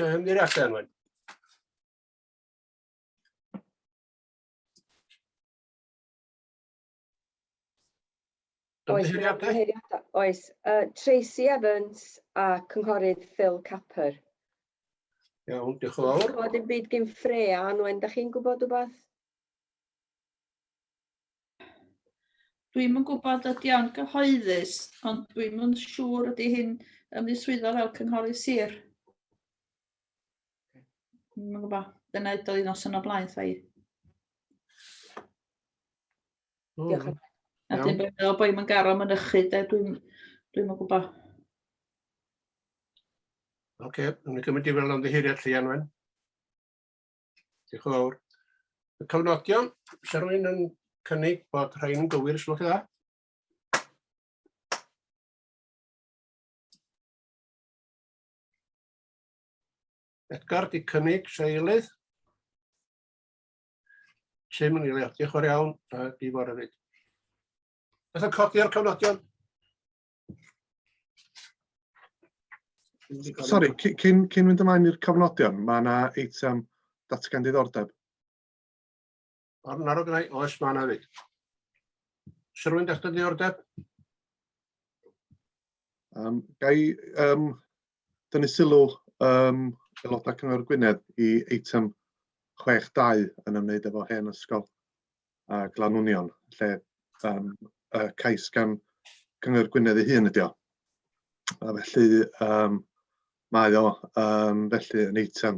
ymddiheuriadau Anwen? Oes. Tracy Evans a cynghorydd Phil Capper. Iawn, diolch yn fawr. Dwi'n gwybod yn byd gyn Freya, Anwen, da chi'n gwybod rhywbeth? Dwi'm yn gwybod ydy o'n gyhoeddus, ond dwi'm yn siŵr ydy hyn ymddiswyddo fel cynghorydd sir. Dwi'm yn gwybod. Dyna ydoedd un os yn o blaen thai. Diolch yn fawr. A dyn o boi ma'n garo mynychu, dwi'm yn gwybod. Oce, dwi'n cymryd i fel ymddiheuriad lle Anwen. Diolch yn fawr. Y cyfnodion, oes rhywun yn cynnig bod rhain yn gywir, sylwch chi dda? Edgar di cynnig, Seilydd. Tim yn eiliad, diolch yn iawn, a di fawr hefyd. Beth yn codi ar cyfnodion? Sori, cyn mynd ymlaen i'r cyfnodion, mae yna eitem datgan diddordeb. Ar o gynnau, oes mae yna hefyd. Oes rhywun datgan diddordeb? Gai dynnu sylw aelodau Cyngor Gwynedd i eitem 6.2 yn ymwneud efo hen ysgol a Glanwnion, lle cais gan Cyngor Gwynedd ei hun ydi o. A felly mae o felly yn eitem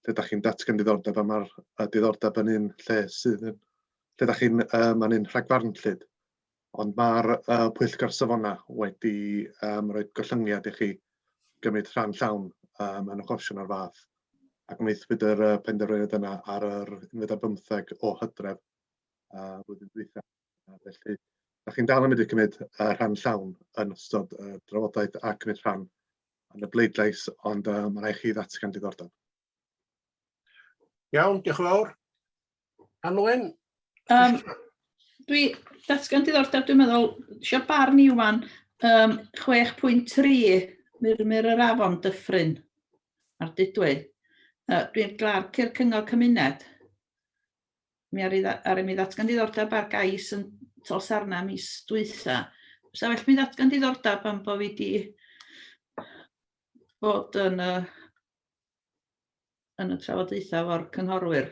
lle da chi'n datgan diddordeb a mae'r diddordeb yn un lle sydd yn lle da chi'n yn un rhagfarnllyd. Ond mae'r Pwyllgor safona wedi rhoi gollyngiad i chi gymryd rhan llawn yn achosion o'r fath ac wnaethpwyd yr penderfyniad yna ar yr 15 o Hydref flwyddyn dwytha. Felly, da chi'n dal yn mynd i gymryd rhan llawn yn ystod y drafodaeth a gymryd rhan yn y bleidlais, ond mae'n rhaid chi ddatgan diddordeb. Iawn, diolch yn fawr. Anwen? Dwi datgan diddordeb, dwi'n meddwl, eisiau barn Iwan 6.3 Myrmyr yr Afon Dyffryn ar Dudwy. Dwi'n glarc i'r Cyngor Cymuned. Mi ar i mi ddatgan diddordeb ar gais yn Tolsarna mis dwytha. Sa well mi ddatgan diddordeb am bod fi di bod yn y trafodaethau o'r cynghorwyr.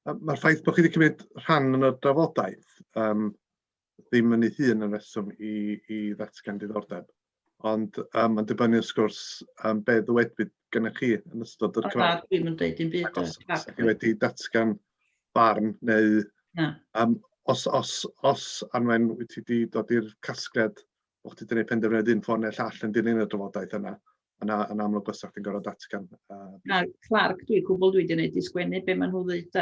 Mae'r ffaith bod chi wedi cymryd rhan yn y drafodaeth ddim yn ei hun yn reswm i ddatgan diddordeb. Ond mae'n dibynnu wrth gwrs be ddywedwyd gennych chi yn ystod yr cyfarfod. Dwi'n yn dweud dim byd. Os chi wedi datgan barn neu os Anwen wedi dod i'r casgliad bod chi wedi gwneud penderfyniad un ffordd neu llall yn dilyn y drafodaeth yna, yn amlwg os ydych chi'n gorfod datgan. Clark, dwi'n gwybod dwi wedi gwneud i sgwennu be maen nhw ddweud.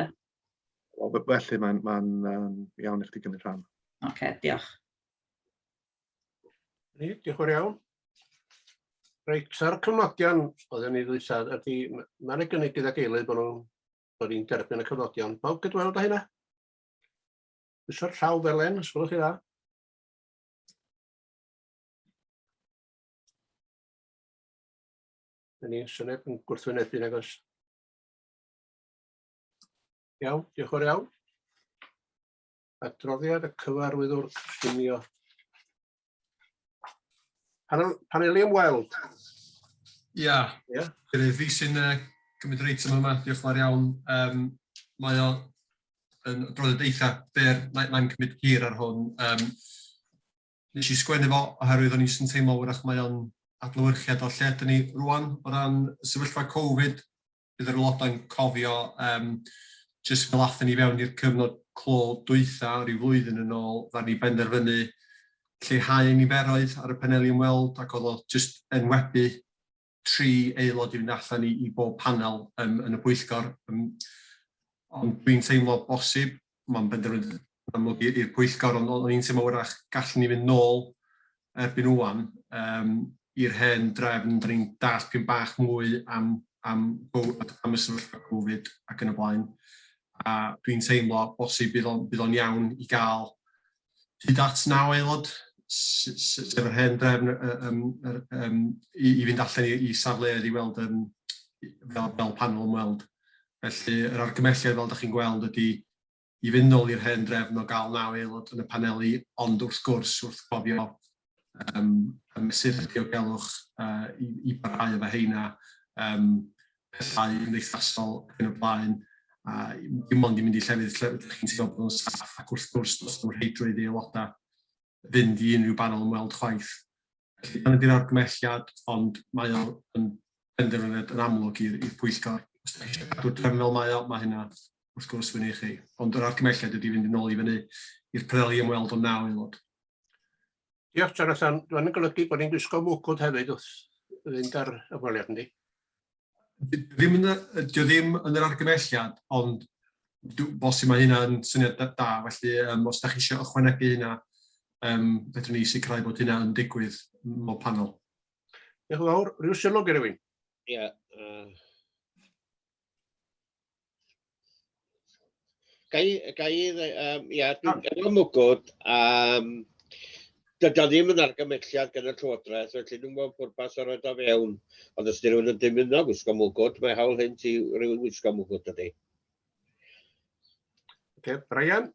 Felly mae'n iawn i chdi gymryd rhan. Oce, diolch. Diolch yn iawn. Reit, ar y cyfnodion oedden ni ddwysa, mae'n ei gynnig gyda gilydd bod ni'n derbyn y cyfnodion. Pawb gydweld o hynna? Byso'r llaw felen, ysgolwch chi dda? Ni syneb yn gwrthwynebu nag oes. Iawn, diolch yn iawn. Adroddiad y cyfarwyddwr cynllunio. Paneli ymweld. Ia, fi sy'n cymryd yr eitem yma, diolch yn fawr iawn. Mae o yn adroddiad eitha byr, na'n cymryd hir ar hwn. Nes i sgwennu fo oherwydd o'n i sy'n teimlo wrach mae o'n adlewyrchiad o lle ydyn ni rwan o ran y sefyllfa Covid. Bydd yr aelodau'n cofio jyst fel athyn ni fewn i'r cyfnod clo dwytha ryw flwyddyn yn ôl, dda'n ni benderfynu lleihau niferoedd ar y paneli ymweld ac oedd o jyst enwebu 3 aelod i fynd allan i bob panel yn y Pwyllgor. Ond dwi'n teimlo bosib, mae'n benderfynu amlwg i'r Pwyllgor, ond o'n i'n teimlo wrach gallwn ni fynd nôl erbyn ŵan i'r hen drefn, da ni'n dasg bach mwy am y sefyllfa Covid ac yn y blaen. A dwi'n teimlo bosib bydd o'n iawn i gael hyd at 9 aelod sef yr hen drefn i fynd allan i safleoedd i weld fel panel ymweld. Felly, yr argymelliad fel ydych chi'n gweld ydy i fynd nôl i'r hen drefn o gael 9 aelod yn y paneli, ond wrth gwrs wrth gofio sydd diogelwch i barhau efo heina, pethau cymdeithasol yn y blaen, dim ond i mynd i llefydd lle chi'n teimlo bod nhw'n saff, ac wrth gwrs os nhw'n rheidrwydd i aelodau fynd i unrhyw banel ymweld chwaith. Felly, dyna di'r argymelliad, ond mae o'n penderfyniad yn amlwg i'r pwyllgor. Os ydych chi eisiau cadw'r drefn fel mae hynna wrth gwrs fyny i chi. Ond yr argymelliad ydy fynd yn ôl i fyny i'r paneli ymweld o 9 aelod. Diolch, Jonathan. Dwi'n golygu bod ni'n gwisgo mwgwd hefyd wrth fynd ar ymweliad yndi. Dio ddim yn yr argymelliad, ond bosib mae hynna'n syniad da, felly os ydych chi eisiau ychwanegu hynna, fedrwn ni sicrhau bod hynna yn digwydd mewn panel. Diolch yn fawr. Rhyw sylw gyda fi? Ie. Dwi'n efo mwgwd, dyda ddim yn argymelliad gan y Llywodraeth, felly dwi'n meddwl pwrpas o roed o fewn. Ond os di rhywun yn dymuno gwisgo mwgwd, mae hawl hyn ti rhywun gwisgo mwgwd ydy. Brian?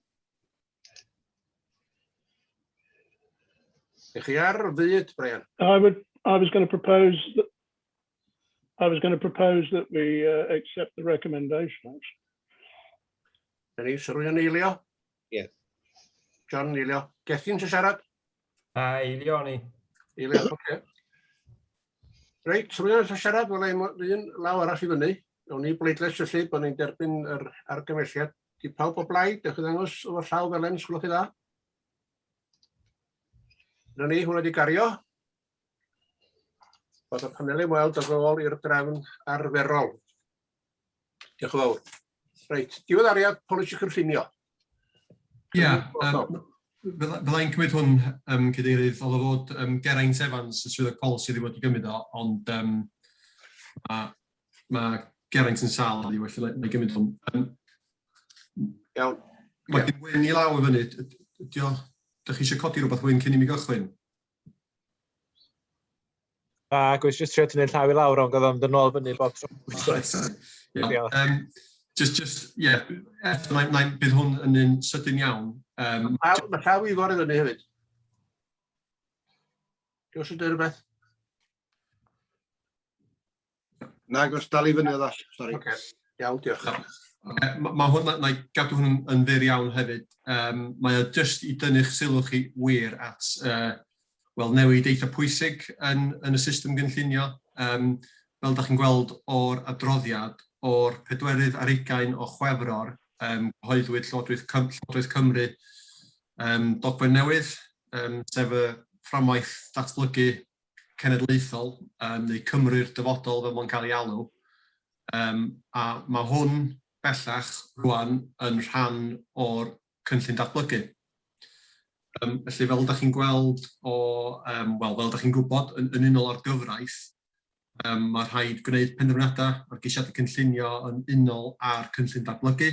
Ych chi ar fyd, Brian? I was going to propose that we accept the recommendation. Ni, rwy'n eilio? Ie. John eilio. Gethin sy'n siarad? Eilio ni. Eilio, oce. Reit, rwy'n sy'n siarad, fel un law arall i fyny. O'n ni bleidles felly bod ni'n derbyn yr argymelliad. Di pawb o blaid, dewch i ddangos o'r llaw fel ens, gwlwch chi dda. Dyna ni, hwnna di gario. Bod y paneli ymweld ar ôl i'r drefn arferol. Diolch yn fawr. Reit, diweddariad polisi cynllunio. Ie, fel ein cymryd hwn, Cadeirydd, oedd o fod Geraint Evans, y swyddog polisi wedi bod i gymryd o, ond mae Geraint yn sal wedi wedi gymryd hwn. Iawn. Mae gen Wyn i law i fyny. Ydych chi eisiau codi rhywbeth Wyn cyn i mi gychwyn? Gwys jyst trio tynnu'r llaw i lawr ond oedd o'n dod nôl fyny bob tro. Bydd hwn yn un sydyn iawn. Mae llaw i fod i fyny hefyd. Diolch yn dweud rhywbeth? Nag os dal i fyny o ddall, sori. Iawn, diolch. Mae hwn, na i gadw hwn yn fyr iawn hefyd. Mae o jyst i dynnu'ch sylw chi wir at newid eitha pwysig yn y system gynllunio. Fel ydych chi'n gweld o'r adroddiad, o'r 24 o Chwefror, cyhoeddwyd Llywodraeth Cymru dogfen newydd, sef y fframwaith datblygu cenedlaethol, neu Cymru'r dyfodol fel mae'n cael ei alw. A mae hwn bellach rwan yn rhan o'r cynllun datblygu. Felly fel ydych chi'n gweld fel ydych chi'n gwybod yn unol o'r gyfraith, mae rhaid gwneud penderfyniadau o'r geisiadau cynllunio yn unol â'r cynllun datblygu.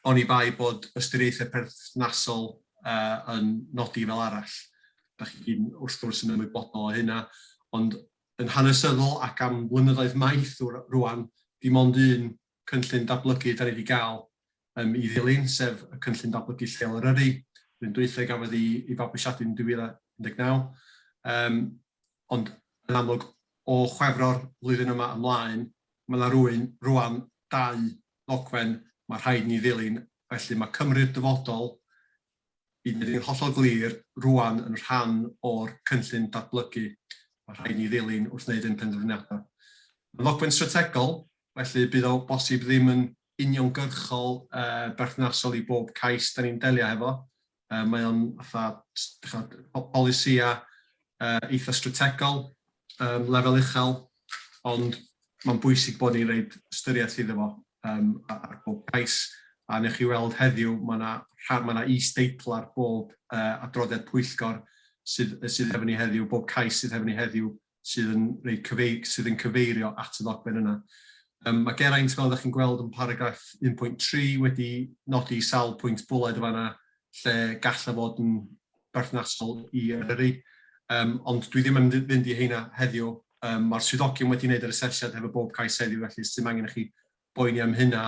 Oni bai bod ystyriaethau perthnasol yn nodi fel arall. Dach chi'n wrth gwrs yn ymwybodol o hynna, ond yn hanesyddol ac am blynyddoedd maith rwan, dim ond un cynllun datblygu da ni wedi gael i ddilyn, sef y cynllun datblygu lleol Eryri. Rwy'n dwythau gafodd i fabwysiadu'n 2019. Ond yn amlwg o Chwefror flwyddyn yma ymlaen, mae yna rwan 2 ddogfen mae rhaid ni ddilyn. Felly mae Cymru'r dyfodol i wneud yn hollol glir rwan yn rhan o'r cynllun datblygu. Mae rhaid ni ddilyn wrth wneud yn penderfyniadau. Mae'n ddogfen strategol, felly bydd o bosib ddim yn uniongyrchol berthnasol i bob cais da ni'n delio hefo. Mae o'n polisia eitha strategol, lefel uchel, ond mae'n bwysig bod ni'n rhaid ystyriaeth iddo fo ar bob cais. A newch chi weld heddiw, mae yna is-deitl ar bob adroddiad Pwyllgor sydd hefo ni heddiw, bob cais sydd hefo ni heddiw sydd yn cyfeirio at y ddogfen yna. Mae Geraint, fel ydych chi'n gweld yn paragraff 1.3 wedi nodi sawl pwynt bwled o fanna lle galla fod yn berthnasol i Eryri. Ond dwi ddim yn fynd i heina heddiw. Mae'r swyddogion wedi gwneud yr asesiad hefo bob cais heddiw, felly sy'n angen i chi boeni am hynna.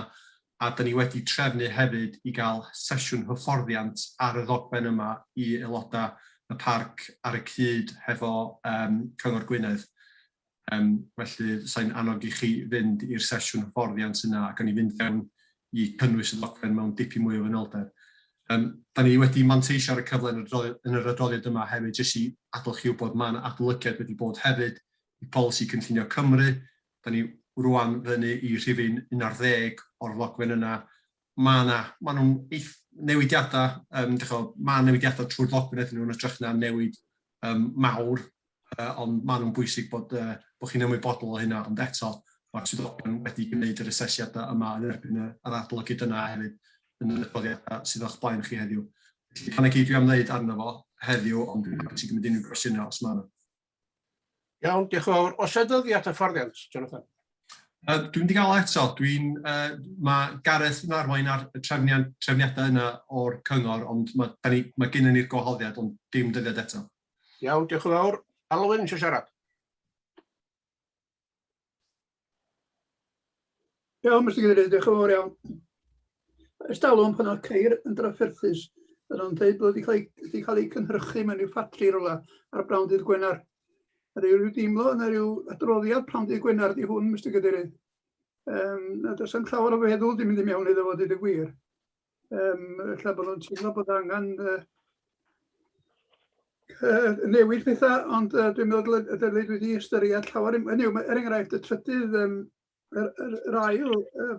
A da ni wedi trefnu hefyd i gael sesiwn hyfforddiant ar y ddogfen yma i aelodau y parc ar y cyd hefo Cyngor Gwynedd. Felly, sa'n annog i chi fynd i'r sesiwn hyfforddiant yna ac yn i fynd fewn i cynnwys y ddogfen mewn dipyn mwy o fanylder. Da ni wedi manteisio ar y cyfle yn yr adroddiad yma hefyd jyst i adol chi wybod mae yna adolygiad wedi bod hefyd i polisi cynllunio Cymru. Da ni rwan fyny i rhifin 11 o'r ddogfen yna. Mae nhw'n newidiadau, mae newidiadau trwy'r ddogfen ydyn nhw'n edrych na newid mawr, ond mae nhw'n bwysig bod chi'n ymwybodol o hynna, ond eto mae'r swyddogion wedi gwneud yr asesiadau yma yn erbyn yr adolygiad yna hefyd yn y adroddiadau sydd o'ch blaen chi heddiw. Felly, dwi am wneud arno fo heddiw, ond dwi'n gwybod gymryd unrhyw gwestiynau os mae yna. Iawn, diolch yn fawr. Os edrych hyfforddiant, Jonathan? Dwi'n mynd i gael eto. Mae Gareth yn arwain ar y trefniadau yna o'r cyngor, ond mae gen ni'r gwahoddiad, ond dim dyddiad eto. Iawn, diolch yn fawr. Alwyn, eisiau siarad? Iawn, Mr. Cadeirydd, diolch yn fawr iawn. Ystalwm pan o'r ceir yn drafferthus, yn o'n dweud bod wedi cael ei cynhyrchu mewn i'w ffatri rola ar brawn dydd Gwener. Ryw dimlo yna ryw adroddiad prawn dydd Gwener di hwn, Mr. Cadeirydd. Does am llawer o feddwl di mynd i mewn iddo fo dyd y gwir. Ella bod nhw'n teimlo bod angen newid pethau, ond dwi'n meddwl y dylid wedi ystyried llawer. Enghraifft, y trydydd yr ail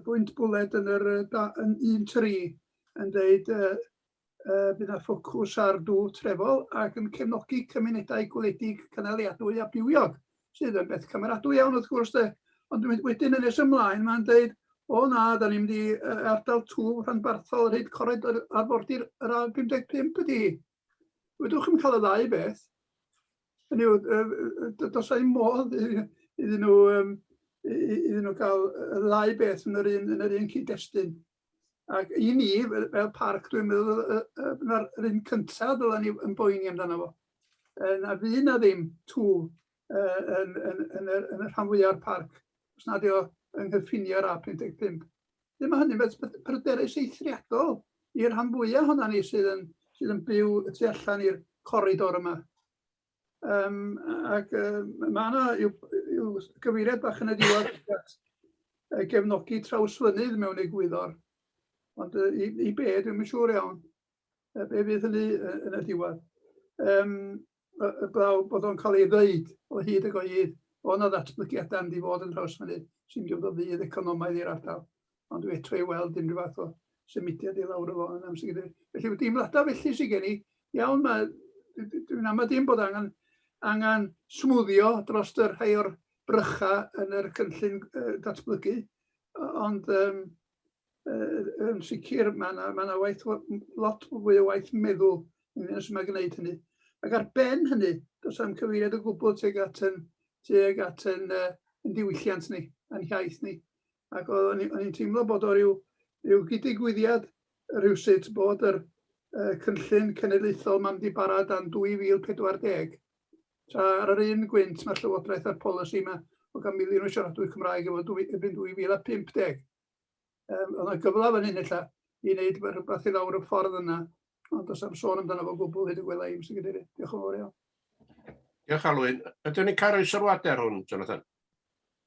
bwynt bwled yn 1.3 yn dweud bydd yna ffocws ar dŵr trefol ac yn cefnogi cymunedau gwledig canaliadwy a bywiog, sydd yn beth cymeradwy iawn wrth gwrs. Ond wedyn yn nes ymlaen, mae'n dweud, o na, da ni'n mynd i ardal twf rhanbarthol rhaid cored arfordir yr A55 ydi. Wedwch chi'n cael y ddau beth. Hynny yw, does ei modd iddyn nhw gael y ddau beth yn yr un cyd-destun. Ac i ni, fel parc, dwi'n meddwl yr un cyntaf dylen ni yn boeni amdano fo. Na fydd na ddim twf yn y rhan fwyaf o'r parc, os nad yw yng nghyffinio'r A55. Ddim mae hynny'n beth pryderus eithriadol i'r rhan fwyaf honna ni sydd yn byw tu allan i'r corridor yma. Ac mae yna yw gyfeiriad bach yn y diwedd gefnogi trawsfynydd mewn egwyddor. Ond i be, dwi'n siŵr iawn, be fydd hynny yn y diwedd. Bod o'n cael ei ddweud o hyd ag o hyd, o na ddatblygiadau yn di fod yn trawsfynydd sy'n mynd o fydd economaidd i'r ardal. Ond dwi eto i weld unrhyw fath o symudiad i lawr o fo yn amser gyda. Felly wedi ymladau felly sy'n gen i, iawn, dwi'n am dim bod angen smwddio dros y rhai o'r brycha yn yr cynllun datblygu, ond yn sicr mae yna lot fwy o waith meddwl yn ys yma gwneud hynny. Ac ar ben hynny, does am cyfeiriad o gwbl tuag at yn diwylliant ni, yn hiaith ni. Ac o'n i'n teimlo bod o ryw gydigwyddiad rhywsut bod yr cynllun cenedlaethol ma'n di barod am 2040. Tra ar yr un gwynt mae Llywodraeth a'r polisi yma o gael miliwn o siaradwyr Cymraeg efo erbyn 2050. Oedd yna gyfla fan hyn illa i wneud rhywbeth i lawr y ffordd yna, ond does am sôn amdano fo gwbl hyd y gwela i, Mr. Cadeirydd. Diolch yn fawr iawn. Diolch Alwyn. Ydyn ni cael ei sylwadau hwn, Jonathan?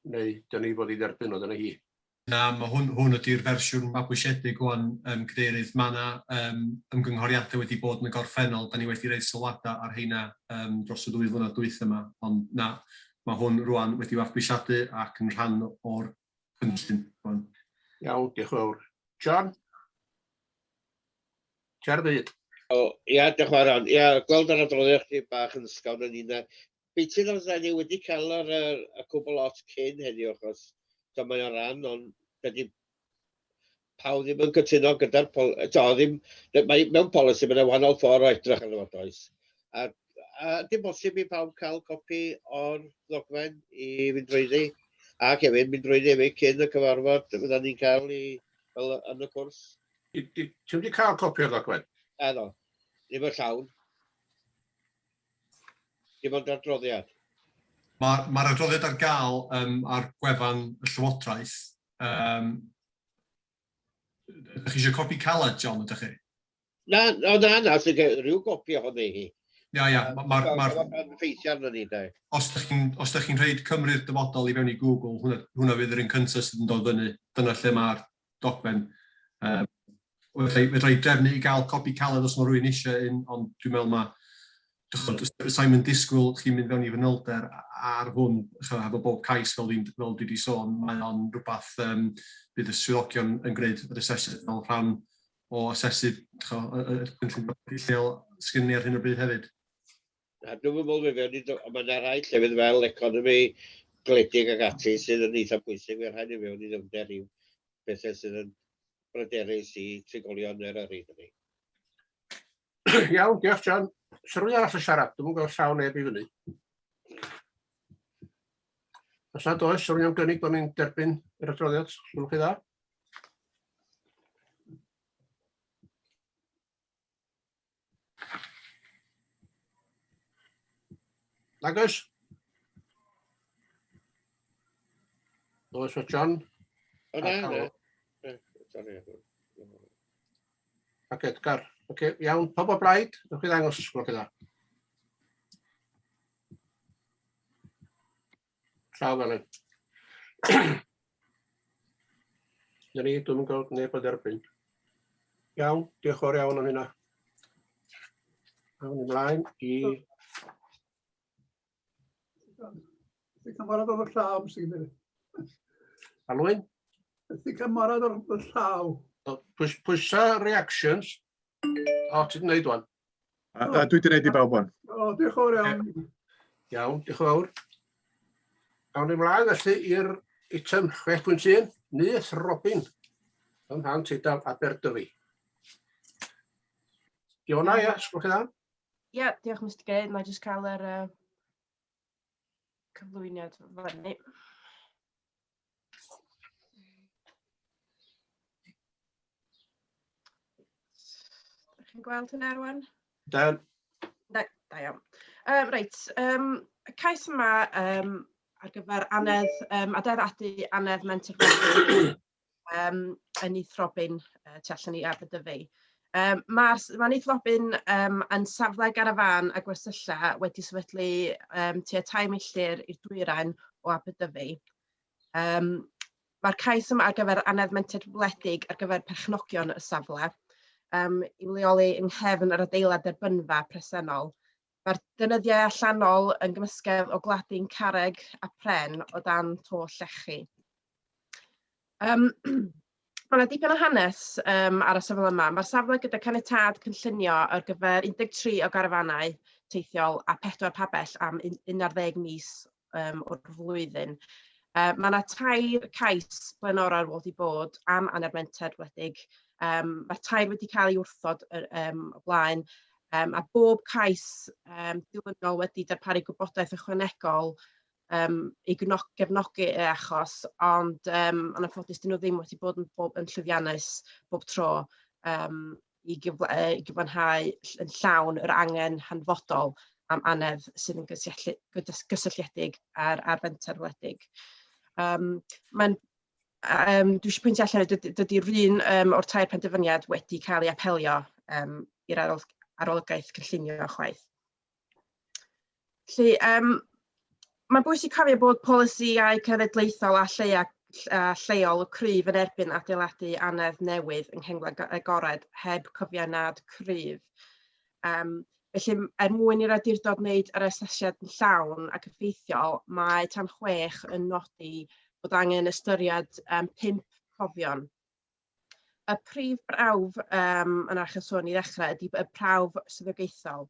Neu dyn ni fod i dderbyn o dyna hi? Na, mae hwn ydy'r fersiwn mabwysiedig o'n Cadeirydd. Mae yna ymgynghoriadau wedi bod yn y gorffennol. Da ni wedi rhaid sylwadau ar heina dros y 2 flynedd dwytha yma. Ond na, mae hwn rwan wedi mabwysiadu ac yn rhan o'r cynllun. Iawn, diolch yn fawr. John? Tiar byd. Ia, diolch yn fawr. Ia, gweld yr adroddiad chi bach yn ysgawn yn un. Beth sydd os ni wedi cael y cwbl lot cyn heddiw, achos mae o'r ran, ond dydy pawb ddim yn cytuno gyda'r polisi. Mewn polisi, mae'n wahanol ffordd o edrych yn y fod. A dim bosib i pawb cael copi o'r ddogfen i fynd drwyddi, ac hefyd mynd drwyddi efo cyn y cyfarfod, fydda ni'n cael yn y cwrs. Ti'n wedi cael copi o'r ddogfen? Edo, ddim yn llawn. Dim ond adroddiad. Mae'r adroddiad ar gael ar gwefan y Llywodraeth. Ydych chi eisiau copi caled, John, ydych chi? Na, sy'n cael rhyw gopi ohoni hi. Ia. Mae'n ffeithio arno ni, da. Os ydych chi'n rhaid cymryd dyfodol i fewn i Google, hwnna fydd yr un cyntaf sydd yn dod fyny. Dyna lle mae'r dogfen. Fedra i drefnu i gael copi caled os mae rhywun eisiau un, ond dwi'n meddwl mae Simon disgwyl chi'n mynd fewn i fanylder ar hwn, efo bob cais fel dwi wedi sôn, mae o'n rhywbeth bydd y swyddogion yn gwneud yr asesiad fel rhan o asesu y cynllun lleol sgynnu ar hyn o bryd hefyd. Dwi'n meddwl fe fewn i, mae yna rai llefydd fel economi gledig ag ati sydd yn eitha bwysig, mae'n rhaid i fewn i ddefnder i'w bethau sydd yn bryderus i trigolion yr hynny. Iawn, diolch John. Sy'n rhywun arall y siarad, dwi'n gweld llaw neb i fyny. Os nad oes, sy'n rhywun gynnig bod ni'n derbyn yr adroddiad, gwelwch chi dda? Nag oes? Oes o John? O na. Ac Edgar. Oce, iawn, pob o blaid, ddewch chi ddangos os gwelwch chi dda. Llaw fel hyn. Dwi'n gweld neb o dderbyn. Iawn, diolch o'r iawn am hynna. Awn ymlaen i... Ti'n cymorad o'r llaw, sy'n gwneud. Alwyn? Ti'n cymorad o'r llaw. Pwysa reactions. O, ti'n gwneud wan? Dwi wedi gwneud i bawb wan. O, diolch o'r iawn. Iawn, diolch yn fawr. Awn ymlaen felly i'r eitem 6.1, Nyth Robin, ym Mhant Eidal Aberdyfi. Iona, ia, sgwch chi dda? Ie, diolch Mr Gay, na jyst cael yr cyflwyniad fyny. Chi'n gweld hynna rwan? Da. Da iawn. Reit, y cais yma ar gyfer adeiladu anedd mentrefnedig yn Nyth Robin tu allan i Aberdyfi. Mae Nyth Robin yn safle garafan a gwersylla wedi sefydlu tua 2 milltir i'r dwyrain o Aberdyfi. Mae'r cais yma ar gyfer anedd mentrefnedig ar gyfer perchnogion y safle. I leoli yng nghefn yr adeilad derbynfa presennol. Mae'r defnyddiau allanol yn gymysgedd o gladdu'n carreg a pren o dan to llechi. Mae yna dipyn o hanes ar y safle yma. Mae'r safle gyda caniatâd cynllunio ar gyfer 13 o garafannau teithiol a 4 pabell am 11 mis o'r flwyddyn. Mae yna 2 cais blaenorol wedi bod am anedd mentrefnedig. Mae 2 wedi cael ei wrthod o blaen, a bob cais dilynol wedi darparu gwybodaeth ychwanegol i gefnogi y achos, ond yn anffodus dyn nhw ddim wedi bod yn llwyddiannus bob tro i gyfiawnhau yn llawn yr angen hanfodol am anedd sydd yn gysylltiedig ar bentrefnedig. Dwi eisiau pwyntio allan dydy'r un o'r 2 penderfyniad wedi cael ei apelio i'r arolygaeth cynllunio chwaith. Felly, mae'n bwysig cofio bod polisïau cenedlaethol a lleol y cryf yn erbyn adeiladu anedd newydd yng Nghenglau Agored heb cyfiawnad cryf. Felly, mwyn i'r awdurdod wneud yr asesiad yn llawn ac effeithiol, mae tan 6 yn nodi bod angen ystyried 5 profion. Y prif brawf yn archos hwn i ddechrau ydy y prawf swyddogaethol.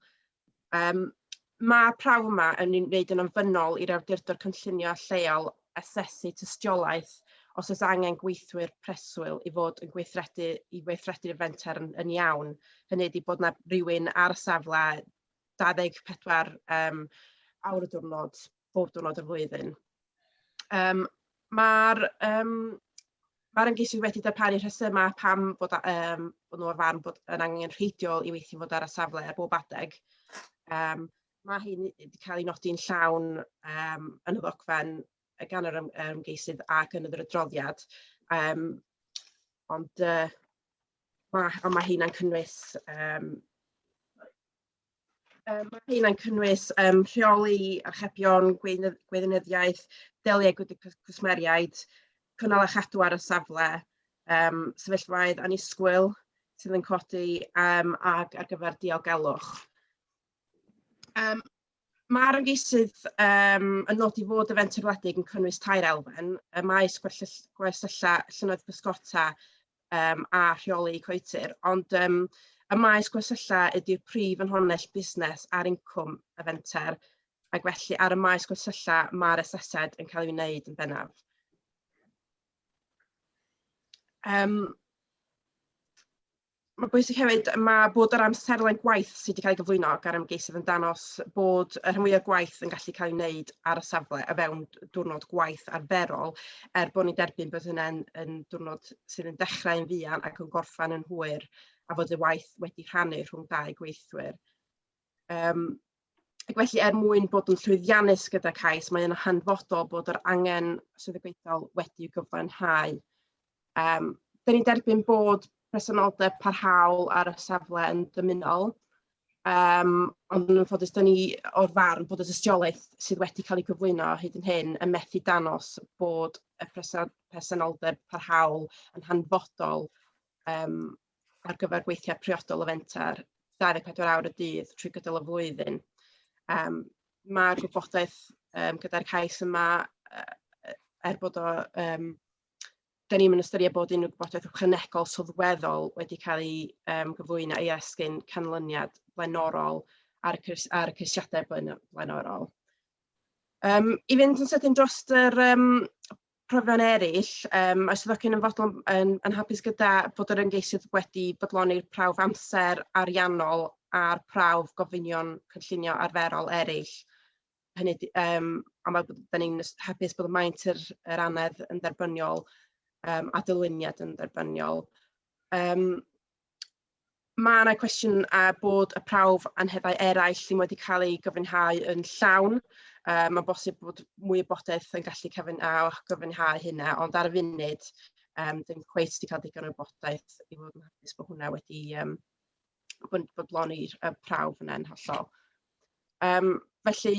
Mae prawf yma yn wneud yn ymfynol i'r awdurdod cynllunio lleol asesu tystiolaeth os oes angen gweithwyr preswyl i fod yn gweithredu'r fenter yn iawn. Hynny ydy bod yna rhywun ar y safle 24 awr y diwrnod, bob diwrnod y flwyddyn. Mae'r ymgeisydd wedi darparu rhesymau pam bod nhw ar farn bod yn angen rheidiol i weithio fod ar y safle ar bob adeg. Mae hyn wedi cael ei nodi'n llawn yn y ddogfen gan yr ymgeisydd ac yn yr adroddiad. Ond mae hynna'n cynnwys rheoli archebion, gweinyddiaeth, deliau gyda cwsmeriaid, cynnal a chadw ar y safle, sefyllfaoedd annisgwyl sydd yn codi ag ar gyfer diogelwch. Mae'r ymgeisydd yn nodi fod y fenterwledig yn cynnwys tair elfen, y maes gwersylla llynnoedd pysgota a rheoli coetir, ond y maes gwersylla ydy'r prif ynhonnell busnes a'r incwm y fenter, ac felly ar y maes gwersylla mae'r asesiad yn cael ei wneud yn bennaf. Mae bwysig hefyd bod yr amserlen gwaith sydd wedi cael ei gyflwyno gan ymgeisydd yn danos bod y rhan mwyaf gwaith yn gallu cael ei wneud ar y safle o fewn diwrnod gwaith arferol, bod ni'n derbyn bod hynny'n diwrnod sydd yn dechrau'n fuan ac yn gorffen yn hwyr, a fod y waith wedi rhannu rhwng dau gweithwyr. Ac felly mwyn bod yn llwyddiannus gyda cais, mae'n hanfodol bod yr angen swyddogaethol wedi gyfiawnhau. Da ni'n derbyn bod presenoldeb parhaol ar y safle yn dymunol, ond yn ffodus, da ni o'r farn bod y tystiolaeth sydd wedi cael ei gyflwyno hyd yn hyn yn methu danos bod y presenoldeb parhaol yn hanfodol ar gyfer gweithiau priodol y fenter 24 awr y dydd trwy gydol y flwyddyn. Mae'r gwybodaeth gyda'r cais yma, bod o da ni'n ystyried bod unrhyw gwybodaeth ychwanegol sylweddol wedi cael ei gyflwyno i esgyn canlyniad blaenorol ar y ceisiadau blaenorol. I fynd yn sydyn dros yr profion eraill, mae swyddogion yn fodlon yn hapus gyda bod yr ymgeisydd wedi bodloni'r prawf amser ariannol a'r prawf gofynion cynllunio arferol eraill. Hynny, da ni'n hapus bod y maint yr anedd yn dderbyniol a dyluniad yn dderbyniol. Mae yna cwestiwn bod y prawf anheddau eraill ddim wedi cael ei gyfiawnhau yn llawn. Mae'n bosib bod mwy o bodaeth yn gallu gyfiawnhau hynna, ond ar y funud, ddim cweit wedi cael digon o bodaeth i fod yn hapus bod hwnna wedi bodloni'r prawf yna'n hollol. Felly,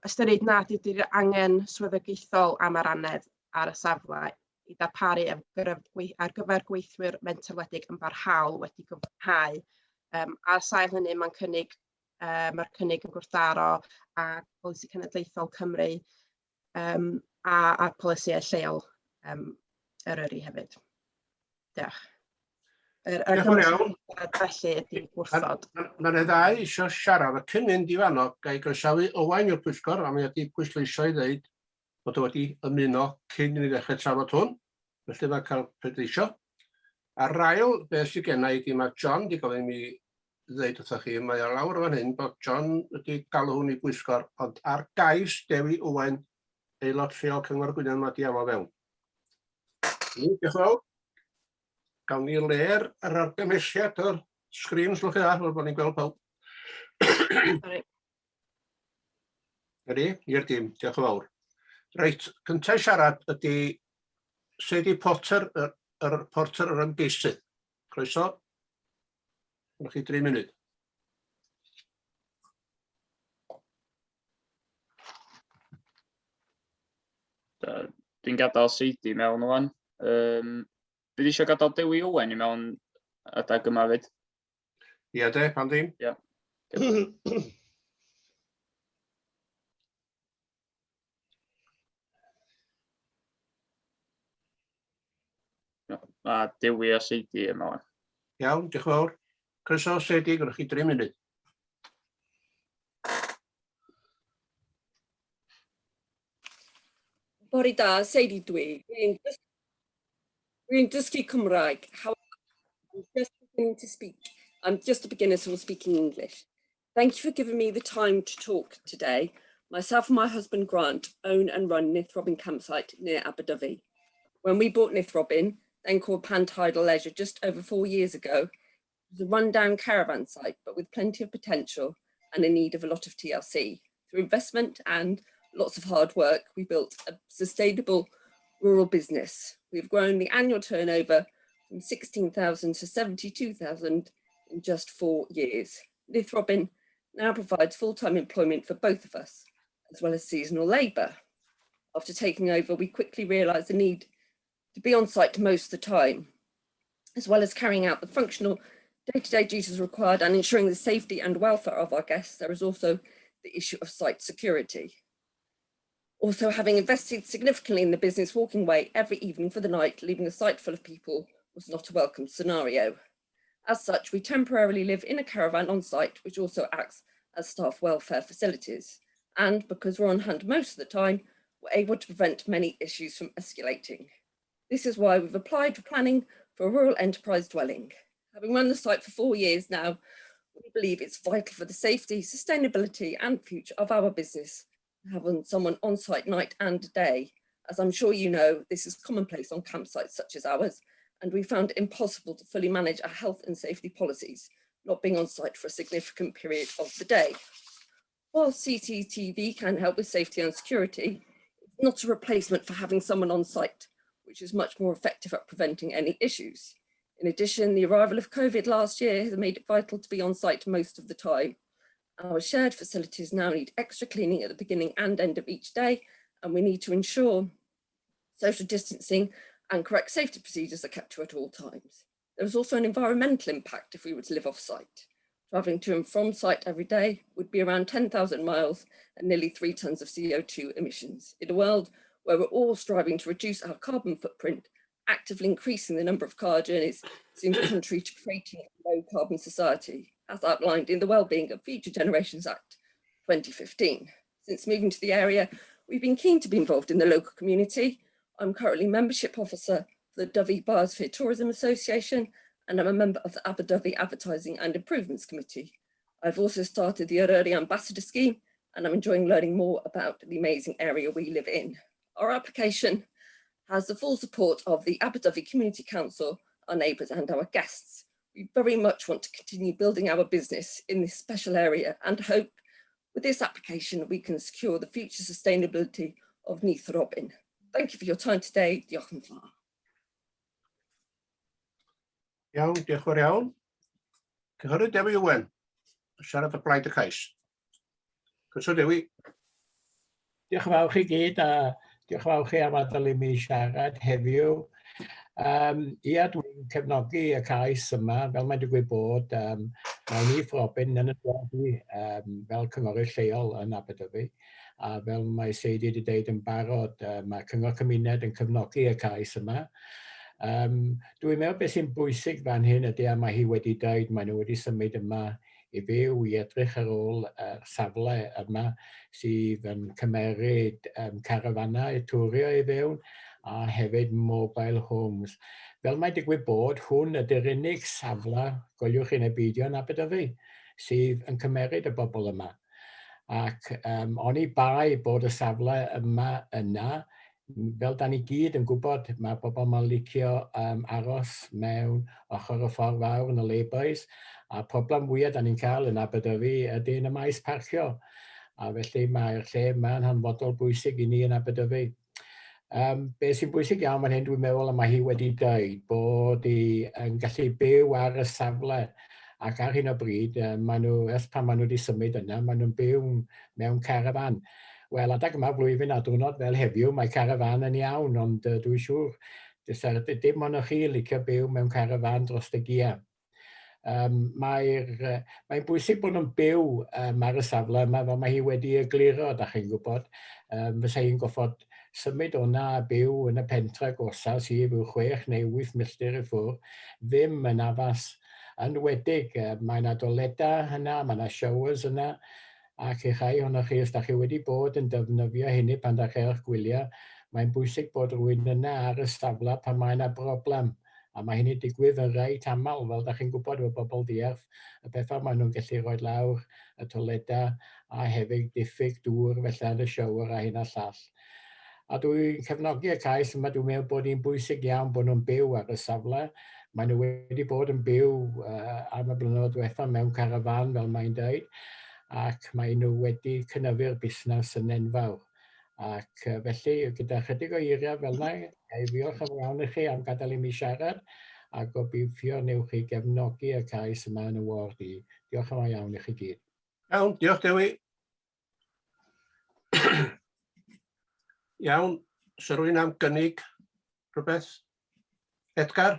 ystyried nad ydy'r angen swyddogaethol am yr anedd ar y safle i ddarparu ar gyfer gweithwyr menterwledig yn barhaol wedi gyfiawnhau. Ar sail hynny, mae'r cynnig yn gwrthdaro â polisi cenedlaethol Cymru a polisïau lleol Eryri hefyd. Diolch. Felly ydy gwrthod. Mae'r ddau eisiau siarad, a cyn mynd i fanno, gai groesawu Owain i'r Pwyllgor, a mae wedi pwysleisio i ddeud bod o wedi ymuno cyn i ni ddechrau trafod hwn, felly mae'n cael pleidleisio. Ar ail, beth sydd genna i ydy mae John wedi gofyn i mi ddeud wrthych chi, mae o lawr fan hyn bod John wedi galw hwn i bwyllgor, ond ar gais Dewi Owen, aelod lleol Cyngor Gwynedd mae wedi afo fewn. Diolch yn fawr. Gawn ni ler yr argymhelliad o'r sgrin, slwch chi dda, fel bod ni'n gweld pawb. Ydy, i'r dim, diolch yn fawr. Reit, cyntaf siarad ydy Sadie Potter, yr porter yr ymgeisydd. Croeso. Gwneud chi 3 munud. Dwi'n gadael Sadie mewn o'n. Bydd eisiau gadael Dewi Owen i mewn adag yma fyd. Ie de, pan ddim? Ie. A Dewi a Sadie yma o'n. Iawn, diolch yn fawr. Croeso Sadie, gwneud chi 3 munud. Bore da, Sadie dwi. Dwi'n dysgu Cymraeg. I'm just beginning to speak. I'm just a beginner, so we'll speak in English. Thank you for giving me the time to talk today. Myself and my husband Grant own and run Nithrobin campsite near Aberdyfi. When we bought Nithrobin, then called Pantidal Leisure, just over 4 years ago, it was a rundown caravan site, but with plenty of potential and in need of a lot of TLC. Through investment and lots of hard work, we built a sustainable rural business. We've grown the annual turnover from 16,000 to 72,000 in just 4 years. Neith Robin now provides full-time employment for both of us, as well as seasonal labour. After taking over, we quickly realised the need to be on site most of the time, as well as carrying out the functional day-to-day duties required and ensuring the safety and welfare of our guests. There is also the issue of site security. Also, having invested significantly in the business, walking away every evening for the night, leaving a site full of people was not a welcome scenario. As such, we temporarily live in a caravan on site, which also acts as staff welfare facilities. And because we're on hand most of the time, we're able to prevent many issues from escalating. This is why we've applied for planning for a rural enterprise dwelling. Having run the site for 4 years now, we believe it's vital for the safety, sustainability and future of our business to have someone on site night and day. As I'm sure you know, this is commonplace on campsites such as ours, and we found it impossible to fully manage our health and safety policies, not being on site for a significant period of the day. While CCTV can help with safety and security, it's not a replacement for having someone on site, which is much more effective at preventing any issues. In addition, the arrival of COVID last year has made it vital to be on site most of the time. Our shared facilities now need extra cleaning at the beginning and end of each day, and we need to ensure social distancing and correct safety procedures are kept to at all times. There is also an environmental impact if we were to live off-site. Travelling to and from site every day would be around 10,000 miles and nearly 3 tonnes of CO2 emissions. In a world where we're all striving to reduce our carbon footprint, actively increasing the number of car journeys seems contrary to creating a low-carbon society, as outlined in the Wellbeing of Future Generations Act 2015. Since moving to the area, we've been keen to be involved in the local community. I'm currently membership officer for the Dyfi Biosphere Tourism Association, and I'm a member of the Abu Dhabi Advertising and Improvements Committee. I've also started the Ebrill Ambassador Scheme, and I'm enjoying learning more about the amazing area we live in. Our application has the full support of the Abu Dhabi Community Council, our neighbours and our guests. We very much want to continue building our business in this special area and hope with this application we can secure the future sustainability of Neith Robin. Thank you for your time today. Diolch yn fawr. Iawn, diolch yn fawr iawn. Cynghorydd Dewi Owen, siarad o blaid y cais. Cyswllt Dewi. Diolch yn fawr chi gyd a diolch yn fawr chi am adael i mi siarad heddiw. Ia, dwi'n cefnogi y cais yma, fel mae'n digwydd bod, mae Neith Robin yn y dweddi fel cynghorydd lleol yn Abu Dhabi. A fel mae Seidi wedi dweud yn barod, mae Cyngor Cymuned yn cefnogi y cais yma. Dwi'n meddwl beth sy'n bwysig fan hyn ydy, a mae hi wedi dweud, mae nhw wedi symud yma i fyw i edrych ar ôl safle yma sydd yn cymeryd carafanau i twrio i fewn a hefyd mobile homes. Fel mae digwydd bod, hwn ydy'r unig safle, goeliwch yn y beidio yn Abu Dhabi, sydd yn cymeryd y bobl yma. Ac oni bai bod y safle yma yna, fel da ni gyd yn gwybod, mae bobl yma'n licio aros mewn ochr y ffordd fawr yn y laybys, a problem fwyaf da ni'n cael yn Abu Dhabi ydy yn y maes parcio. A felly mae'r lle yma'n hanfodol bwysig i ni yn Abu Dhabi. Beth sy'n bwysig iawn fan hyn dwi'n meddwl, a mae hi wedi dweud bod hi'n gallu byw ar y safle. Ac ar hyn o bryd, ers pan maen nhw wedi symud yna, maen nhw'n byw mewn carafan. Wel, adag yma flwyddyn a diwrnod fel heddiw, mae carafan yn iawn, ond dwi'n siŵr dim ond chi licio byw mewn carafan dros y gia. Mae'n bwysig bod nhw'n byw ar y safle yma, fel mae hi wedi egluro, da chi'n gwybod. Fysa hi'n goffod symud o'na a byw yn y pentre gosa sydd yw 6 neu 8 milltir i ffwrdd, ddim yn addas. Yn wedig, mae'n adoledau yna, mae'n showers yna, ac i chai ohonoch chi, os da chi wedi bod yn defnyddio hynny pan da chi'ch gwyliau, mae'n bwysig bod rhywun yna ar y safle pan mae yna broblem. A mae hynny digwydd yn reit aml, fel da chi'n gwybod efo bobl diarth, y bethau maen nhw'n gallu rhoi lawr y toiledau a hefyd diffyg dŵr felly yn y shower a hyn a llall. A dwi'n cefnogi y cais yma, dwi'n meddwl bod hi'n bwysig iawn bod nhw'n byw ar y safle. Maen nhw wedi bod yn byw am y blynyddoedd diwethaf mewn carafan fel mae'n dweud. ac mae nhw wedi cynnyddu'r busnes yn enfawr. Ac felly, gyda chydig o eiriau fel yna, diolch yn fawr i chi am gadael i mi siarad, a gobeithio newch chi gefnogi y cais yma yn y ward i. Diolch yn fawr iawn i chi gyd. Iawn, diolch Dewi. Iawn, sy rwy'n am gynnig rhywbeth? Edgar?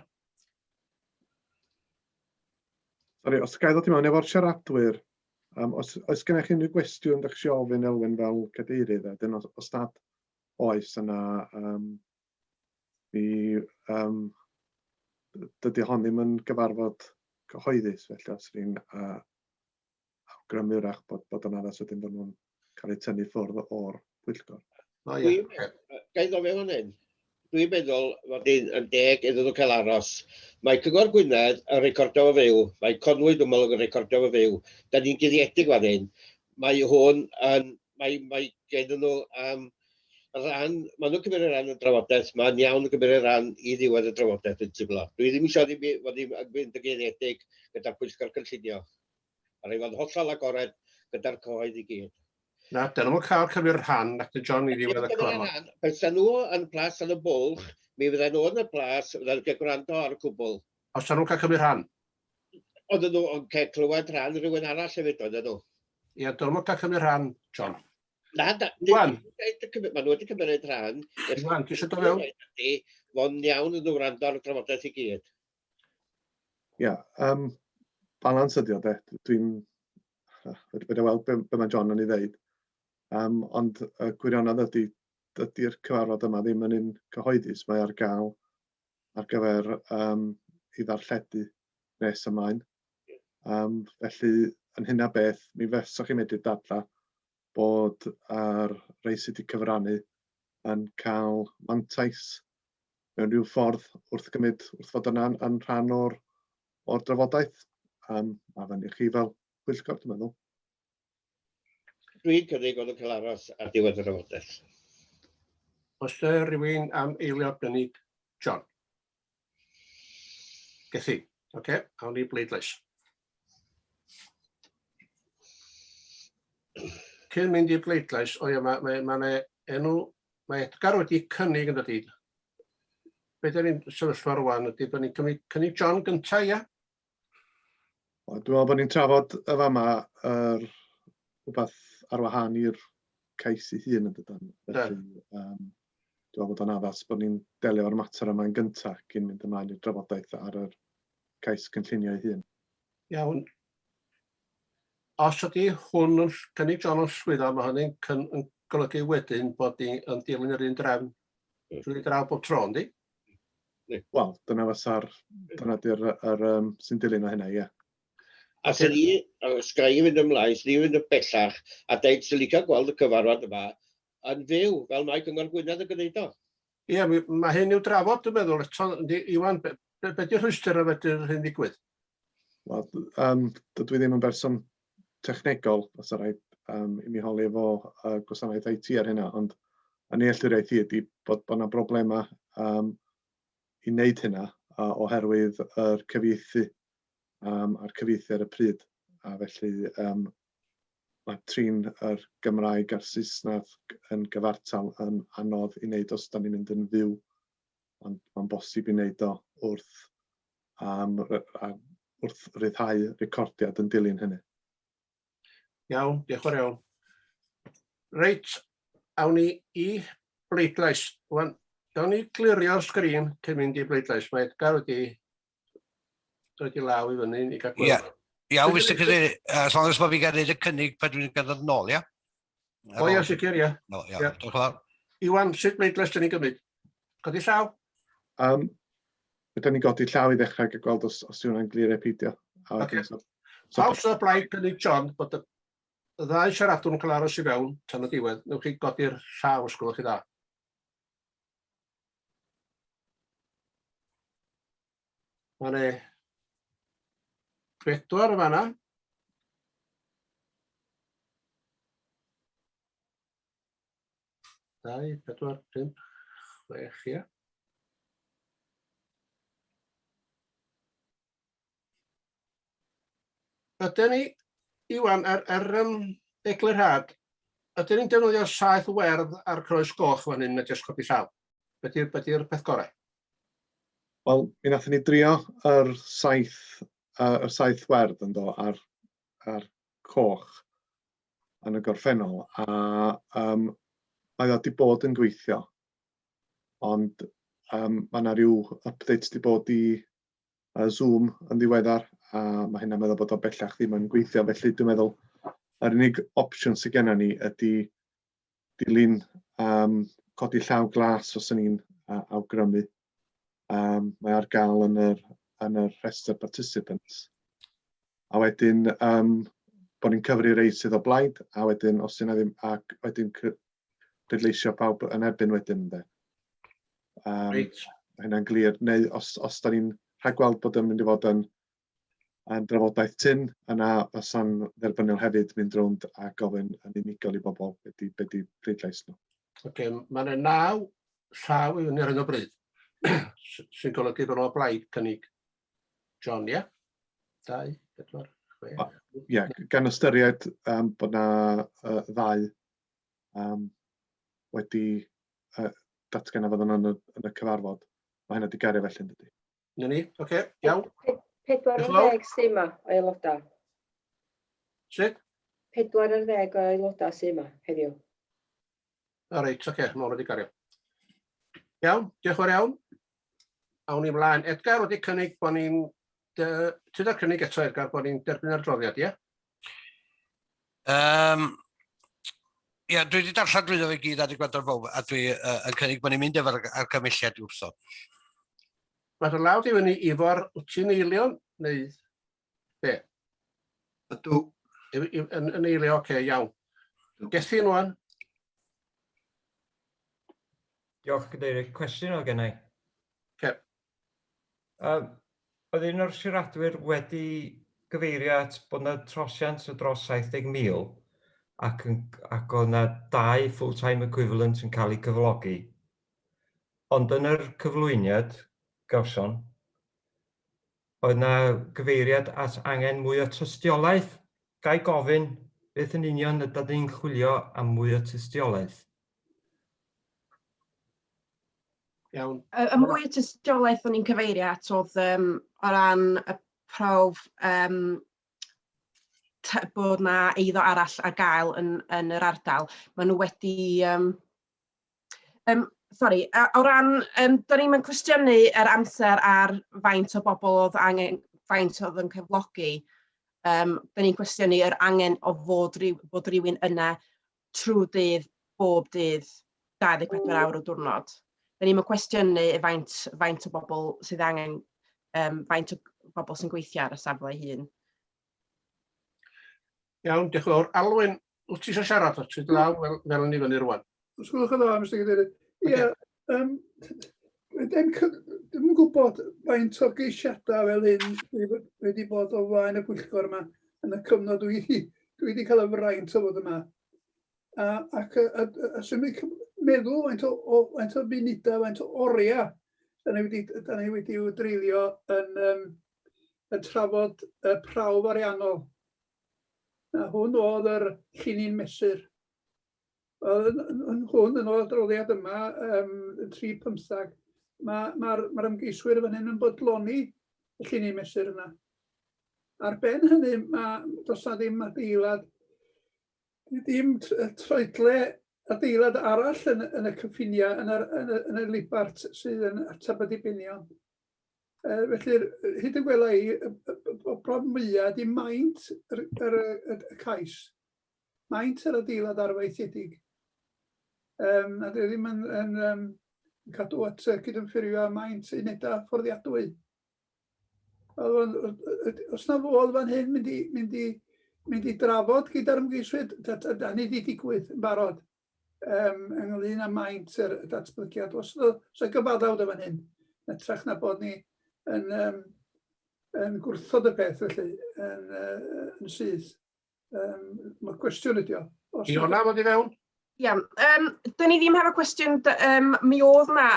Sori, os gael ddod i mewn efo'r siaradwyr, oes gennych chi unrhyw gwestiwn ydych chi ofyn Elwyn fel cadeirydd, a dyn os nad oes yna, dydy hon ddim yn gyfarfod cyhoeddus, felly os rwy'n awgrymu wrach bod yn addas wedyn bod nhw'n cael eu tynnu ffwrdd o'r Pwyllgor. Gael ddod mewn hyn? Dwi'n meddwl fod yn deg iddyn nhw cael aros. Mae Cyngor Gwynedd yn recordio fo fyw, mae Conwy dwi'n meddwl yn recordio fo fyw. Da ni'n guddiedig fan hyn. Mae hwn yn, mae gen nhw rhan, maen nhw'n cymryd rhan yn drafodaeth, mae'n iawn yn cymryd rhan i ddiwedd y drafodaeth yn tyblo. Dwi ddim eisiau fod ni'n mynd yn guddiedig gyda'r Pwyllgor Cynllunio. A rhaid fod hollol agored gyda'r cyhoedd i gyd. Na, dyn nhw'n cael cyfr rhan ac John i ddiwedd y cyfarfod. Bydden nhw yn plas yn y bwlch, mi fydden nhw yn y plas, fydden nhw'n cael gwrando ar y cwbl. Os dyn nhw'n cael cyfr rhan? Oedden nhw'n cael clywed rhan rhywun arall hefyd, oedden nhw. Ie, dyn nhw'n cael cyfr rhan, John. Na, maen nhw wedi cymryd rhan. Iwan, ti eisiau dod fewn? Fo'n iawn yn nhw wrando ar y drafodaeth i gyd. Ie, balans ydi o de. Dwi'n wedi weld be mae John yn ei ddeud. Ond y gwirionedd ydy'r cyfarfod yma ddim yn un cyhoeddus. Mae ar gael ar gyfer i ddarlledu nes ymlaen. Felly, yn hynna beth, mi feswch chi medru dadla bod yr rhai sydd wedi cyfrannu yn cael mantais mewn rhyw ffordd wrth fod yna'n rhan o'r drafodaeth. A fyny chi fel Pwyllgor, dwi'n meddwl. Dwi'n cynnig oedd yn cael aros ar diwedd y drafodaeth. Oes rhywun am eilio gynnig John? Gethi. Oce, awn ni bleidlais. Cyn mynd i bleidlais, mae Edgar wedi cynnig yn dod. Be da ni'n sefyllfa rwan ydy bod ni'n cynnig John gyntaf, ia? Dwi'n meddwl bod ni'n trafod y fama rhywbeth ar wahân i'r cais ei hun yn dydyn. Felly, dwi'n meddwl bod o'n addas bod ni'n delio o'r mater yma'n gyntaf cyn mynd ymlaen i'r drafodaeth ar yr cais cynllunio ei hun. Iawn. Os ydy hwn yn cynnig John o'n swyddfa, mae hynny'n golygu wedyn bod ni'n dilyn yr un drefn drwy draw bob tro, yndi? Wel, dyna sy'n dilyn o hynna, ie. A sy'n ni, os gai fynd ymlaen, sy'n ni fynd yn bellach, a dweud sy'n licio gweld y cyfarfod yma yn fyw, fel mae Cyngor Gwynedd yn gwneud o. Ie, mae hyn i'w drafod, dwi'n meddwl. Iwan, be di'r rhwystyr a fedr hyn ddigwydd? Wel, dydw i ddim yn berson technegol, os y rhaid i mi holi efo gwasanaeth IT ar hynna, ond yn nealltwriaeth i ydy bod yna broblemau i wneud hynna oherwydd yr cyfieithu a'r cyfieithu ar y pryd. A felly mae trin yr Gymraeg a'r Saesneg yn gyfartal yn anodd i wneud os da ni'n mynd yn fyw. Ond mae'n bosib i wneud o wrth ryddhau recordiad yn dilyn hynny. Iawn, diolch yn fawr iawn. Reit, awn ni i bleidlais. Dawn ni glirio'r sgrin cyn mynd i bleidlais. Mae Edgar wedi dod i law i fyny i gael gweld. Iawn, Mr Cadeirydd, as long as bod fi gael neud y cynnig pan dwi'n gadw nôl, ia? O ia, sicr, ia. Iawn, diolch yn fawr. Iwan, sut bleidlais dyn ni'n gymryd? Codi llaw? Ydyn ni godi llaw i ddechrau gael gweld os yw'n anglirio peidio. Pawb sy'n blaid gynnig John bod y ddau siaradwr yn cael aros i fewn tan y diwedd. Newch chi godi'r llaw os gwelwch chi dda. Mae 4 yn fanna. Dau, 4, 5, 6, ia. Ydyn ni Iwan, eglurhad, ydyn ni'n defnyddio saith werdd ar croes goch fan hyn na jyst codi llaw? Beth yw'r peth gorau? Wel, mi nathon ni drio yr saith werdd yndo ar coch yn y gorffennol, a mae o wedi bod yn gweithio, ond mae yna rhyw updates wedi bod i Zoom yn ddiweddar, a mae hynna'n meddwl bod o bellach ddim yn gweithio, felly dwi'n meddwl yr unig opsiwn sydd gennym ni ydy dilyn codi llaw glas os ydyn ni'n awgrymu. Mae ar gael yn yr rhestr participants. A wedyn bod ni'n cyfri rei sydd o blaid, a wedyn os yna ddim, ac wedyn pleidleisio pawb yn erbyn wedyn. Mae hynna'n glir. Neu os da ni'n rhagweld bod yn mynd i fod yn drafodaeth tyn, yna fysa'n dderbyniol hefyd mynd rownd a gofyn yn unigol i bobl beth di pleidlais nhw. Oce, mae yna 9 llaw i fyny ar hyn o bryd. Sy'n golygu bod o blaid cynnig John, ie? 2, 4, 6. Ie, gan ystyried bod yna 2 wedi datganafod yn y cyfarfod. Mae hynny wedi gario felly yn dydi. Na ni, oce, iawn. 40 sy'n yma o aelodau. Sut? 40 o aelodau sy'n yma heddiw. O reit, oce, mae wedi gario. Iawn, diolch yn fawr iawn. Awn ni mlaen. Edgar wedi cynnig bod ni'n... Tyd o'r cynnig eto, Edgar, bod ni'n derbyn adroddiad, ie? Ie, dwi wedi darllen drwyddo fe gyd ar y gwadr fawr, a dwi yn cynnig bod ni'n mynd efo'r argymhelliad i'w wrthod. Mae'r law di fyny Ifor, wyt ti'n eilion, neu be? Ydw. Yn eilio, oce, iawn. Gethin wan. Diolch, Cadeirydd. Cwestiwn o gennau. Oce. Oedd un o'r siaradwyr wedi gyfeirio at bod yna trosiant o dros 70,000 ac oedd yna 2 full-time equivalent yn cael eu cyflogi. Ond yn yr cyflwyniad, gawson, oedd yna gyfeiriad at angen mwy o tystiolaeth. Gai gofyn beth yn union ydym ni'n chwilio am mwy o tystiolaeth? Iawn. Y mwy o tystiolaeth o'n i'n cyfeirio at oedd o ran y prawf bod yna eiddo arall ar gael yn yr ardal. Maen nhw wedi... o ran, da ni'n cwestiynu yr amser ar faint o bobl oedd angen, faint oedd yn cyflogi. Da ni'n cwestiynu yr angen o bod rhywun yna trwy dydd, bob dydd, 24 awr o diwrnod. Da ni'n cwestiynu faint o bobl sydd angen, faint o bobl sy'n gweithio ar y safle hun. Iawn, diolch yn fawr. Alwyn, wyt ti eisiau siarad o? Ti'n law fel ni fyny rwan. Os gwelwch yn dda, Mr Cadeirydd. Ie, ddim yn gwybod faint o geisiadau fel hyn wedi bod o flaen y Pwyllgor yma yn y cyfnod dwi wedi cael y fraint o fod yma. Ac sy'n meddwl faint o bunudau, faint o oriau da ni wedi dreulio yn trafod y prawf ariannol. Hwn oedd yr llunio'n mesur. Hwn yn o'r adroddiad yma, 3-15, mae'r ymgeiswyr fan hyn yn bodloni y llunio'n mesur yna. Ar ben hynny, does na ddim adeilad, ddim troedle adeilad arall yn y cyffiniau, yn y libart sydd yn ateb y dibenion. Felly, hyd y gwela i, o brof mwyaf ydy maint y cais, maint yr adeilad arfaethiedig. A dwi ddim yn cadw at cydymffurio maint unedau fforddiadwy. Os na fodd fan hyn mynd i drafod gyda'r ymgeiswyr, da ni wedi digwydd yn barod ynglyn â maint yr datblygiad. Os oes gyfaddawd o fan hyn, ytrach na bod ni yn gwrthod y peth felly, yn syth. Mae'r cwestiwn ydi o. Iona, fod i fewn? Ie, da ni ddim hefo cwestiwn, mi oedd yna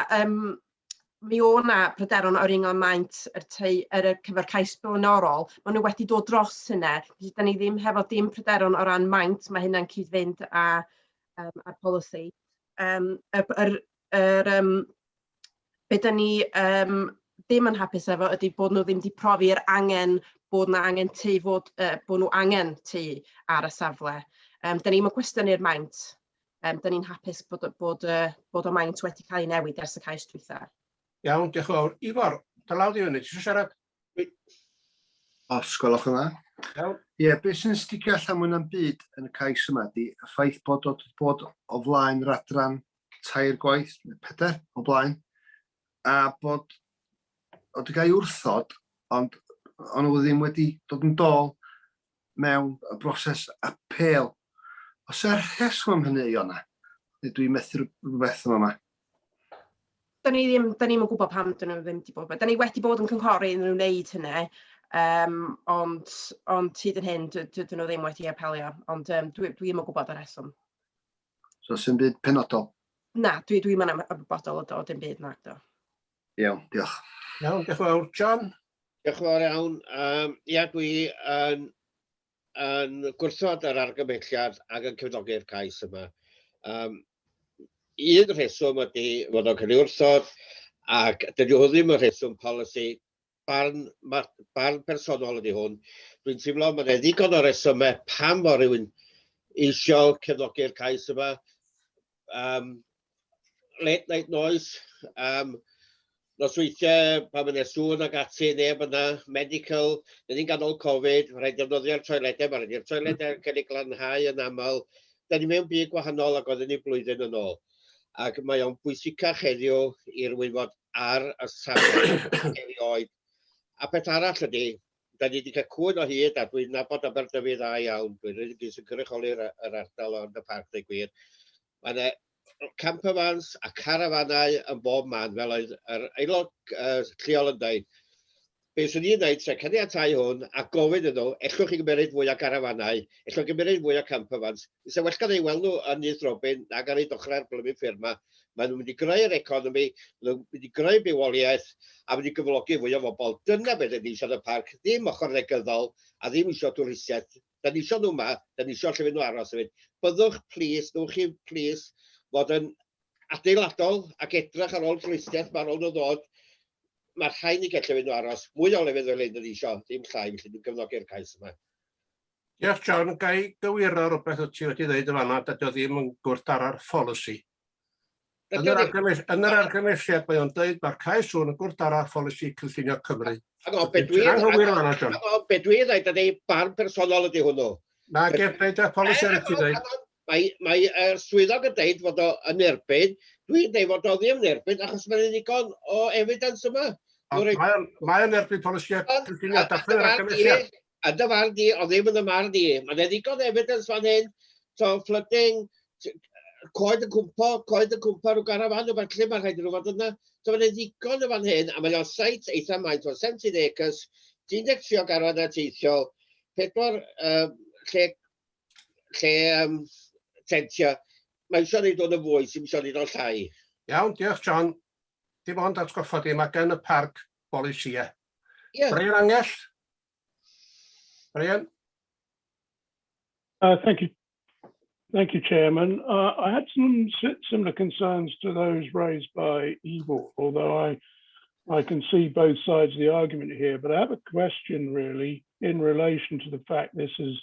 mi o na pryderon o'r ungol maint yr cyfer cais blaenorol, maen nhw wedi dod dros hynna. Felly, da ni ddim hefo dim pryderon o ran maint, mae hynna'n cyd-fynd â'r polisi. Be da ni ddim yn hapus efo ydy bod nhw ddim wedi profi'r angen bod nhw angen tŷ ar y safle. Da ni'n gwestiynu'r maint. Da ni'n hapus bod o maint wedi cael ei newid ers y cais dwytha. Iawn, diolch yn fawr. Ifor, dalaw di fyny, ti eisiau siarad? Os gwelwch yma. Ie, beth sy'n sticio allan mwy na'm byd yn y cais yma ydy y ffaith bod o flaen yr adran 3 gwaith, 4 o blaen, a bod wedi cael ei wrthod, ond nhw ddim wedi dod yn dol mewn y broses apel. Os yna rheswm am hynny i hwnna, dwi'n methu rhywbeth yma. Da ni ddim yn gwybod pam dyn nhw ddim wedi bod. Da ni wedi bod yn cynghori yn nhw'n wneud hynny, ond hyd yn hyn, dyn nhw ddim wedi apelio. Ond dwi ddim yn gwybod y reswm. So, sy'n byd penodol? Na, dwi ddim yn ymwybodol o dim byd na. Iawn, diolch. Iawn, diolch yn fawr. John? Diolch yn fawr iawn. Ia, dwi yn gwrthod yr argymelliad ac yn cefnogi'r cais yma. Un rheswm ydy fod o'n cael ei wrthod ac dydy hwn ddim yn rheswm polisi barn personol ydy hwn. Dwi'n teimlo mae yna ddigon o resymau pam o rywun eisiau cefnogi'r cais yma. Late night noise, nosweithiau pan mae'n sŵn ac ati neb yna, medical, dyn ni'n ganol Covid, rhaid defnyddio'r toiledau, mae rhaid i'r toiledau cael ei glanhau yn aml. Da ni mewn byd gwahanol ac oedden ni blwyddyn yn ôl. Ac mae o'n bwysicach heddiw i'r rywun fod ar y safle erioed. A beth arall ydy, da ni wedi cael cwyn o hyd a dwi'n nabod Aberdyfi dda iawn. Dwi'n rhaid sy'n cynrychioli'r ardal o'n y parc neu gwir. Mae yna campervans a carafanau yn bob man, fel oedd yr aelod lleol yn dweud. Be swn i'n dweud, sef caniatau hwn a gofyn yn nhw, ellwch chi gymryd fwy o carafanau, ellwch chi gymryd fwy o campervans. Sef well gan ei weld nhw yn Nyth Robin ac ar ei dochrau'r blymu ffirma. Maen nhw'n mynd i greu'r economi, maen nhw'n mynd i greu bywoliaeth a mynd i gyflogi fwy o bobl. Dyna beth ydy eisiau y parc, ddim ochr negyddol a ddim eisiau twristiaeth. Da ni eisiau nhw yma, da ni eisiau lle fynd nhw aros hefyd. Byddwch plis, newch chi plis fod yn adeiladol ac edrych ar ôl twristiaeth mae'r ôl nhw ddod. Mae'r rhaid i gael fynd nhw aros. Mwy o lefydd fel hyn yn eisiau, ddim llai, felly dwi'n gefnogi'r cais yma. Diolch, John. Ga i gywiro rhywbeth o ti wedi dweud yn fan'na, dydy o ddim yn gwrthdara'r pholisi. Yn yr argymelliad mae o'n dweud mae'r cais hwn yn gwrthdara'r pholisi Cynllunio Cymru. Be dwi'n dweud ydy barn personol ydy hwnnw. Na, gef dweud y pholisi ar y ti dweud. Mae swyddog yn dweud fod o'n erbyn. Dwi'n dweud fod o ddim yn erbyn achos mae'n ddigon o evidence yma. Mae yn erbyn polisi Cynllunio dathlu'r argymelliad. Yn dy farn di, o ddim yn y marn di. Mae'n ddigon evidence fan hyn. So, flooding, coed yn cwmpo rhyw garafan o falle mae'n rhaid i nhw fod yna. So, mae'n ddigon o fan hyn, a mae'n site eitha maint o 70 acres, 13 o garafan teithiol, 4 lle tentia. Mae eisiau gwneud o'n y fwy, sy'n eisiau gwneud o'n llai. Iawn, diolch John. Dim ond atgoffa di, mae gen y parc polisiau. Brian Angell? Brian? Thank you, Chairman. I had some similar concerns to those raised by Ebrill, although I can see both sides of the argument here, but I have a question really in relation to the fact this has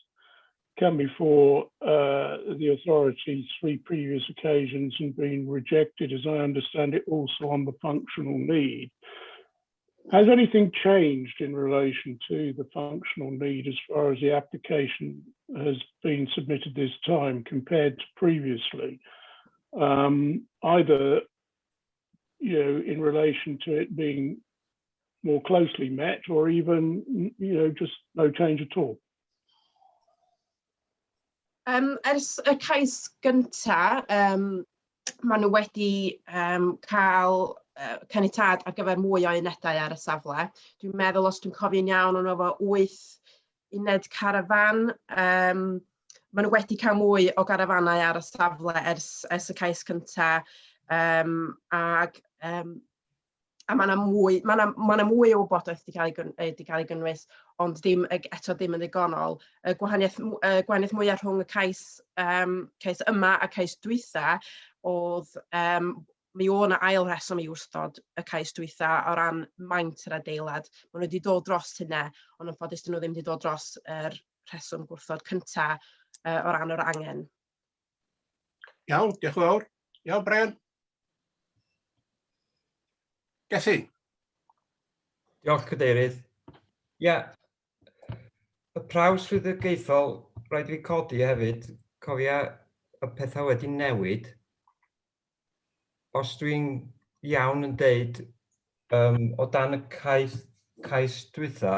come before the authority 3 previous occasions and been rejected, as I understand it, also on the functional need. Has anything changed in relation to the functional need as far as the application has been submitted this time compared to previously? Either, in relation to it being more closely met or even, just no change at all? Ers y cais gynta, maen nhw wedi cael caniatad ar gyfer mwy o unedau ar y safle. Dwi'n meddwl, os dwi'n cofio'n iawn, o'n efo 8 uned carafan. Maen nhw wedi cael mwy o garafanau ar y safle ers y cais cynta. A mae yna mwy o wybodaeth wedi cael ei gynnwys, ond eto ddim yn ddigonol. Y gwahaniaeth mwyaf rhwng y cais yma a cais dwytha oedd mi o yna ail reswm i wrthod y cais dwytha o ran maint yr adeilad. Maen nhw wedi dod dros hynna, ond yn ffodus dyn nhw ddim wedi dod dros yr rheswm gwrthod cyntaf o ran yr angen. Iawn, diolch yn fawr. Iawn, Brian. Gethin. Diolch, Cadeirydd. Ie, y prawf swyddogaethol, rhaid fi codi hefyd, cofia y pethau wedi newid. Os dwi'n iawn yn deud, o dan y cais dwytha,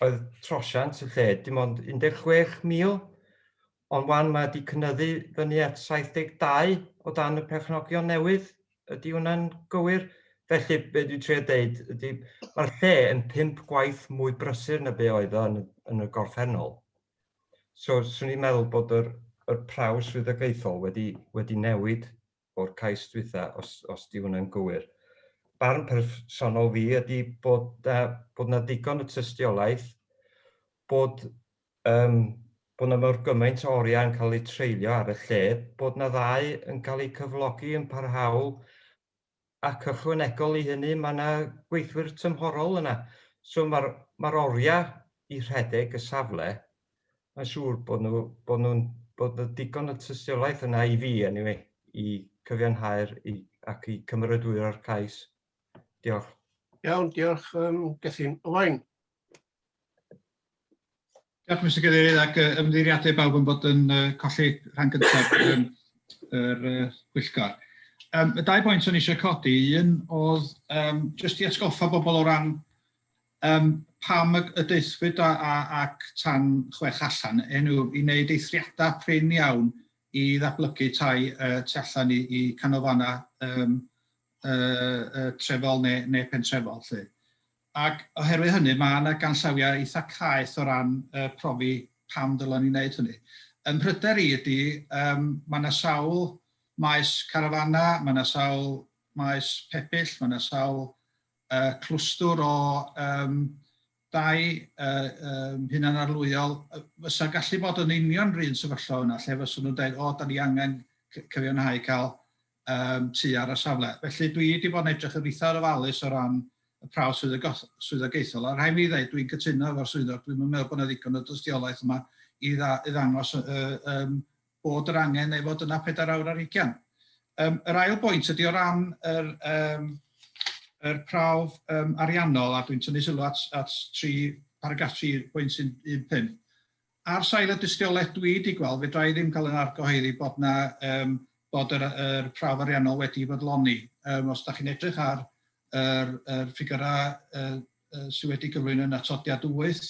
oedd trosiant y lle dim ond 16,000, ond wan mae wedi cynyddu fyny at 72 o dan y perchnogion newydd. Ydy hwnna'n gywir? Felly, be dwi'n trio deud, ydy mae'r lle yn 5 gwaith mwy brysur na be oedd o yn y gorffennol. So, swn i'n meddwl bod yr prawf swyddogaethol wedi newid o'r cais dwytha, os di hwnna'n gywir. Barn personol fi ydy bod na digon o tystiolaeth, bod na mor gymaint o oriau yn cael eu treulio ar y lle, bod na ddau yn cael eu cyflogi yn parhaol, ac ychwanegol i hynny, mae yna gweithwyr tymhorol yna. So mae'r oriau i rhedeg y safle, mae'n siŵr bod na digon o tystiolaeth yna i fi, anyway, i cyfiawnhau'r ac i cymeradwyo'r cais. Diolch. Iawn, diolch, Gethin. Owain. Diolch, Mr Cadeirydd, ac ymddiheuriadau bawb yn bod yn colli rhan gyntaf yr Pwyllgor. Y 2 bwynt o'n eisiau codi, un oedd jyst i atgoffa bobl o ran pam y deithwyd ac tan 6 allan, enw i wneud eithriadau prin iawn i ddatblygu tai tu allan i canolfanna trefol neu pentrefol. Ac oherwydd hynny, mae yna ganllawiau eitha caeth o ran profi pam dylwn ni wneud hynny. Yn pryder i ydy, mae yna sawl maes carafana, mae yna sawl maes pebyll, mae yna sawl clwstwr o dau hunan arlwyol. Fysa gallu bod yn union rhan sefyllfa hwnna, lle fysa nhw'n dweud, da ni angen cyfiawnhau cael tŷ ar y safle. Felly dwi wedi bod yn edrych yn eitha ofalus o ran y prawf swyddogaethol. A rhaid mi ddweud, dwi'n cytuno efo'r swyddog, dwi'n meddwl bod yna ddigon o dystiolaeth yma i ddangos bod yr angen neu fod yna 4 awr ar 20. Yr ail bwynt ydy o ran yr prawf ariannol, a dwi'n tynnu sylw at paragraff 3.15. Ar sail y dystiolaeth dwi wedi gweld, fedra i ddim cael yn argyhoeddi bod yr prawf ariannol wedi fodloni. Os da chi'n edrych ar yr ffigurau sydd wedi gyflwyno yn atodiad 8,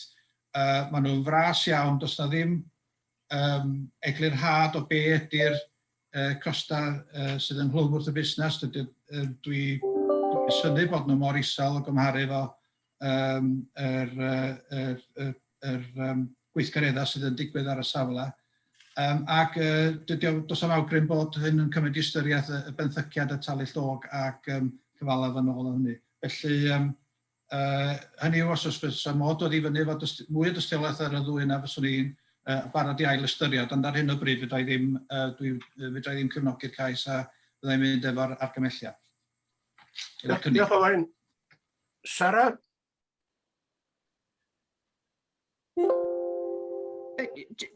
maen nhw'n fras iawn, does na ddim eglurhad o be ydy'r costau sydd yn hlwm wrth y busnes. Dwi'n synnu bod nhw mor isel o gymharu efo gweithgareddau sydd yn digwydd ar y safle. Ac does am awgrym bod hyn yn cymryd i ystyriaeth y benthyciad y talu llog ac cyfalaf yn ôl o hynny. Felly, hynny yw os oes modd dod i fyny efo mwy o dystiolaeth ar y ddwy yna, fyswn i'n barod i ail ystyried, ond ar hyn o bryd fedra i ddim cefnogi'r cais a fydda i'n mynd efo'r argymelliad. Diolch Owain. Sara?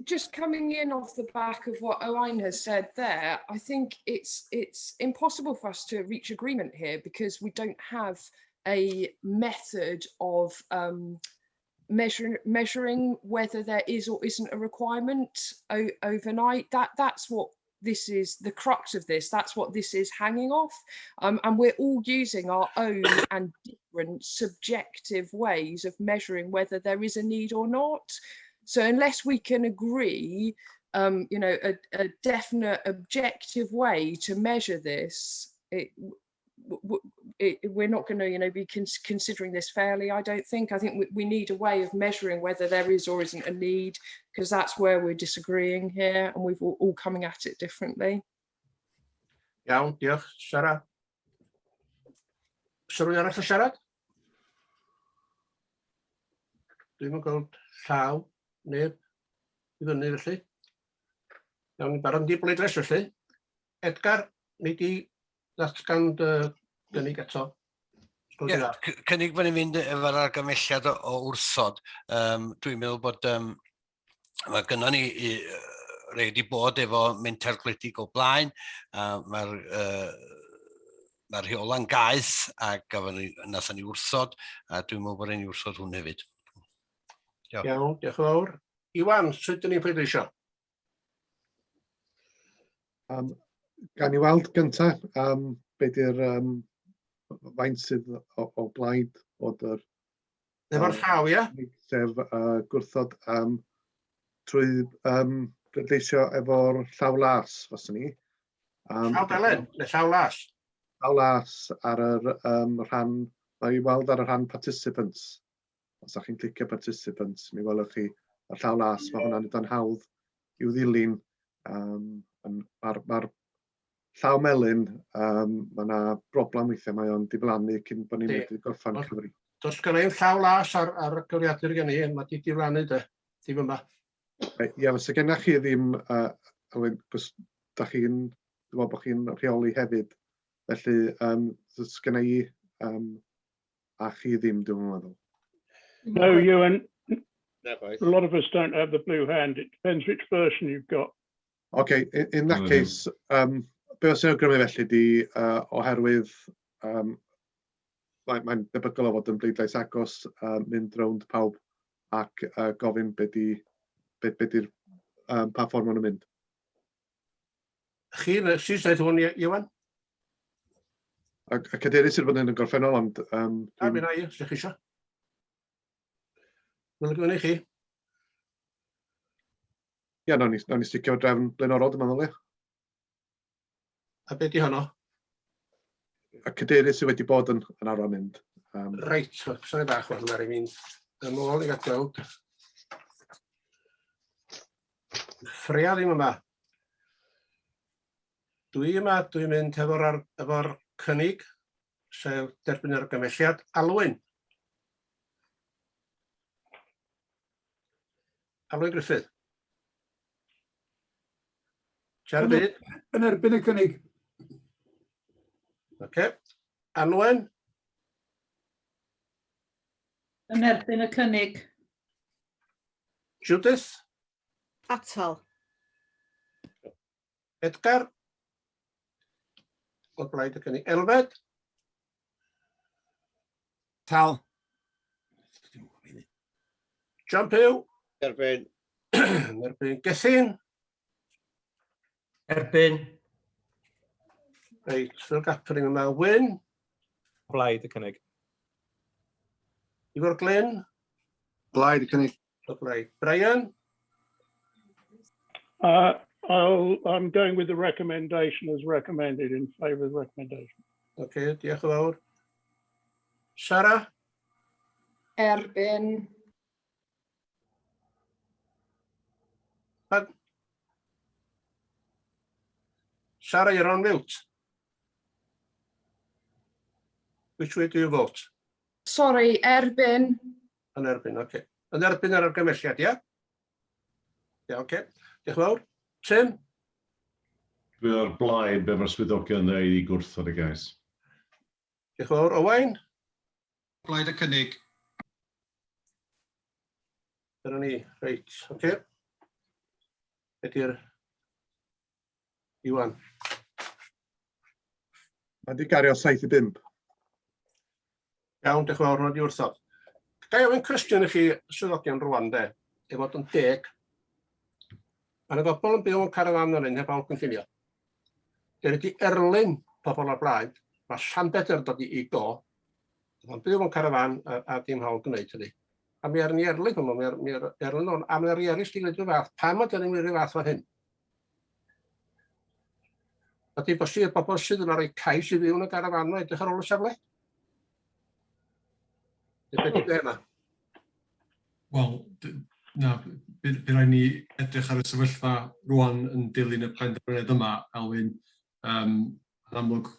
Just coming in off the back of what Owain has said there, I think it's impossible for us to reach agreement here because we don't have a method of measuring whether there is or isn't a requirement overnight. That's what this is, the crux of this. That's what this is hanging off. And we're all using our own and different subjective ways of measuring whether there is a need or not. So unless we can agree, a definite objective way to measure this, we're not going to, be considering this fairly, I don't think. I think we need a way of measuring whether there is or isn't a need, because that's where we're disagreeing here, and we've all coming at it differently. Iawn, diolch. Sara? Sylwi arall y siarad? Dwi'n yn gweld llaw, neb i fyny felly. Iawn, barod di bleidlais felly. Edgar, nid i ddatgan dy gynnig eto. Ie, cynnig bod ni'n mynd efo'r argymelliad o wrthod. Dwi'n meddwl bod mae gynnon ni rei wedi bod efo menter gwledig o blaen. Mae'r rheola'n gaeth ac nathon ni wrthod, a dwi'n meddwl bod ni'n wrthod hwn hefyd. Iawn, diolch yn fawr. Iwan, sut dyn ni'n pleidleisio? Gan i weld gyntaf, be di'r faint sydd o blaid bod yr... Efo'r llaw, ia? Sef gwrthod trwy pleidleisio efo'r llaw las, fos ni. Llaw belen, neu llaw las? Llaw las ar yr rhan, mae i weld ar y rhan participants. Os ydych chi'n clicio participants, mi welwch chi y llaw las, mae hwnna'n edrych hawdd i'w ddilyn. Mae'r llaw melyn, mae yna broblem weithiau, mae o'n diflannu cyn bod ni'n mynd i gorffan cyfri. Does gyda i'n llaw las ar y gyfriadur gen i, mae di diflannu dy, di fyma. Ie, fysa gennych chi ddim, cos da chi'n, dwi'n meddwl bod chi'n rheoli hefyd, felly does genna i a chi ddim, dwi'n meddwl. No, Ewan, a lot of us don't have the blue hand. It depends which version you've got. Okay, in that case, be os yw'n grymu felly di oherwydd mae'n debygol o fod yn bleidlais agos mynd rownd pawb ac gofyn be di'r pa ffordd ma'n mynd. Chi, sy'n dweud hwn, Iwan? Y cadeirydd sydd bod yn y gorffennol, ond... A fi'n ai, sy'ch chi isio? Mae'n gwneud chi? Ie, nawn ni sticio drefn blaenorol, dwi'n meddwl, ie. A be di honno? Y cadeirydd sydd wedi bod yn arfer mynd. Reit, sy'n bach o'n ar i mynd yn ôl i gadweld. Ffria ddim yma. Dwi'n mynd efo'r cynnig, sef derbyn yr gymhelliad Alwyn. Alwyn Griffith. Siar byd? Yn erbyn y cynnig. Oce. Anwen? Yn erbyn y cynnig. Judith? Atal. Edgar? O blaid y cynnig. Elfed? Tal. John Pugh? Erbyn. Erbyn. Gethin? Erbyn. Reit, Phil Gapring yma. Wyn? Blaid y cynnig. Ifor Glyn? Blaid y cynnig. O blaid. Brian? I'm going with the recommendation as recommended, in favour of the recommendation. Okay, diolch yn fawr. Sarah? Erbyn. Sarah, you're on mute. Which way do you vote? Sorry, erbyn. Yn erbyn, okay. Yn erbyn ar argymhelliad, ia? Ia, okay. Diolch yn fawr. Tim? Dwi ar blaen be mae'r swyddogion dweud i gwrthod y gais. Diolch yn fawr. Owain? Blaid y cynnig. Dyna ni, reit, okay. Ydy'r Iwan. Mae di gario 7-5. Iawn, diolch yn fawr, hwnna di wrthod. Ga i ofyn cwestiwn i chi swyddogion rwan, de, i fod yn deg. Mae yna bobl yn byw yn carafan yn un heb awn cynllunio. Dyna di erlyn pobl o'r blaen, mae Llanbed yn dod i go, mae'n byw yn carafan a dim hawl gwneud hynny. A mi ar ni erlyn hwnnw, mi ar erlyn hwnnw, a mae'n rhieni stig wneud rhyw fath, pam ydy ni'n rhyw fath fan hyn? Ydy bosib bobl sydd yn rhoi cais i fyw yn y garafan nhw edrych ar ôl y safle? Wel, na, bydd rhaid ni edrych ar y sefyllfa rwan yn dilyn y penderfyniad yma, Elwyn. Yn amlwg,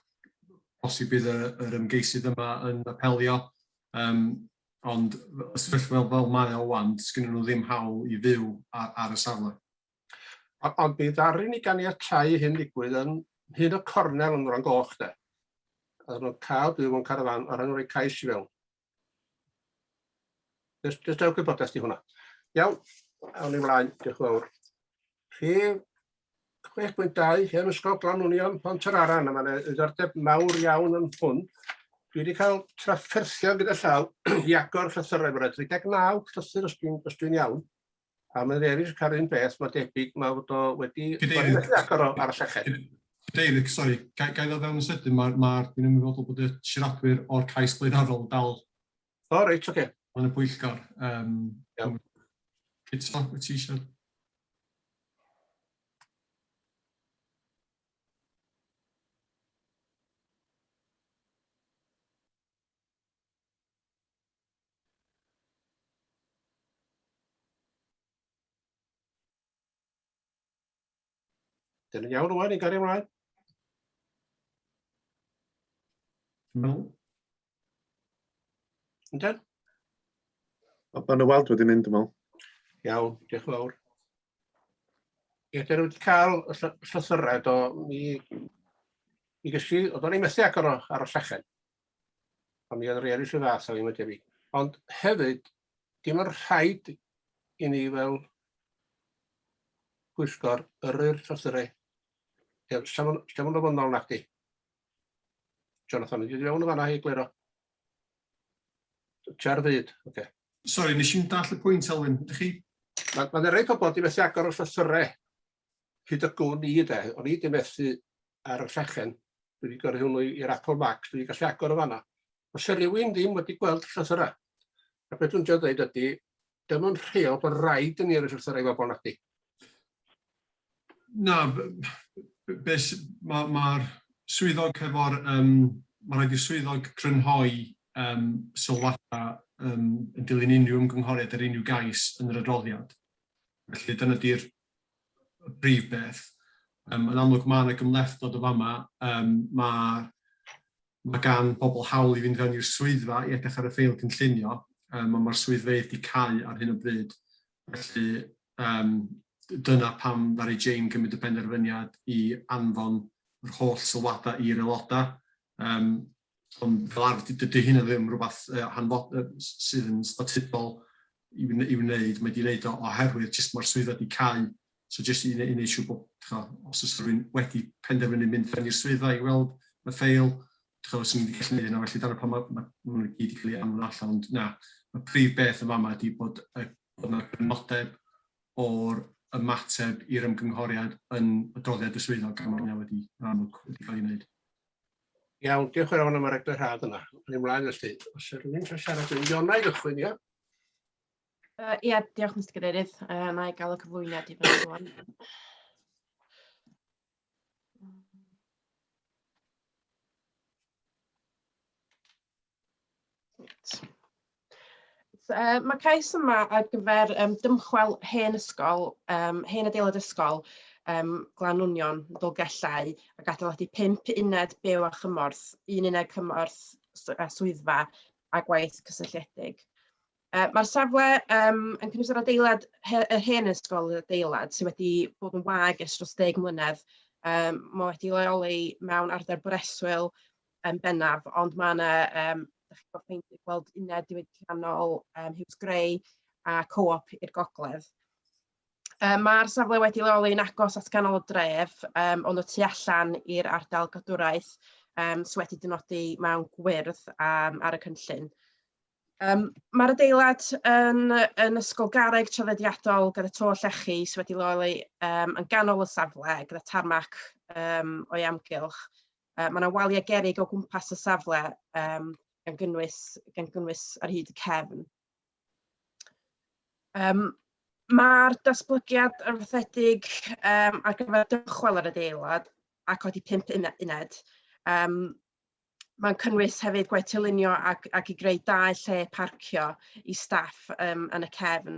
bosib bydd yr ymgeisydd yma yn apelio. Ond y sefyllfa fel mae o wan, sgynnon nhw ddim hawl i fyw ar y safle. Ond bydd aryn i ganiatáu hyn digwydd yn hyn o cornel yn Fron Goch, de. Oedden nhw'n cael byw mewn carafan, oedden nhw'n rhoi cais i fewn. Jyst ewch gwybodaeth di hwnna. Iawn, awn ni mlaen, diolch yn fawr. Rhif 6.2, hen ysgol Glanwnion, Pontarara, mae'n ddiddordeb mawr iawn yn hwn. Dwi wedi cael trafferthio gyda llaw i agor llythyrau. Mae'n 39 llythyr os dwi'n iawn. A mae'n eraill cael un beth, mae'n debyg mae fod o wedi agor ar y llechen. Cadeirydd, sori, gai ddod fewn yn sydyn, dwi'n ymwybodol bod y siaradwyr o'r cais blaenorol dal. O, reit, oce. Yn y Pwyllgor. Cyto, wyt ti eisiau? Dyna'n iawn rwan i gario ymlaen. Yndan? Mae'n y weld wedi mynd ymwneud. Iawn, diolch yn fawr. Ie, dyn nhw wedi cael y llythyrau o mi gysi, oedd o'n ei methu agor ar y llechen. A mi oedd yr eraill y fath o fi'n wedi fi. Ond hefyd, dim yn rhaid i ni fel pwyllgor yrru'r llythyrau. Stem yn ofynnol na chdi. Jonathan, wedi fewn o fanna i egluro. Tiar fyd, oce. Sori, nes i'n dall y pwynt, Elwyn. Mae'n rhai pobl di methu agor y llythyrau hyd y gwn i, de. O'n i di methu ar y llechen. Dwi wedi gyrru hwnnw i'r Apple Macs. Dwi wedi gallu agor o fanna. Os e rhywun ddim wedi gweld llythyrau. A beth dwi'n dweud ydy, dim yn rheol bod rhaid yn i'r llythyrau i bobl na chdi. Na, mae'r swyddog hefo'r... Mae rhaid i'r swyddog crynhoi sylwadau yn dilyn unrhyw ymgynghoriad ar unrhyw gais yn yr adroddiad. Felly dyna di'r brif beth. Yn amlwg mae yna gymlethdod o fama. Mae gan bobl hawl i fynd fewn i'r swyddfa i edrych ar y ffeil cynllunio. Mae'r swyddfeydd wedi cau ar hyn o bryd. Felly dyna pam ddaru Jane gymryd y penderfyniad i anfon yr holl sylwadau i'r aelodau. Ond fel arfer, dydy hynny ddim rhywbeth sydd yn statudol i wneud. Mae wedi wneud oherwydd jyst mae'r swyddfa wedi cau. So jyst i wneud siŵr bod os oes rhywun wedi penderfynu mynd fewn i'r swyddfa i weld y ffeil, sy'n mynd i gallu gwneud yna. Felly dyna pan mae'n gyd i cael ei anfon allan. Ond na, y prif beth yma ydy bod yna grynodeb o'r ymateb i'r ymgynghoriad yn adroddiad y swyddog a mae'n wedi cael ei wneud. Iawn, diolch yn fawr am yr egwyl rhad yna. Yn ymlaen felly. Os ydych chi'n siarad yn Iona i gychwyn, ia? Ie, diolch Mr Cadeirydd. Na i gael y cyflwyniad i fynd rwan. Mae cais yma ar gyfer dymchwel hen ysgol, hen adeilad ysgol, Glanwnion, Dolgellau, ac adeiladu 5 uned byw a chymorth, 1 uned cymorth, swyddfa a gwaith cysylltiedig. Mae'r safle yn cynnwys yr adeilad, y hen ysgol adeilad, sydd wedi bod yn wag ers dros 10 mlynedd. Mae wedi leoli mewn ardal breswyl bennaf, ond mae yna, ddech chi'n gweld uned diwydiannol Hughes Gray a co-op i'r gogledd. Mae'r safle wedi leoli'n agos at ganol y dref, ond o tu allan i'r ardal gadwraeth sydd wedi dynodi mewn gwyrdd ar y cynllun. Mae'r adeilad yn ysgol garreg traddodiadol gyda to llechi sydd wedi leoli yn ganol y safle gyda tarmac o'i amgylch. Mae yna waliau gerrig o gwmpas y safle gan gynnwys ar hyd y cefn. Mae'r datblygiad arfaethedig ar gyfer dymchwel yr adeilad ac wedi 5 uned. Mae'n cynnwys hefyd gwaith Cynllunio ac i greu 2 lle parcio i staff yn y cefn.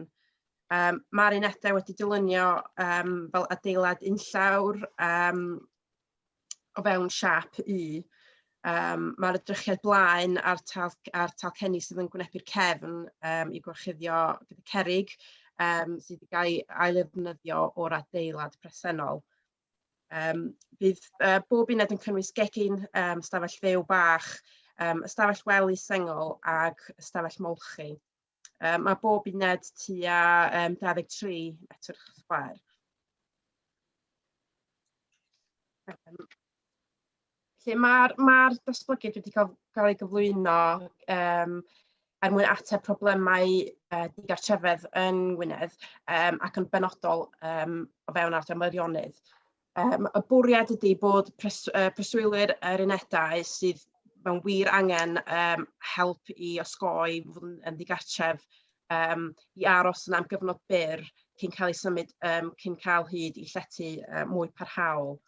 Mae'r unedau wedi dilynio fel adeilad unllawr o fewn siap U. Mae'r edrychiad blaen ar talcenni sydd yn gwynebu'r cefn i gorchuddio gyda cerrig sydd wedi cael ei ail-ddefnyddio o'r adeilad presennol. Bydd bob uned yn cynnwys gegin, ystafell fyw bach, ystafell wely sengol ag ystafell molchi. Mae bob uned tua 23 metr sgwâr. Mae'r datblygiad wedi cael ei gyflwyno er mwyn ateb problemau digartrefedd yn Ngwynedd ac yn benodol o fewn ardal Meirionnydd. Y bwriad ydy bod preswylwyr yr unedau sydd mewn wir angen help i osgoi yn digartref i aros yna am gyfnod byr cyn cael ei symud, cyn cael hyd i llety mwy parhaol.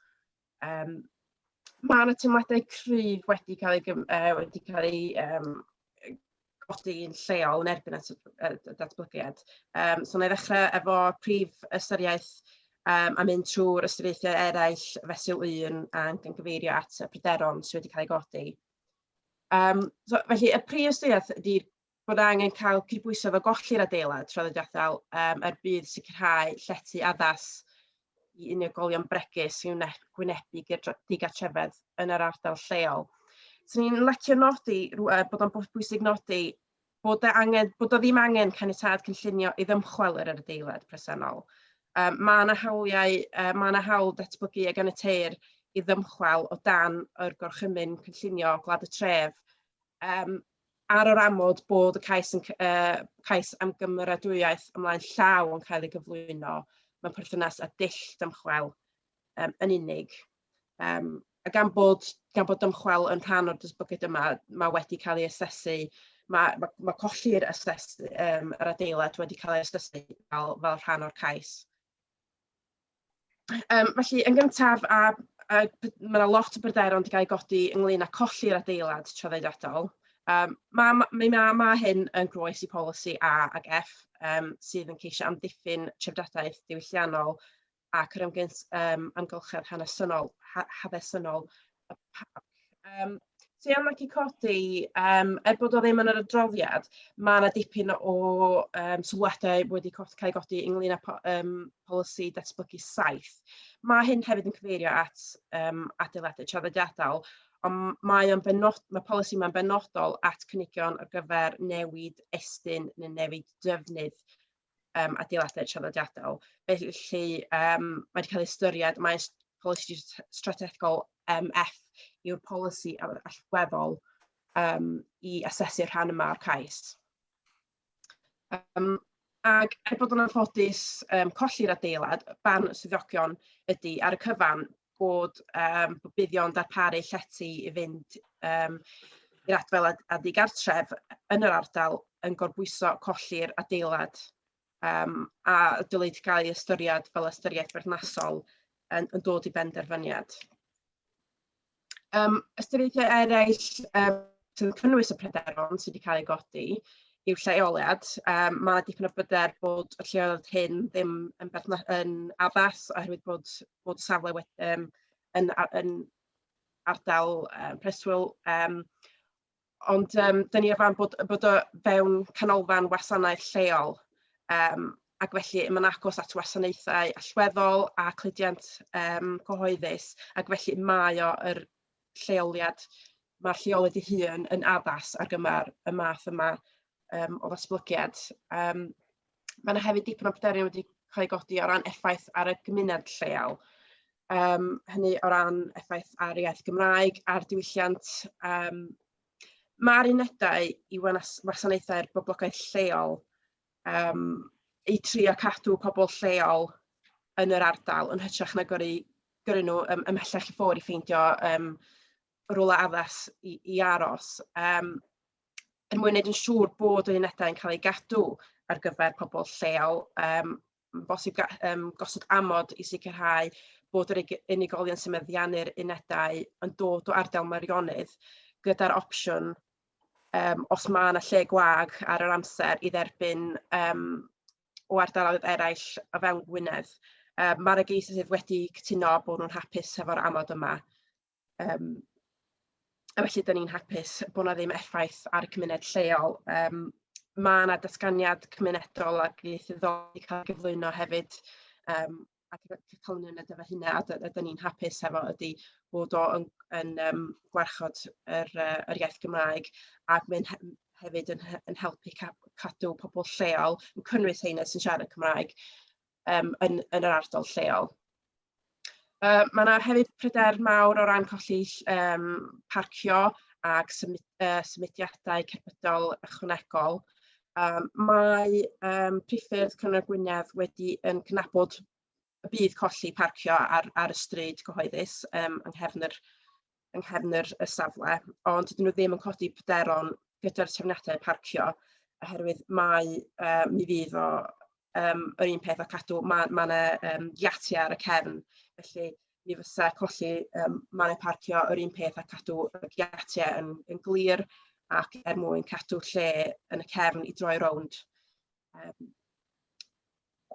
Mae yna teimladau cryf wedi cael ei godi yn lleol yn erbyn y datblygiad. So na i ddechrau efo prif ystyriaeth a mynd trwy'r ystyriaethau eraill fesul 1 ac yn gyfeirio at y pryderon sydd wedi cael ei godi. Felly, y prif ystyriaeth ydy bod angen cael cydbwysedd o golli'r adeilad traddodiadol bydd sicrhau llety addas i unigolion bregus sy'n gwynebu digartrefedd yn yr ardal lleol. So ni'n licio nodi bod o'n bwysig nodi bod o ddim angen caniatâd cynllunio i ddymchwel yr adeilad presennol. Mae yna hawl datblygu ag ganiateir i ddymchwel o dan yr gorchymyn cynllunio Gwlad y Tref ar yr amod bod y cais am gymeradwyaeth ymlaen llaw yn cael ei gyflwyno mewn perthynas â dull dymchwel yn unig. A gan bod dymchwel yn rhan o'r datblygiad yma, mae wedi cael ei asesu, mae colli'r yr adeilad wedi cael ei asesu fel rhan o'r cais. Felly, yn gyntaf, mae yna lot o bryderon wedi cael ei godi ynglyn â colli'r adeilad traddodiadol. Mae hyn yn groes i polisi A ag F sydd yn ceisio amddiffyn trefniadaeth diwylliannol ac yr amgylchedd hanesynnol y PAC. So iawn ac i codi, bod o ddim yn yr adroddiad, mae yna dipyn o sylwadau wedi cael ei godi ynglyn â polisi datblygu saith. Mae hyn hefyd yn cyfeirio at adeiladau traddodiadol, ond mae polisi yma'n benodol at cynigion ar gyfer newid estyn neu newid defnydd adeiladau traddodiadol. Felly, mae wedi cael ei ystyried, mae'n polisi strategol MF yw'r polisi allweddol i asesu'r rhan yma o'r cais. Ac bod yn anffodus colli'r adeilad, barn y swyddogion ydy ar y cyfan bod buddion darparu llety i fynd i'r adfel a digartref yn yr ardal yn gorbwyso colli'r adeilad a dylid gael ei ystyried fel ystyriaeth berthnasol yn dod i benderfyniad. Ystyriaethau eraill sydd yn cynnwys y pryderon sydd wedi cael ei godi i'w lleoliad. Mae dipyn o bryder bod y lleoliad hyn ddim yn addas oherwydd bod safle yn ardal preswyl. Ond dyn ni ar fan bod o fewn canolfan wasanaeth lleol ac felly mae'n agos at wasanaethau allweddol a cludiant cyhoeddus ac felly mae o'r lleoliad, mae'r lleoliad ei hun yn addas ar gyfer y math yma o ddatblygiad. Mae yna hefyd dipyn o bryderon wedi cael ei godi o ran effaith ar y gymuned lleol. Hynny o ran effaith ar iaith Gymraeg, a'r diwylliant. Mae'r unedau i wasanaethau'r boblogaeth lleol i trio cadw pobl lleol yn yr ardal yn hytrach na gyrru nhw ymhellach i ffwrdd i ffeindio rwla addas i aros. Er mwyn wneud yn siŵr bod y unedau yn cael ei gadw ar gyfer pobl lleol, bosib gosod amod i sicrhau bod yr unigolion sy'n meddiannu'r unedau yn dod o ardal Meirionnydd gyda'r opsiwn os mae yna lle gwag ar yr amser i dderbyn o ardaloedd eraill o fewn Gwynedd. Mae'r ygeisydd wedi cytuno bod nhw'n hapus efo'r amod yma. A felly, dyn ni'n hapus bod na ddim effaith ar y cymuned lleol. Mae yna datganiad cymunedol ac ieithyddol wedi cael gyflwyno hefyd, ac Cynllunio yn efo hynna, a dyn ni'n hapus hefo ydy bod o yn gwarchod yr iaith Gymraeg, ac mae'n hefyd yn helpu cadw pobl lleol, yn cynnwys heina sy'n siarad Cymraeg, yn yr ardal lleol. Mae yna hefyd pryder mawr o ran colli parcio ac symudiadau cerbydol ychwanegol. Mae priffyrdd Cyngor Gwynedd wedi yn cynabod y bydd colli parcio ar y stryd cyhoeddus yng nghefn y safle, ond dydyn nhw ddim yn codi pryderon gyda'r trefniadau parcio, oherwydd mi fydd o yr un peth o cadw, mae yna giatia ar y cefn, felly mi fysa colli mannau parcio yr un peth a cadw y giatia yn glir ac mwyn cadw lle yn y cefn i droi rownd.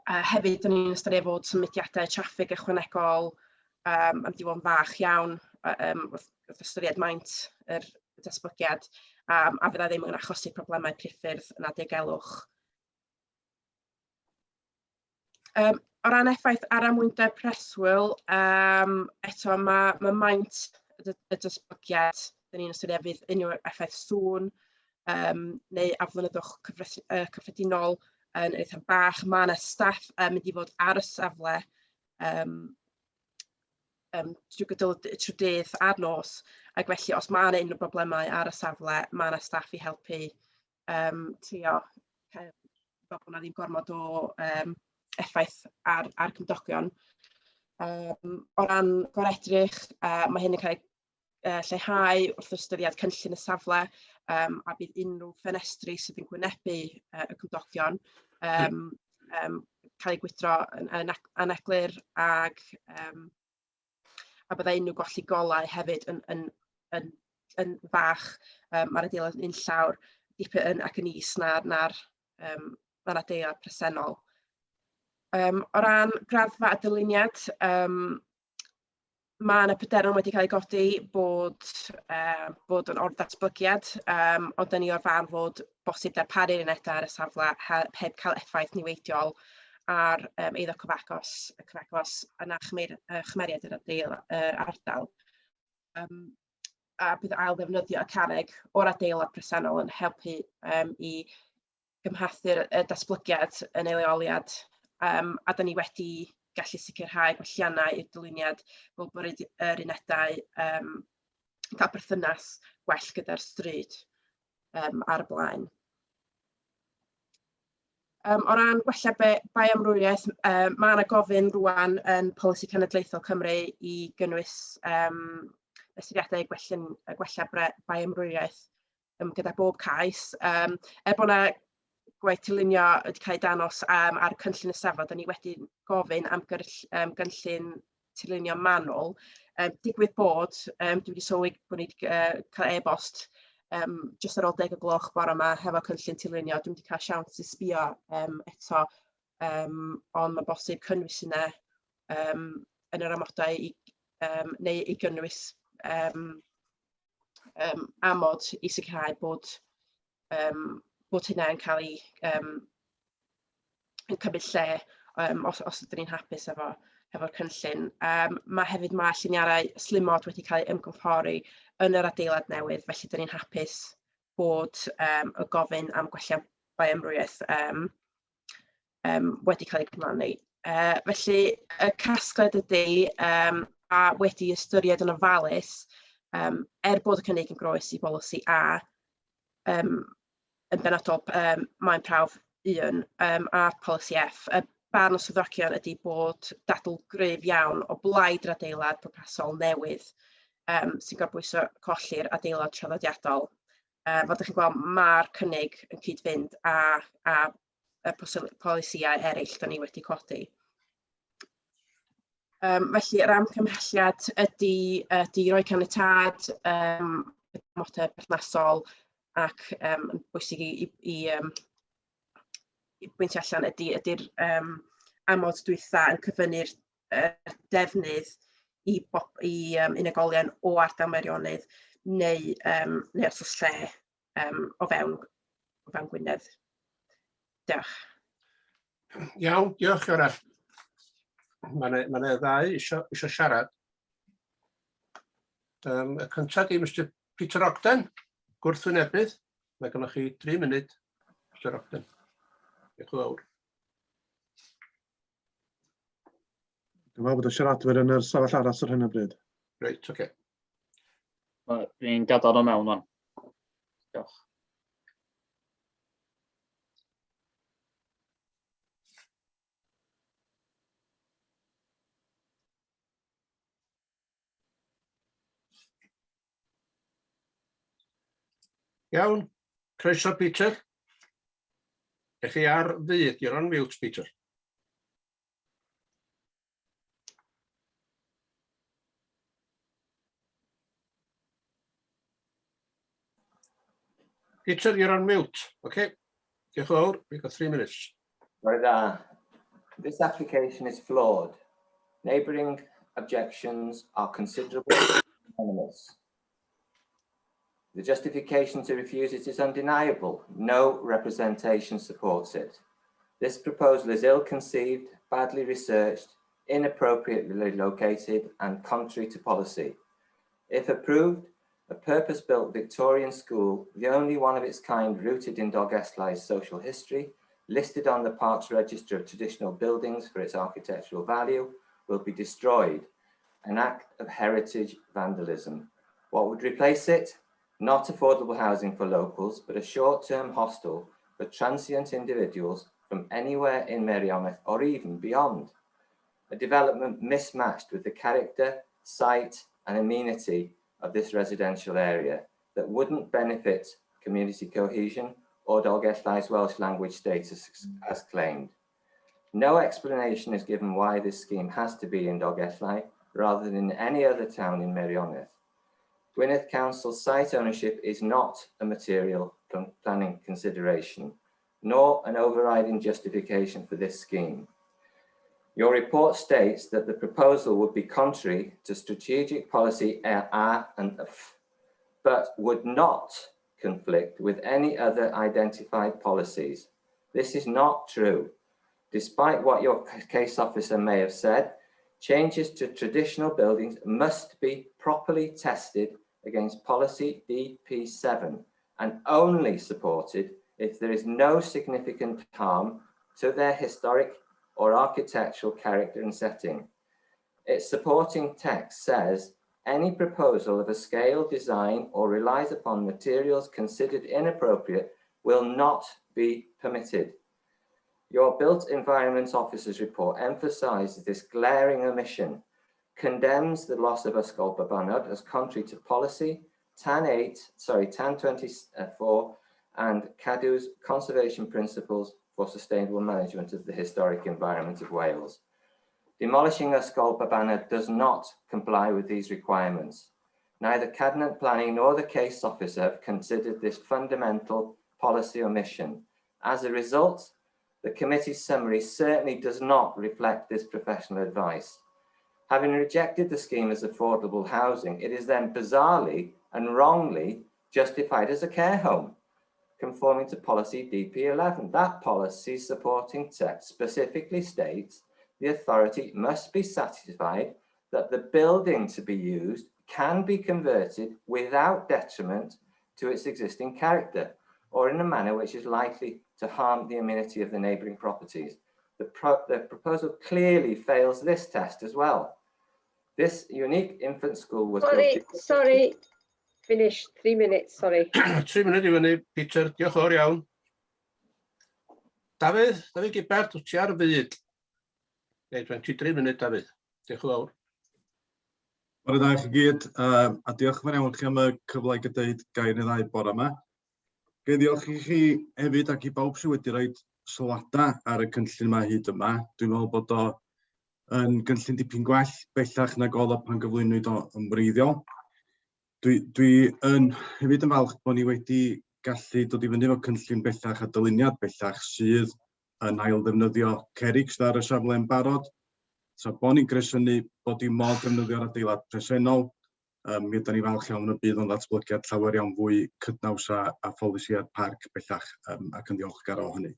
Hefyd, dyn ni'n ystyried fod symudiadau traffig ychwanegol am di fod yn fach iawn wrth ystyried maint yr datblygiad, a fydda ddim yn achosi problemau priffyrdd na diogelwch. O ran effaith ar amwynder preswyl, eto mae maint y datblygiad, dyn ni'n ystyried fydd unrhyw effaith sŵn neu aflonyddwch cyffredinol yn eitha bach. Mae yna staff yn mynd i fod ar y safle trwy dydd a'r nos, ac felly os mae yna unrhyw broblemau ar y safle, mae yna staff i helpu trio fel bod yna ddim gormod o effaith ar gymdogion. O ran goredrych, mae hyn yn cael ei lleihau wrth ystyried cynllun y safle, a bydd unrhyw ffenestri sydd yn gwynebu y gymdogion cael ei gwydro yn aneglur, a bydda unrhyw golli golau hefyd yn fach. Mae'r adeilad yn llawr dipyn ac yn is na'r adeilad presennol. O ran graddfa a dyluniad, mae yna pryderon wedi cael ei godi bod yn o'r datblygiad, ond dyn ni o'r farn fod bosib darparu'r unedau ar y safle heb cael effaith niweidiol ar eiddo cyfagos yna chymeriad yr ardal. A bydd ail ddefnyddio y carreg o'r adeilad presennol yn helpu i gymhathu'r datblygiad yn ei leoliad, a dyn ni wedi gallu sicrhau gwelliannau i'r dyluniad fel bod yr unedau cael berthynas gwell gyda'r stryd ar y blaen. O ran gwella baiomrywiaeth, mae yna gofyn rwan yn Polisi Cenedlaethol Cymru i gynnwys ystyriadau gwella baiomrywiaeth gyda bob cais. Bod yna gwaith Cynllunio wedi cael ei danos ar cynllun y safle, dyn ni wedi gofyn am gynllun Cynllunio manwl. Digwydd bod, dwi wedi sylwi bod ni wedi cael e-bost jyst ar ôl 10 o gloch bore yma hefo cynllun Cynllunio. Dwi wedi cael siawns i sbio eto, ond mae bosib cynnwys yna yn yr amodau neu i gynnwys amod i sicrhau bod hynna yn cael ei cymryd lle os ydyn ni'n hapus efo'r cynllun. Mae hefyd lluniarau slymod wedi cael ei ymgymffori yn yr adeilad newydd, felly dyn ni'n hapus bod y gofyn am gwella baiomrywiaeth wedi cael ei gyflawni. Felly y casgliad ydy, a wedi ystyried yn ofalus, bod y cynnig yn groes i bolisi A, yn benodol maen prawf 1 a polisi F. Y barn o swyddogion ydy bod dadl gryf iawn o blaid yr adeilad pwrpasol newydd sy'n gorbwyso colli'r adeilad traddodiadol. Fel ydych chi'n gweld, mae'r cynnig yn cyd-fynd a polisïau eraill da ni wedi codi. Felly, yr amcymhelliad ydy rhoi caniatâd amodau perthnasol, ac yn bwysig i bwyntio allan ydy'r amod dwytha yn cyfynnu'r defnydd i unigolion o ardal Meirionnydd neu os oes lle o fewn Gwynedd. Diolch. Iawn, diolch Iora. Mae yna ddau isio siarad. Y cyntaf di Mr Peter Ogden, gwrthwynebydd. Mae gennych chi 3 munud, Mr Ogden. Diolch yn fawr. Dwi'n meddwl bod y siaradwyr yn yr stafell aros ar hyn o bryd. Reit, oce. Dwi'n gadael o mewn o'n. Diolch. Iawn, croeso Peter. Ech chi ar fyd, you're on mute Peter. Peter, you're on mute. Okay. Diolch yn fawr. We've got 3 minutes. Right, this application is flawed. Neighbouring objections are considerable and anonymous. The justification to refuse it is undeniable. No representation supports it. This proposal is ill-conceived, badly researched, inappropriately located, and contrary to policy. If approved, a purpose-built Victorian school, the only one of its kind rooted in Dolgellau social history, listed on the Parks Register of Traditional Buildings for its architectural value, will be destroyed, an act of heritage vandalism. What would replace it? Not affordable housing for locals, but a short-term hostel for transient individuals from anywhere in Meirionydd or even beyond. A development mismatched with the character, site, and amenity of this residential area that wouldn't benefit community cohesion or Dolgellau's Welsh language status as claimed. No explanation is given why this scheme has to be in Dolgellau rather than in any other town in Meirionydd. Gwynedd Council's site ownership is not a material planning consideration, nor an overriding justification for this scheme. Your report states that the proposal would be contrary to strategic policy A and F, but would not conflict with any other identified policies. This is not true. Despite what your case officer may have said, changes to traditional buildings must be properly tested against policy DP7 and only supported if there is no significant harm to their historic or architectural character and setting. Its supporting text says, any proposal of a scale, design, or relies upon materials considered inappropriate will not be permitted. Your Built Environment Officer's report emphasises this glaring omission, condemns the loss of Ysgol Babanod as contrary to policy, TAN 24, and Cadw's conservation principles for sustainable management of the historic environment of Wales. Demolishing Ysgol Babanod does not comply with these requirements. Neither Cabinet Planning nor the case officer have considered this fundamental policy omission. As a result, the committee's summary certainly does not reflect this professional advice. Having rejected the scheme as affordable housing, it is then bizarrely and wrongly justified as a care home, conforming to policy DP11. That policy supporting text specifically states the authority must be satisfied that the building to be used can be converted without detriment to its existing character or in a manner which is likely to harm the amenity of the neighbouring properties. The proposal clearly fails this test as well. This unique infant school was Sorry, finish, 3 minutes, sorry. 3 munud I fyny, Peter, diolch yn fawr iawn. Dafydd Gibbert, wyt ti ar y fyd? Neu 23 munud, Dafydd. Diolch yn fawr. Bore da chi gyd, a diolch yn fawr iawn chi am y cyfle i gydaid gair neu ddau bore yma. Gai diolch i chi hefyd ac i bawb sydd wedi rhoi sylwadau ar y cynllun yma hyd yma. Dwi'n meddwl bod o yn gynllun dipyn gwell bellach nag oedd o pan gyflwynwyd o yn wreiddiol. Dwi yn hefyd yn falch bod ni wedi gallu dod i fyny efo cynllun bellach a dyluniad bellach sydd yn ail ddefnyddio cerig sydd ar y safle yn barod. Tra bod ni'n gresynu bod i modd defnyddio'r adeilad presennol mi ydym ni falch iawn y bydd o'n ddatblygiad llawer iawn fwy cydnaws a pholisiau'r parc bellach ac yn ddiolchgar o hynny.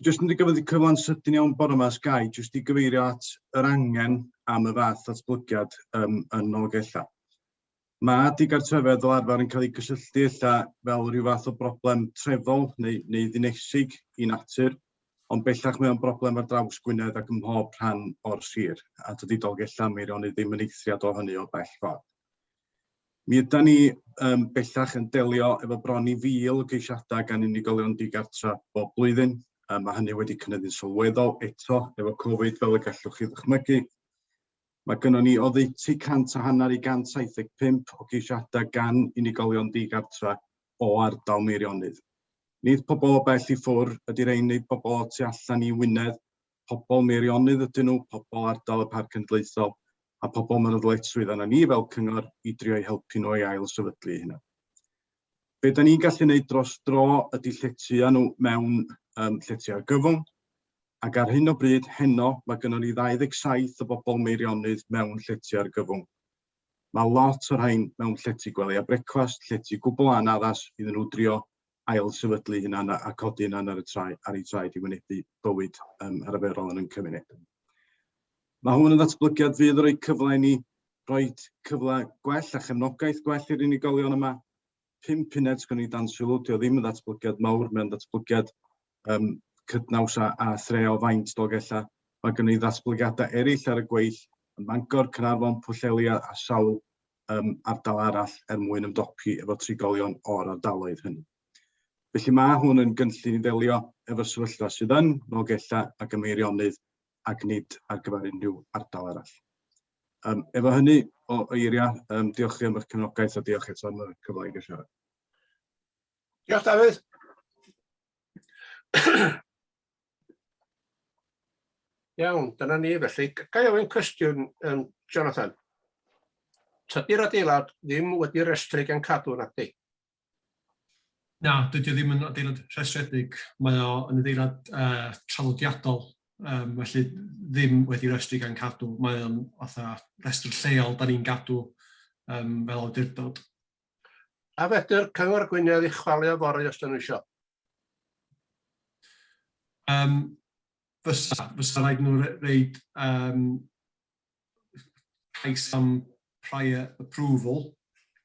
Jyst yn digwydd cyflan sydyn iawn bore yma Sky, jyst i gyfeirio at yr angen am y fath ddatblygiad yn Nolgella. Mae digartrefedd fel arfer yn cael ei gysylltu fel rhyw fath o broblem trefol neu ddinesig i natur, ond bellach mae o'n broblem ar draws Gwynedd ac ym mhob rhan o'r sir, a dydy Dolgella Meirionnydd ddim yn eithriad o hynny o bell ffordd. Mi ydym ni bellach yn delio efo bron i 1000 o geisiadau gan unigolion digartra bob blwyddyn. Mae hynny wedi cynyddu'n sylweddol eto efo Covid fel y gallwch chi ddychmygu. Mae gynnon ni oddeutu 150 i 175 o geisiadau gan unigolion digartra o ardal Meirionnydd. Nid pobl o bell i ffwr ydy'r ein nid pobl o tu allan i Wynedd, pobl Meirionnydd ydyn nhw, pobl ardal y Parc Cenedlaethol, a pobl mynyddletswydd yna ni fel cyngor i drio i helpu nhw i ail sefydlu hynny. Be da ni'n gallu gwneud dros dro ydy lletia nhw mewn lletia argyfwng, ac ar hyn o bryd heno mae gynnon ni 27 o bobl Meirionnydd mewn lletia argyfwng. Mae lot o'r rhain mewn llety gwely a brecwast, llety gwbl anaddas iddyn nhw drio ail sefydlu hynna a codi hynna ar ei traed i wynebu bywyd arferol yn cymuned. Mae hwn yn ddatblygiad fydd yn rhoi cyfle i ni roi cyfle gwell a chefnogaeth gwell i'r unigolion yma. 5 uned sgwn i dan sylw, dio ddim yn ddatblygiad mawr, mae'n ddatblygiad cydnaws a thre o faint Dolgella. Mae gen i ddatblygiadau eraill ar y gweill yn Mangor, Caernarfon, Pwllheli a sawl ardal arall mwyn ymdopi efo trigolion o'r ardaloedd hynny. Felly mae hwn yn gynllun i ddelio efo sefyllfa sydd yn Nolgella ac y Meirionnydd ac nid ar gyfer unrhyw ardal arall. Efo hynny o eiriau, diolch chi am eich cefnogaeth a diolch eto am y cyfle i gael siarad. Diolch Dafydd. Iawn, dyna ni felly. Ga i ofyn cwestiwn, Jonathan? Tydi'r adeilad ddim wedi restru gan cadw nacdi? Na, dydy o ddim yn adeilad rhestredig. Mae o yn adeilad traddodiadol, felly ddim wedi restru gan cadw. Mae o'n fatha restr lleol da ni'n gadw fel awdurdod. A fedr Cyngor Gwynedd i chwalio fory os dyn nhw isio? Fysa rhaid nhw reid cais am prior approval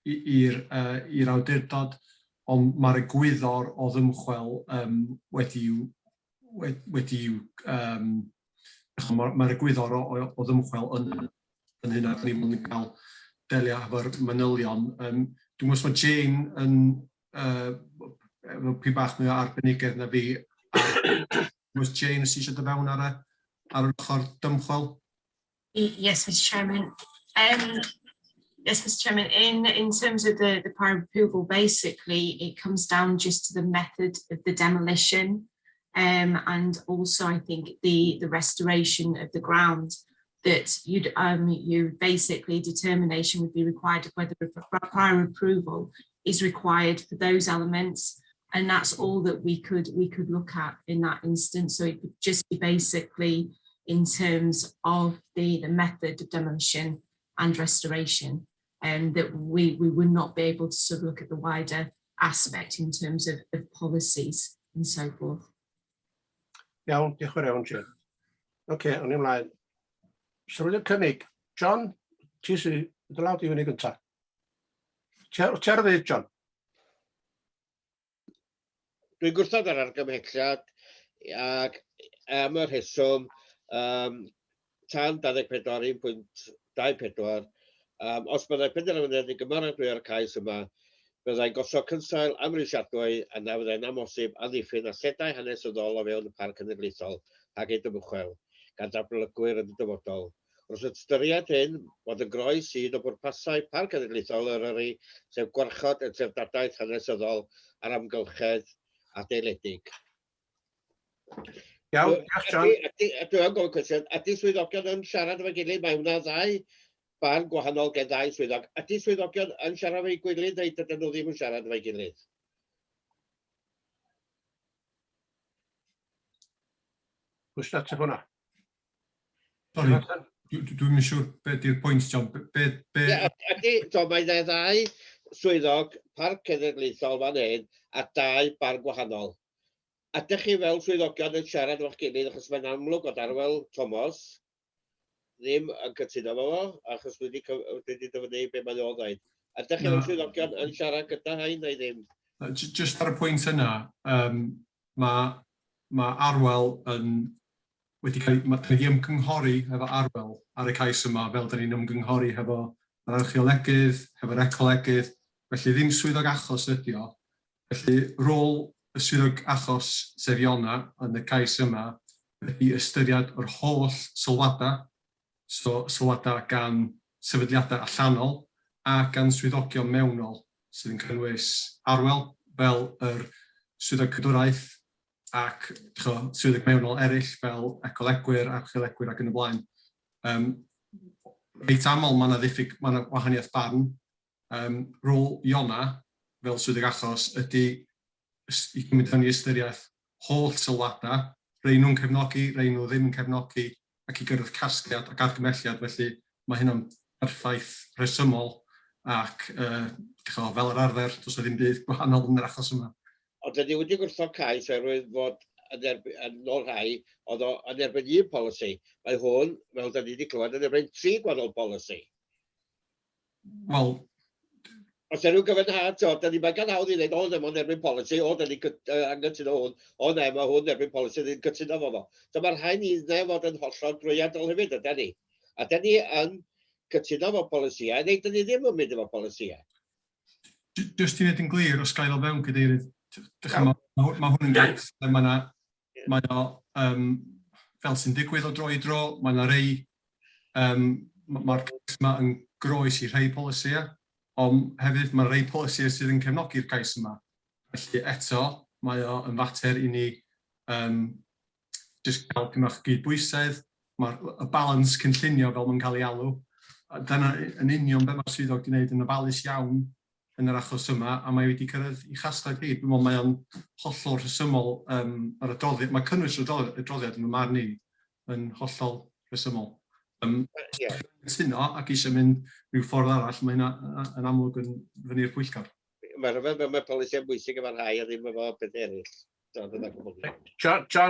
i'r awdurdod, ond mae'r egwyddor o ddymchwel mae'r egwyddor o ddymchwel yn hynna. Ni yn cael delio efo'r manylion. Dwi'n gwybod mae Jane yn efo pi bach mwy o arbenigedd na fi. Was Jane os eisiau dy fewn ar yr ochr dymchwel? Yes, Mr. Chairman. Yes, Mr. Chairman, in terms of the prior approval, basically it comes down just to the method of the demolition and also I think the restoration of the ground, that you basically determination would be required of whether prior approval is required for those elements, and that's all that we could look at in that instance. So it would just be basically in terms of the method of demolition and restoration, and that we would not be able to sort of look at the wider aspect in terms of policies and so forth. Iawn, diolch yn iawn, Jane. Oce, o'n i ymlaen. Sylwyd y cynnig. John, ti sy'n dylawd i fyny gyntaf. Ti ar y fyd, John? Dwi'n gwrthod ar argymhelliad ac am y rheswm tan 24.24 os byddai penderfyniad i gymeradwyo'r cais yma, byddai'n gosod cynsail amrysiadwy a na fyddai'n amosib amddiffyn asledau hanesyddol o fewn y Parc Cenedlaethol ac ei dymchwel, gan datblygwyr yn y dyfodol. Wrth ystyried hyn, bod y groes sydd o bwrpasau Parc Cenedlaethol Eryri, sef gwarchod y treftadaeth hanesyddol a'r amgylchedd adeiledig. Iawn, diolch John. Dwi'n gofyn cwestiwn, ydy swyddogion yn siarad efo'i gilydd? Mae hwnna ddau ban gwahanol gen ddau swyddog. Ydy swyddogion yn siarad efo'i gilydd neu dydyn nhw ddim yn siarad efo'i gilydd? Pwys ateb hwnna. Sori, Dwi'n siŵr beth yw'r pwynt, John. Mae yna ddau swyddog parc cenedlaethol fan hyn a dau bar gwahanol. Ydych chi fel swyddogion yn siarad efo'ch gilydd, achos mae'n amlwg o Darwel Thomas ddim yn cytuno efo fo, achos wedi dyfynu beth mae'n o'n dweud. Ydych chi fel swyddogion yn siarad gyda hain neu ddim? Just ar y pwynt yna, mae Arwel wedi cael ei ymgynghori efo Arwel ar y cais yma, fel da ni'n ymgynghori efo yr archeolegydd, efo'r ecolegydd, felly ddim swyddog achos ydi o. Felly rôl y swyddog achos sef Iona yn y cais yma ydy ystyried yr holl sylwadau, so sylwadau gan sefydliadau allanol a gan swyddogion mewnol sydd yn cynnwys Arwel fel yr swyddog cadwraeth ac swyddog mewnol eraill fel ecolegwyr, archeolegwyr ac yn y blaen. Reit aml mae yna wahaniaeth barn. Rôl Iona fel swyddog achos ydy i gymryd hynny ystyriaeth holl sylwadau, rei nhw'n cefnogi, rei nhw ddim yn cefnogi, ac i gyrraedd casgliad ac argymelliad, felly mae hynna'n perffaith resymol ac fel yr arfer, does ddim byd gwahanol yn yr achos yma. Ond ydy wedi gwrthod cais oherwydd fod yn ôl rhai oedd yn erbyn un polisi. Mae hwn, fel da ni wedi clywed, yn erbyn 3 gwahanol polisi. Wel... Os yna nhw'n gyfynhad, da ni mae'n gan hawdd i ddweud, o, ddim yn erbyn polisi, o, da ni angytuno hwn, o, ne, mae hwn erbyn polisi, da ni'n cytuno fo fo. So mae'r rhain i ddweud fod yn hollol drwyadol hefyd, ydy ni. A da ni yn cytuno fo polisiau, neu da ni ddim yn mynd efo polisiau. Just i wneud yn glir, os gael o fewn cadeirydd, mae hwn yn gaeth, mae o fel sy'n digwydd o dro i dro, mae yna rei, mae'r cais yma yn groes i rhai polisiau, ond hefyd mae rhai polisiau sydd yn cefnogi'r cais yma. Felly eto, mae o yn fater i ni jyst cael gymach gydbwysedd, mae'r balans cynllunio fel mae'n cael ei alw. Dyna yn union beth mae'r swyddog wedi gwneud yn ofalus iawn yn yr achos yma, a mae wedi cyrraedd i chastad hyd. Dwi'n meddwl mae o'n hollol rhesymol ar y droddiad. Mae cynnwys y droddiad yn y marn ni yn hollol rhesymol. Cytuno ac eisiau mynd rhyw ffordd arall, mae hynna yn amlwg yn fyny'r Pwyllgor. Mae'n rhyfedd mewn polisiau'n bwysig efo'r rhai a ddim efo beth eraill. John,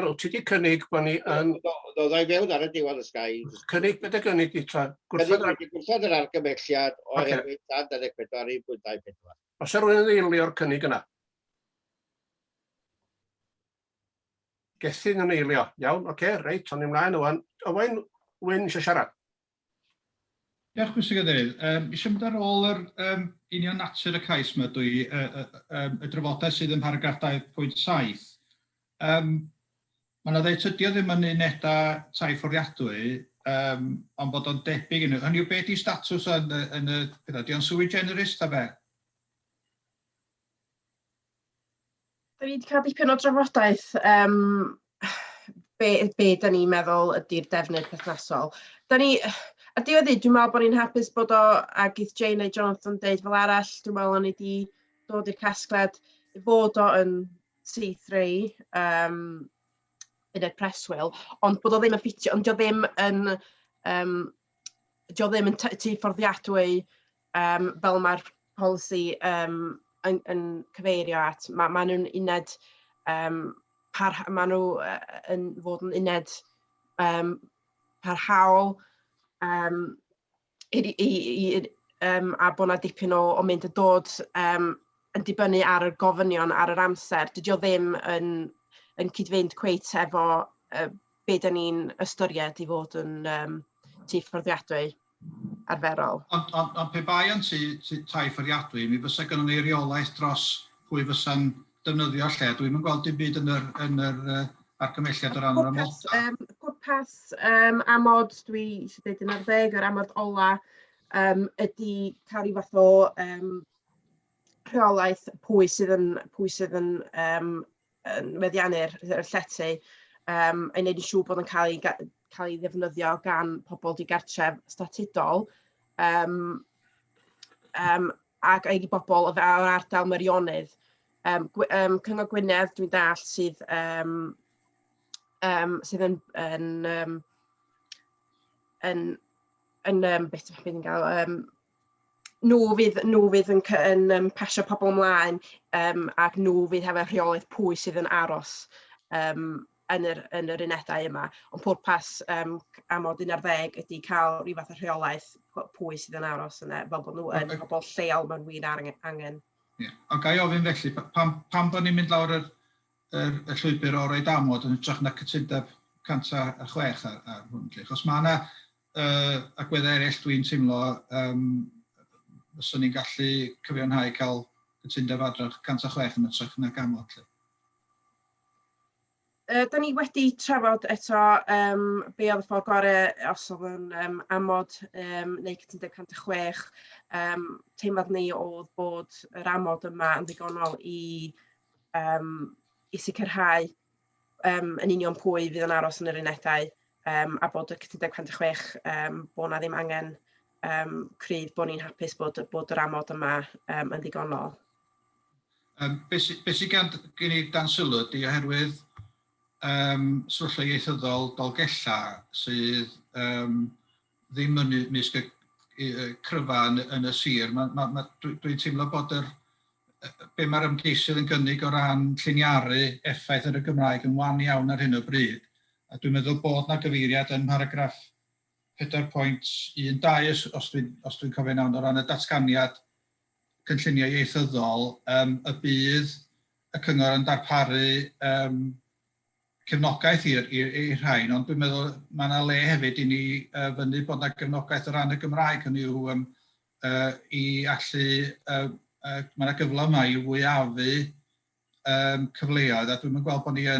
wyt ti wedi cynnig bod ni yn... Doedd o'i fewn ar y diwan y sgai. Cynnig, beth y cynnig i tra? Gwrthod yr argymelliad oherwydd 124.24. Os yw rhywun yn eilio'r cynnig yna? Gethin yn eilio. Iawn, oce, reit, o'n i mlaen wan. Owain Wyn eisiau siarad. Diolch bwysig cadeirydd. Eisiau mynd ar ôl yr union natur y cais yma dwi, y drafodaeth sydd yn paragraff 2.7. Mae yna ddeud tydio ddim yn unedau tai fforddiadwy, ond bod o'n debyg yn... Hynny yw beth i statws yn y... Di o'n sui generis ta be? Da ni wedi cael dipyn o drafodaeth be da ni'n meddwl ydy'r defnydd perthnasol. Da ni... A diweddu, dwi'n meddwl bod ni'n hapus bod o, a gyth Jane neu Jonathan deud fel arall, dwi'n meddwl o'n i wedi dod i'r casgliad i fod o yn C3 uned preswyl, ond bod o ddim yn ffitio, ond dio ddim yn tu fforddiadwy fel mae'r polisi yn cyfeirio at. Mae nhw'n uned, mae nhw yn fod yn uned parhaol, a bod yna dipyn o mynd y dod yn dibynnu ar y gofynion ar yr amser. Dydy o ddim yn cyd-fynd cweit efo be da ni'n ystyried i fod yn tu fforddiadwy arferol. Ond pe bai yn tai fforddiadwy, mi fysa gynnon ni reolaeth dros pwy fysa'n defnyddio lle. Dwi'n gweld dim byd yn yr argymelliad o ran yr amodau. Pwrpas amod, dwi eisiau dweud yn ar yr amod ola ydy cael ei fath o rheolaeth pwy sydd yn meddiannu'r llety a wneud yn siŵr bod yn cael ei ddefnyddio gan pobl digartref statudol ac ei bobl o'r ardal Meirionnydd. Cyngor Gwynedd dwi'n dall sydd yn beth bydd yn gael, nhw fydd yn pasio pobl ymlaen ac nhw fydd hefo rheolaeth pwy sydd yn aros yn yr unedau yma. Ond pwrpas amod 11 ydy cael rhyw fath o rheolaeth pwy sydd yn aros yna, fel bod nhw yn pobl lleol mewn wir angen. Ond ga i ofyn felly, pam bod ni'n mynd lawr y llwybr o roed amod yn hytrach na cytundeb 106 ar hwn? Achos mae yna agweddau eraill dwi'n teimlo fyswn ni'n gallu cyfiawnhau cael cytundeb adrodd 106 yn hytrach na amod. Da ni wedi trafod eto be oedd y ffordd gorau os oedd yn amod neu cytundeb 106. Teimlad ni oedd bod yr amod yma yn ddigonol i sicrhau yn union pwy fydd yn aros yn yr unedau a bod y cytundeb 106 bod na ddim angen cryf, bod ni'n hapus bod yr amod yma yn ddigonol. Be sydd gen i dan sylw ydy oherwydd sefyllfa ieithyddol Dolgella sydd ddim yn ymysg cryfa yn y sir. Dwi'n teimlo bod be mae'r ymgeisydd yn gynnig o ran lliniaru effaith ar y Gymraeg yn wan iawn ar hyn o bryd. A dwi'n meddwl bod na gyfeiriad yn paragraff 4.12 os dwi'n cofio'n iawn o ran y datganiad cynllunio ieithyddol, y bydd y cyngor yn darparu cefnogaeth i'r rhain, ond dwi'n meddwl mae yna le hefyd i ni fyny bod yna gefnogaeth o ran y Gymraeg, hynny yw i allu, mae yna gyfle yma i fwyafu cyfleoedd, a dwi'n gweld bod ni o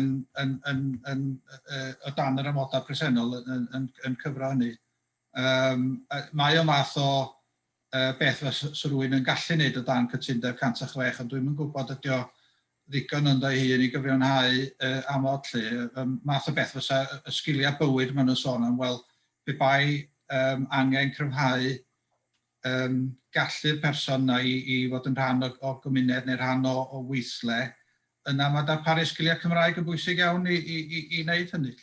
dan yr amodau presennol yn cyfro hynny. Mae o math o beth fysa rhywun yn gallu wneud o dan cytundeb 106, ond dwi'n gwybod ydy o ddigon ynddo hi yn ei gyfiawnhau amod lle. Math o beth fysa y sgiliau bywyd maen nhw'n sôn am, wel, pe bai angen cryfhau gallu'r person yna i fod yn rhan o gymuned neu rhan o weithle, yna mae darparu sgiliau Cymraeg yn bwysig iawn i wneud hynny.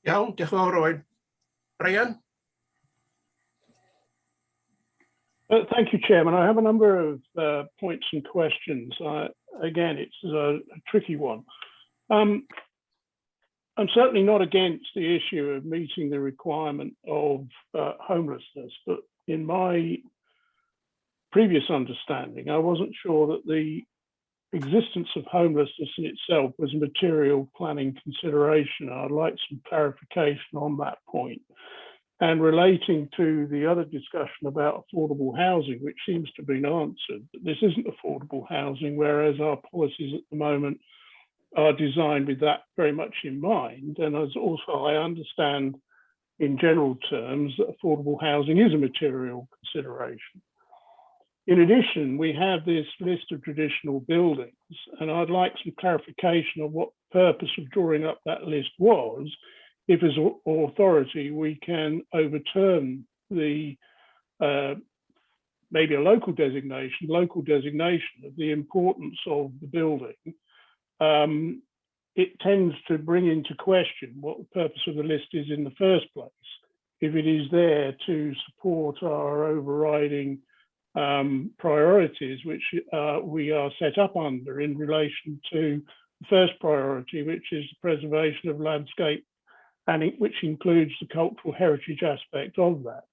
Iawn, diolch yn fawr Owen. Brian? Thank you, Chairman. I have a number of points and questions. Again, it's a tricky one. I'm certainly not against the issue of meeting the requirement of homelessness, but in my previous understanding, I wasn't sure that the existence of homelessness in itself was a material planning consideration. I'd like some clarification on that point. And relating to the other discussion about affordable housing, which seems to have been answered, this isn't affordable housing, whereas our policies at the moment are designed with that very much in mind. And as also I understand in general terms that affordable housing is a material consideration. In addition, we have this list of traditional buildings, and I'd like some clarification on what the purpose of drawing up that list was, if as authority we can overturn the maybe a local designation of the importance of the building. It tends to bring into question what the purpose of the list is in the first place, if it is there to support our overriding priorities, which we are set up under in relation to the first priority, which is the preservation of landscape, and which includes the cultural heritage aspect of that.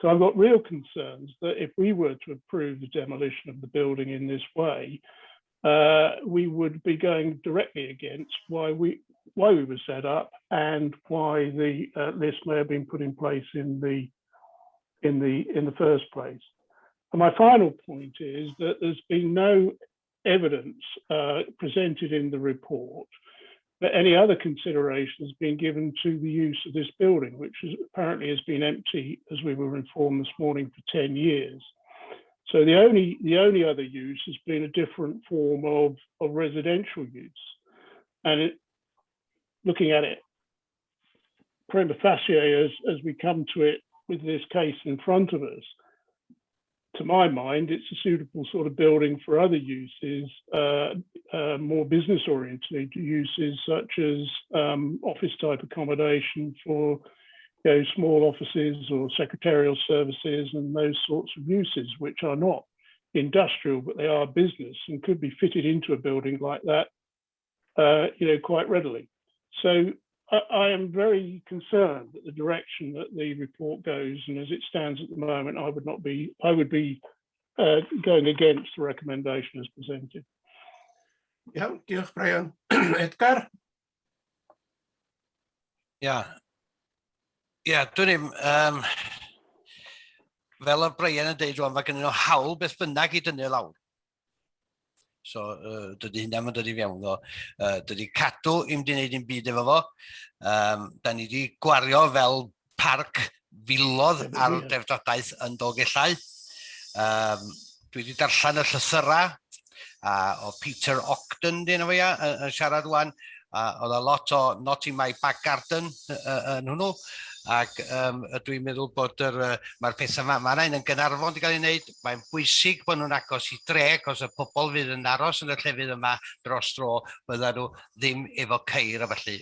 So I've got real concerns that if we were to approve the demolition of the building in this way, we would be going directly against why we were set up and why the list may have been put in place in the first place. And my final point is that there's been no evidence presented in the report that any other consideration has been given to the use of this building, which apparently has been empty, as we were informed this morning, for 10 years. So the only other use has been a different form of residential use. And looking at it prima facie as we come to it with this case in front of us, to my mind, it's a suitable sort of building for other uses, more business-oriented uses such as office-type accommodation for small offices or secretarial services and those sorts of uses, which are not industrial, but they are business and could be fitted into a building like that, quite readily. So I am very concerned at the direction that the report goes, and as it stands at the moment, I would be going against the recommendation as presented. Iawn, diolch Brian. Edgar? Dwi'n ddim, fel o Brian yn dweud rwan, mae gen nhw hawl beth bynnag i dynnu lawr. So, dydy hynna yn dod i fewn o. Dydy cadw i'm di wneud un byd efo fo. Da ni wedi gwario fel parc filodd ar dreftodaeth yn Dolgellau. Dwi wedi darllen y llythyrau o Peter Ogden dyn nhw yn siarad rwan. Oedd a lot o not in my back garden yn hwnnw. Ac dwi'n meddwl bod mae'r pethau yma, mae yna yn Gaernarfon wedi cael ei wneud. Mae'n bwysig bod nhw'n agos i dre, cos y pobl fydd yn aros yn y llefydd yma dros dro, bydda nhw ddim efo ceir a felly.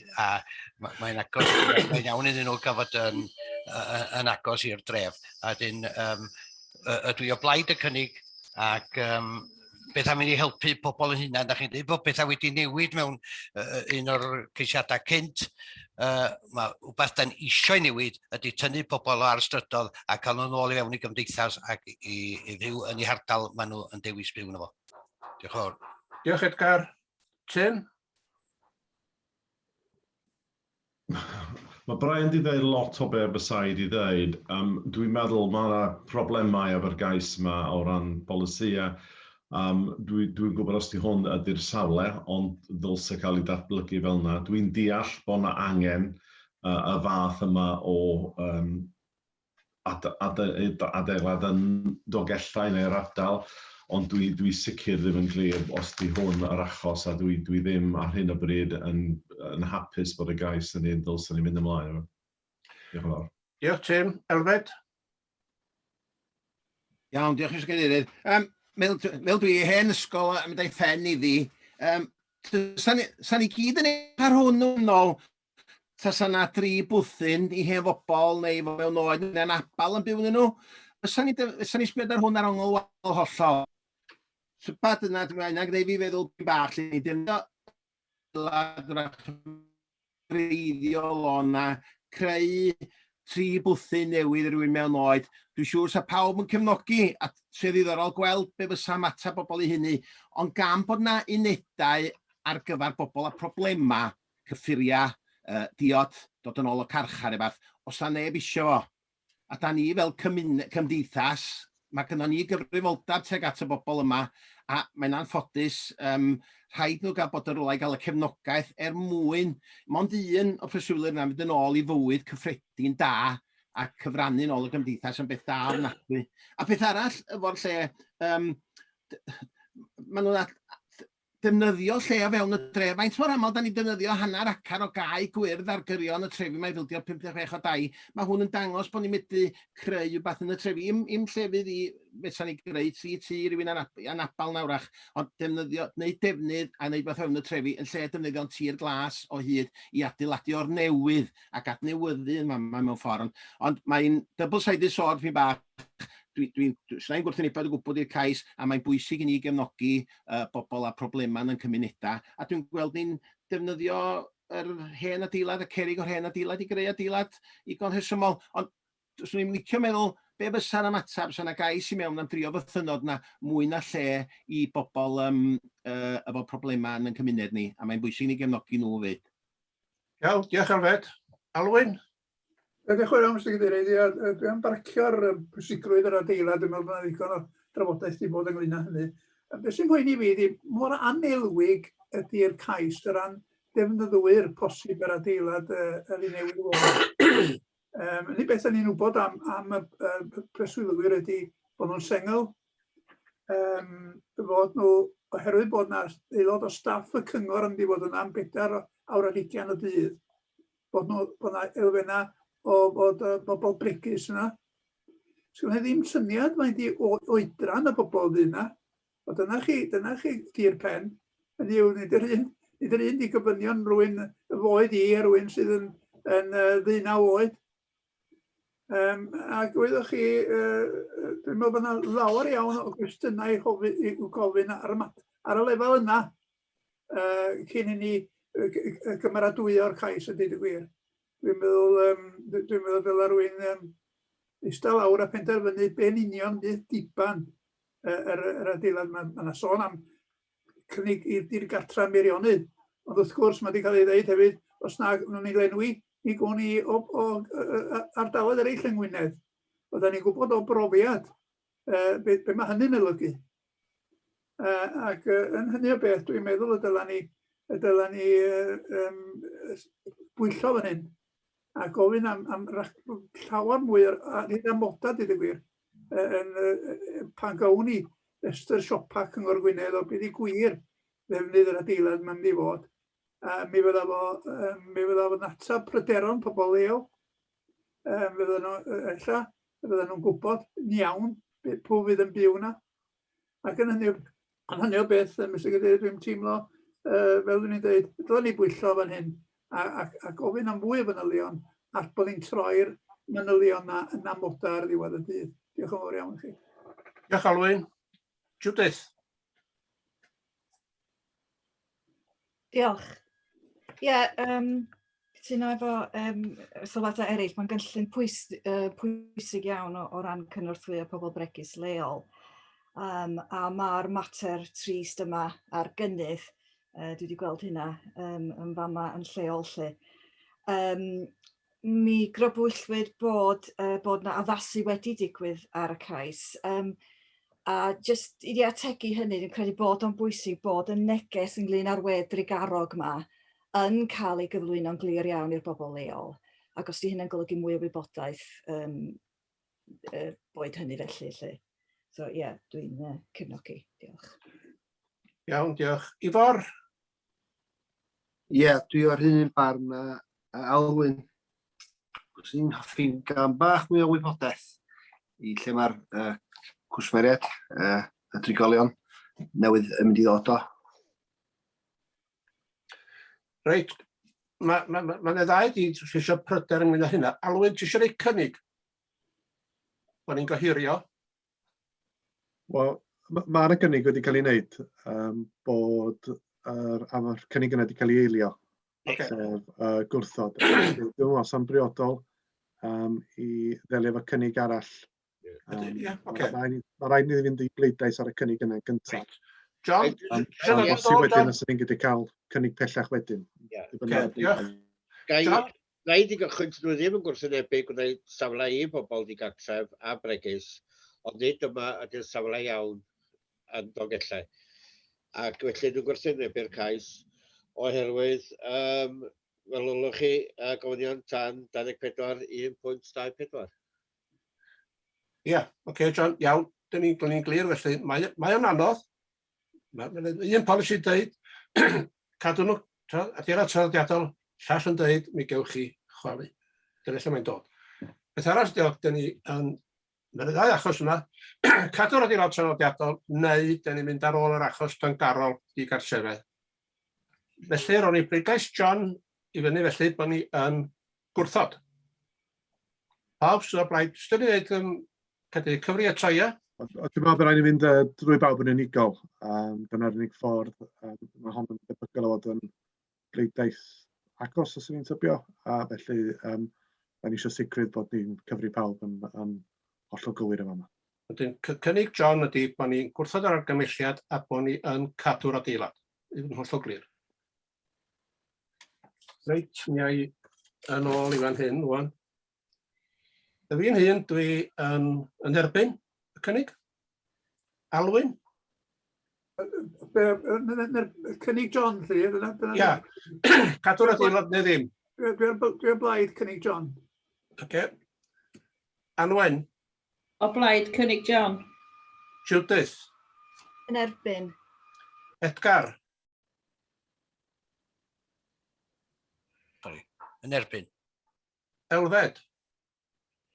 Mae'n agos, mae'n iawn iddyn nhw gael fod yn agos i'r dref. A dyn, dwi o blaid y cynnig ac beth am i ni helpu pobl yn hynna. Da chi'n dweud bod bethau wedi newid mewn un o'r ceisiadau cynt. Mae wbeth da'n eisiau newid ydy tynnu pobl ar strydoedd a cael nhw'n ôl i fewn i gymdeithas ac i fyw yn eu hardal maen nhw yn dewis byw yno fo. Diolch yn fawr. Diolch Edgar. Tim? Mae Brian wedi dweud lot o beth bysau wedi dweud. Dwi'n meddwl mae yna problemau efo'r gais yma o ran polisia. Dwi'n gwybod os di hwn ydy'r safle, ond ddylse cael ei datblygu fel yna. Dwi'n deall bod yna angen y fath yma o adeilad yn Dolgellau neu'r ardal, ond dwi sicr ddim yn glir os di hwn yr achos, a dwi ddim ar hyn o bryd yn hapus bod y gais yn un ddylse ni'n mynd ymlaen. Diolch yn fawr. Diolch Tim. Elfed? Iawn, diolch yn sgedeirydd. Fel dwi hen ysgol a mynd ei ffen iddi, sa'n ni gyd yn eich ar hwn yn ôl, ta'n na 3 bwthyn i hen bobl neu fo mewn oed neu'n abal yn byw yn nhw, sa'n ni sbiodd ar hwn ar ongl hollol. So bad yna, dwi'n gwneud fi feddwl bach lle ni defnyddio reiddiol o'na, creu 3 bwthyn newydd rhywun mewn oed. Dwi'n siŵr sa pawb yn cefnogi, a sy'n ddiddorol gweld be fysa mater bobl i hynny, ond gan bod yna unedau ar gyfer bobl a problema, cyffuriau, diod, dod yn ôl o carchar neu beth, os na neb isio fo. A da ni fel cymdeithas, mae gynnon ni gyfrifoldeb teg at y bobl yma, a mae'n anffodus, rhaid nhw gael bod yn rhywle i gael y cefnogaeth mwyn, mond un o preswylwyr yna fydd yn ôl i fywyd cyffredin da, a cyfrannu yn ôl y gymdeithas yn beth da ofnadwy. A beth arall, efo'r lle, maen nhw'n defnyddio lle o fewn y dref. Faint mor aml da ni defnyddio hanner acar o gau gwyrdd ar gyrion y trefi mae fildio'r 56 o dau. Mae hwn yn dangos bod ni'n medru creu rhywbeth yn y trefi. Im llefydd i beth ni'n greu 3 tŷ rhywun anabal nawrach, ond wneud defnydd a wneud beth fewn y trefi yn lle defnyddio'n tir glas o hyd i adeiladu o'r newydd ac adnewyddu mewn ffordd. Ond mae'n double-sided sword fi'n bach. Dwi'n gwrthynebod o gwybod i'r cais, a mae'n bwysig i ni gefnogi bobl a problemau yn cymunedau. A dwi'n gweld ni'n defnyddio yr hen adeilad, y cerrig o'r hen adeilad i greu adeilad igon rhesymol. Ond swn i'n licio meddwl be fysa'r ymateb, sy'n gais i mewn am 3 fythynod na mwy na lle i bobl efo problemau yn cymuned ni. A mae'n bwysig i ni gefnogi nhw fyd. Iawn, diolch Alfred. Alwyn? Diolch yn fawr, Mr. Cadeirydd. Dwi'n barcio'r pwysigrwydd yr adeilad, dwi'n meddwl bod yna ddigon o drafodaeth wedi bod ynglyn â hynny. Beth sy'n poeni fi ydy, mor anelwig ydy'r cais o ran defnyddwyr posib yr adeilad yr un newydd fod. Unig beth ni'n wybod am y preswylwyr ydy bod nhw'n sengl, fod nhw, oherwydd bod yna aelod o staff y cyngor yn di fod yna am 4 awr ar 20 y dydd, bod yna elfennau o bobl bregus yna. Sgwyn ddim syniad mae'n di oedran y bobl fydd yna. O dyna chi tir pen. Nid yr un di gyfynion rhywun foed i a rhywun sydd yn 19 oed. Ac wyddoch chi, dwi'n meddwl bod yna lawer iawn o gwestiynau i'w gofyn ar y lefel yna cyn i ni gymeradwyo'r cais a dweud y gwir. Dwi'n meddwl dyle rhywun eistedd lawr a penderfynu be'n union bydd diban yr adeilad. Mae yna sôn am cynnig i'r dirgartra Meirionnydd, ond wrth gwrs mae wedi cael ei ddeud hefyd, os na nhw'n ei lenwi, ni gwn ni o ardaloedd eraill yng Ngwynedd. Oedden ni'n gwybod o brofiad be mae hynny'n olygu. Ac yn hynny o beth, dwi'n meddwl y dyla ni bwyllo fan hyn a gofyn am llawer mwy nid amodau dyd y gwir pan gawn ni restr siopa Cyngor Gwynedd o beth i gwir ddefnydd yr adeilad mae'n mynd i fod. Mi fydda fo'n atab pryderon pobl leol. Fydda nhw'n gwybod yn iawn pwy fydd yn byw yna. Ac yn hynny o beth, Mr Cadeirydd, dwi'n teimlo, fel dwi'n dweud, dyla ni bwyllo fan hyn a gofyn am fwy o fanylion at bod ni'n troi'r manylion na yn amodau ar ddiwedd y dydd. Diolch yn fawr iawn i chi. Diolch Alwyn. Judith. Diolch. Ie, cytuno efo sylwadau eraill, mae'n gynllun pwysig iawn o ran cynorthwyo pobl bregus leol. A mae'r mater trist yma ar gynnydd, dwi wedi gweld hynna yn fama yn lleol lle. Mi grybwyllwyd bod yna addasu wedi digwydd ar y cais. A jyst i ategu hynny, dwi'n credu bod o'n bwysig bod y neges ynglyn â'r wedrigarog yma yn cael ei gyflwyno'n glir iawn i'r bobl leol. Ac os di hynny'n golygu mwy o wybodaeth, boed hynny felly lle. So ie, dwi'n cefnogi. Diolch. Iawn, diolch. Ifor? Ie, dwi o'r un barn Alwyn. Sy'n hoffi'n gan bach mwy o wybodaeth i lle mae'r cwsmeriad y trigolion newydd yn mynd i ddod o. Reit, mae'n ddau di eisiau pryder ynglyn â hynna. Alwyn, ti eisiau ei cynnig? Bod ni'n gohirio? Wel, mae'r cynnig wedi cael ei wneud bod yr cynnig yna wedi cael ei eilio. Sef gwrthod. Dwi'n os am briodol i ddelio efo cynnig arall. Mae rhaid ni fynd i bleidlais ar y cynnig yna yn gyntaf. John? Bosib wedyn os ydyn ni'n gallu cael cynnig pellach wedyn. Gai di gychwyn nhw ddim yn gwrthwynebu gwneud safle i bobl digartref a bregus, ond nid yma ydy'r safle iawn yn Dolgellau. Ac felly dwi'n gwrthwynebu'r cais oherwydd, fel ylwch chi, gofynion tan 24.1.24. Ie, oce, John, iawn, dyn ni'n glir felly. Mae o'n anodd. Un polisi dweud, cadw nhw adeilad traddodiadol, llall yn dweud, mi gewch chi chwalu. Dyna lle mae'n dod. Beth arall diolch, dyn ni yn y ddau achos yna, cadw'r adeilad traddodiadol, neu dyn ni'n mynd ar ôl yr achos dangarol digartrefedd. Felly, ro'n i bleidlais John i fyny felly bod ni yn gwrthod. Pawb sydd o blaid, sydd wedi dweud cadw cyfri a troia. Dwi'n meddwl bod rhaid i fynd drwy bawb yn unigol. Dyna'r unig ffordd. Mae hon yn debygol o fod yn bleidlais agos os ydyn ni'n tybio. A felly, da ni eisiau sicrwydd bod ni'n cyfri pawb yn hollol gywir yma. Cynnig John ydy bod ni'n gwrthod ar argymelliad a bod ni yn cadw'r adeilad. Yn hollol glir. Reit, mi ai yn ôl i fan hyn, rwan. Y fi'n hyn, dwi yn erbyn y cynnig. Alwyn? Cynnig John, lle? Ia, cadw'r adeilad neu ddim. Dwi'n blaid cynnig John. Oce. Anwen? O blaid cynnig John. Judith? Yn erbyn. Edgar? Yn erbyn. Elfed?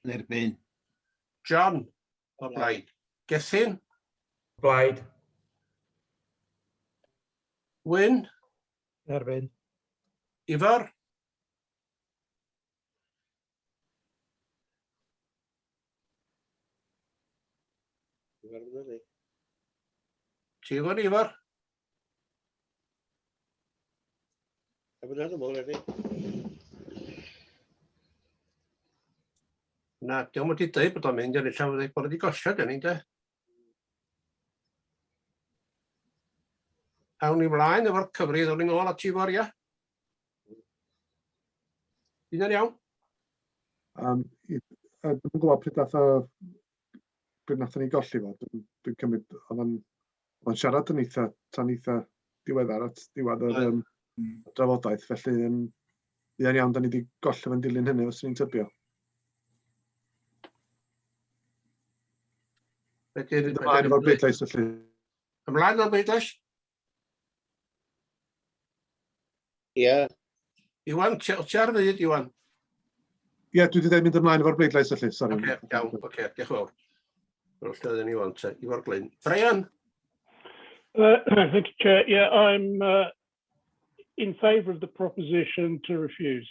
Yn erbyn. John? O blaid. Gethin? Blaid. Wyn? Erbyn. Ifor? Ti efo'r Ifar? Na, diolch wedi dweud bod o'n mynd yn eich bod wedi gosod yn ein de. Awn ni mlaen efo'r cyfrif o'n i'n ôl at Ifar, ia? Una'n iawn? Dwi'n gwybod pryd nathon ni golli fo. Dwi'n cymryd, oedd o'n siarad yn tan eitha diweddar at diwedd yr drafodaeth, felly bydd iawn, da ni wedi golli fo'n dilyn hynny os ni'n tybio. Ymlaen efo'r bleidlais felly. Ymlaen efo'r bleidlais? Ie. Iwan, ti ar fyd, Iwan? Ie, dwi wedi dweud mynd ymlaen efo'r bleidlais felly, sori. Iawn, diolch yn fawr. Wel, lle ydyn ni wan, Ifor Glyn. Brian? Thank you, Chair. Yeah, I'm in favour of the proposition to refuse.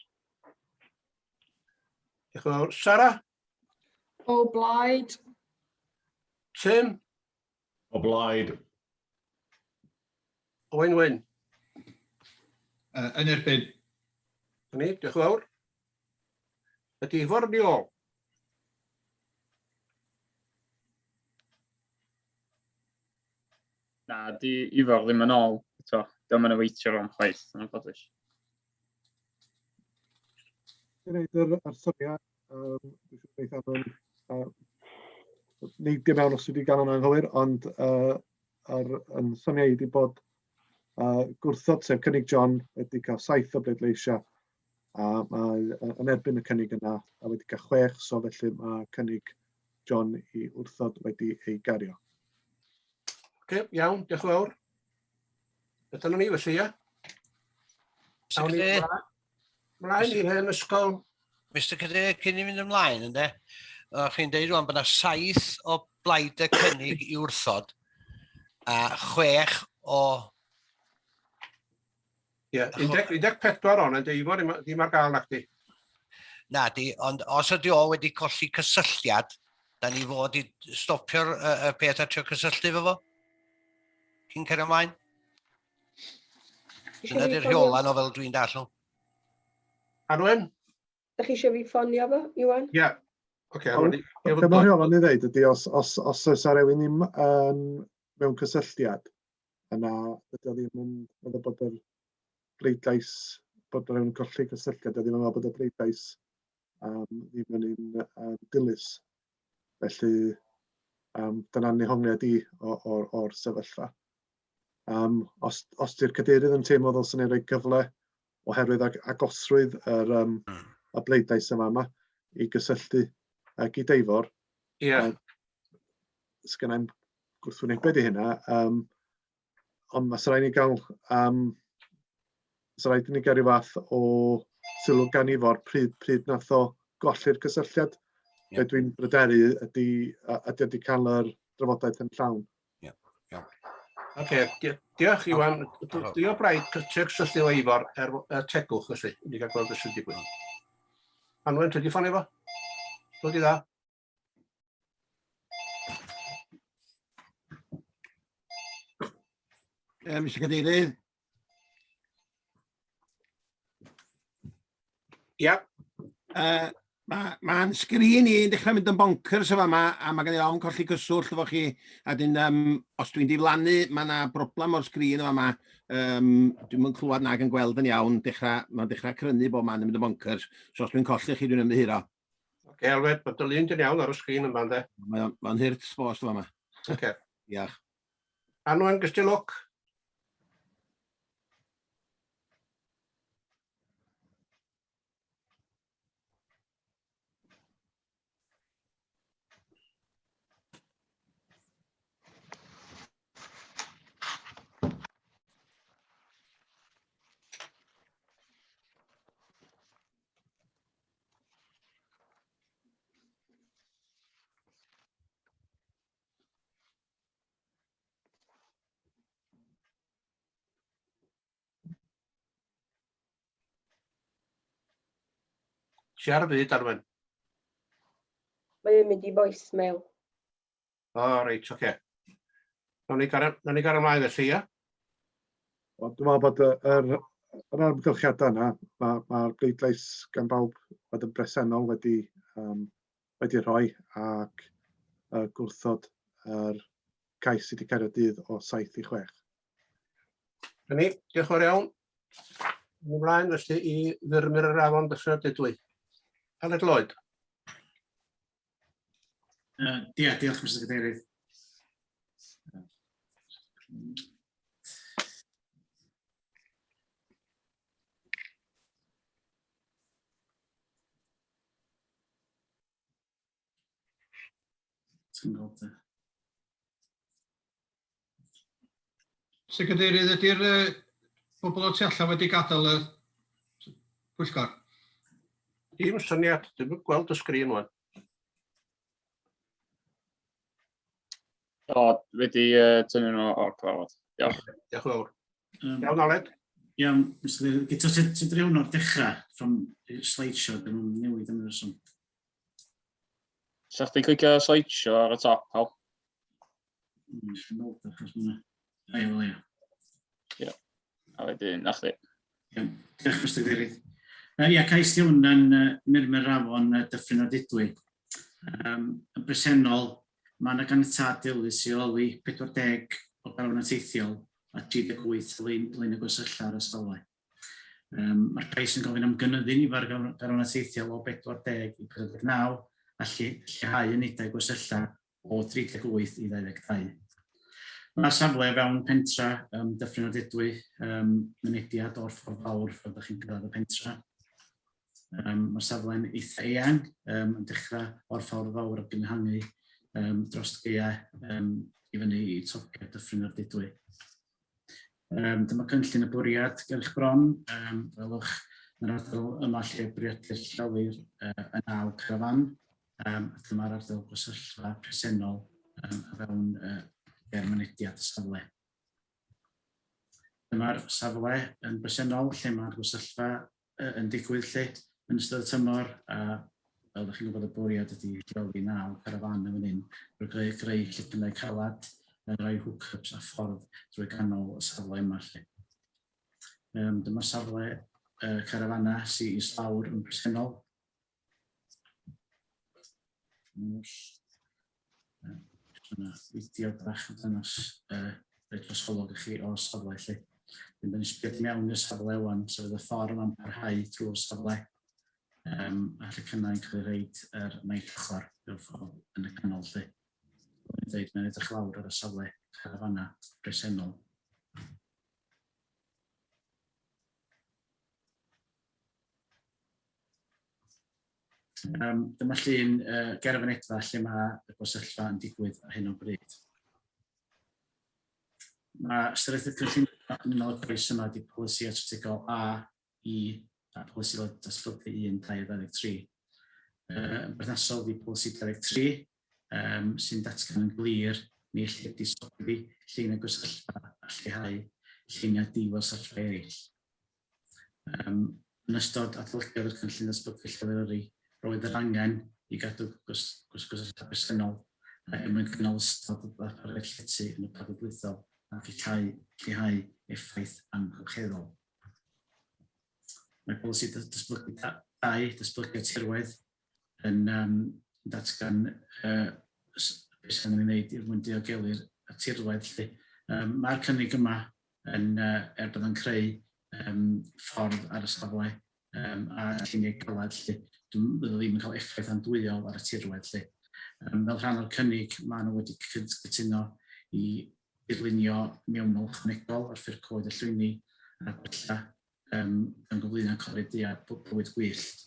Diolch yn fawr. Sarah? O blaid. Tim? O blaid. Owen Wyn? Yn erbyn. Ni, diolch yn fawr. Ydy Ifor ni ôl? Na, di Ifor ddim yn ôl. Diolch yn weithio rhwng chwaith yn y bodys. Dwi'n gwneud yr syniad, neidio mewn os wedi gael hwnna'n hywir, ond yn syniad wedi bod gwrthod sef cynnig John wedi cael 7 o bleidleisiau a mae yn erbyn y cynnig yna a wedi cael 6, so felly mae cynnig John i wrthod wedi ei gario. Iawn, diolch yn fawr. Dyna ni felly, ia? Awn ni mlaen i'r hen ysgol. Mr Cadeirydd, cyn i fynd ymlaen, ynddo? Chi'n deud rwan bod yna 7 o blaid y cynnig i wrthod a 6 o... Ie, 14 on, ynddo, Ifor, ddim ar gael nacdi? Na di, ond os ydi o wedi colli cysylltiad, da ni fod i stopio'r peth a trio cysylltu fo fo? Cyn cario ymlaen? Dyna di'r rheolan o fel dwi'n darllen. Anwen? Da chi eisiau fi ffonio fo, Iwan? Ie. Be mae rheolan i ddeud ydy, os oes rhywun ddim mewn cysylltiad, yna ydy o ddim yn meddwl bod yr bleidlais, bod rhywun yn colli cysylltiad, ydy o'n meddwl bod y bleidlais ddim yn un dilys. Felly, dyna'n nehongliad i o'r sefyllfa. Os di'r cadeirydd yn teimlo ddylsyn ni roi cyfle oherwydd agosrwydd y bleidlais yma i gysylltu gyda Iffor. Sgynna'n gwrthwynebyd i hynna, ond mae rhaid ni gael ryw fath o sylw gan Iffor pryd nath o golli'r cysylltiad. Be dwi'n bryderu ydy cael yr drafodaeth yn llawn. Diolch Iwan. Dwi o blaid cysylltu o Iffor tegwch felly, wedi cael gweld y sy'n digwydd. Anwen, ti wedi ffonio fo? Dod i dda. Mr Cadeirydd. Ia. Mae'n sgrin i'n dechrau mynd yn bonkers o fama, a mae gen i ofn colli cyswllt efo chi. A dyn, os dwi'n diflannu, mae yna broblem o'r sgrin o fama. Dwi'n mynd clywed nag yn gweld yn iawn, mae'n dechrau crynu bob man yn mynd yn bonkers. So os dwi'n colli chi, dwi'n ymddihiro. Elwed, mae dy lun dyn iawn ar y sgrin yma, ynddo? Mae'n hirt sbost o fama. Diolch. Anwen, gysdi lwc? Ti ar fyd, Arwen? Mae'n mynd i voicemail. O, reit, oce. Nawn ni gael ymlaen felly, ia? Dwi'n meddwl bod yr amgylchiadau yna, mae'r bleidlais gan bawb bod yn bresennol wedi rhoi ac gwrthod yr cais sydd wedi cael ei dydd o 7 i 6. Hynny, diolch yn fawr iawn. Ymlaen felly i ddyrmu'r yr afon dydwy. Aled Lloyd. Diolch, Mr Cadeirydd. Secretary, ydy'r bobl o tu allan wedi gadael y pwyllgor? Dim syniad, dwi'n gweld y sgrin wan. O, wedi tynnu nhw o'r cyfarfod. Diolch. Diolch yn fawr. Iawn, Aled. Iawn, Mr Cadeirydd. Gyda ti drewn o'r dechrau, from slideshow, dyn nhw'n newid yn yr yswm. Sa chdi'n clicio slideshow ar y top, Hal? Ie. A wedyn, na chdi. Diolch, Mr Cadeirydd. Ia, cais di hwnna'n Myrmyr Afon Dyffryn a Dudwy. Yn bresennol, mae yna ganiatad dilys i olewi 40 o garfan teithiol a 38 lein y gwersylla ar ysgolau. Mae'r cais yn gofyn am gynyddu nifer garfan teithiol o 40 i 49 a lleihau unedau gwersylla o 38 i 22. Mae safle fewn pentra Dyffryn a Dudwy, mynediad o'r ffordd fawr ffordd ydych chi'n cyrraedd y pentra. Mae'r safle'n eitha eang, yn dechrau o'r ffordd fawr o gynhangu dros gaeau i fyny i topia Dyffryn a Dudwy. Dyma cynllun y bwriad ger eich bron, felwch yn ardal yma lle bwriadur llawer yn 9 carafan, dyma'r ardal gwersylla presennol a fewn mynediad y safle. Dyma'r safle yn bresennol lle mae'r gwersylla yn digwydd lle yn ystod y tymor a fel ydych chi'n gwybod y bwriad ydy lleoli 9 carafan yn fan hyn, rwy'n greu llipynnau calad, rhoi hookups a ffordd drwy ganol y safle yma lle. Dyma safle carafana sy'n islawr yn bresennol. Yna fideo bach yn dangos rhaid trosolwg i chi o safle lle. Dwi'n mynd i sbio mewn i'r safle wan, so fydd y ffordd yma'n parhau drwy'r safle. A lle cynnau'n cael ei reid yr naill ochr yw'r ffordd yn y canol lle. Dwi'n dweud, mae'n edrych lawr ar y safle carafana bresennol. Dyma llun ger y fynedfa lle mae y gwersylla yn digwydd ar hyn o bryd. Mae ystyriaeth y cynllun yn unol y gweis yma wedi polisi strategol A i a polisi datblygu 1-2-23. Yn berthnasol wedi polisi 23 sy'n datgan yn glir ni lle disoddi llun y gwersylla a lleihau lluniau diwalsallfa eraill. Yn ystod adolygiad yr cynllun datblygu llawer roedd yr angen i gadw gwersylla bresennol mwyn cynnal ystod o ddarpariaeth llety yn y padwydlaethol ac lleihau effaith amgylcheddol. Mae polisi datblygu 2, datblygu tirwedd yn datgan beth sy'n ei wneud i'r mwyn diogelu'r tirwedd. Mae'r cynnig yma yn bydd yn creu ffordd ar y safle a lluniau galad lle bydd ddim yn cael effaith andwyol ar y tirwedd. Fel rhan o'r cynnig, mae nhw wedi cytuno i dirlunio mewnol ychwanegol ar ffurf coed y llwyni a gwella yn gyflwyno coredi a bywyd gwyllt.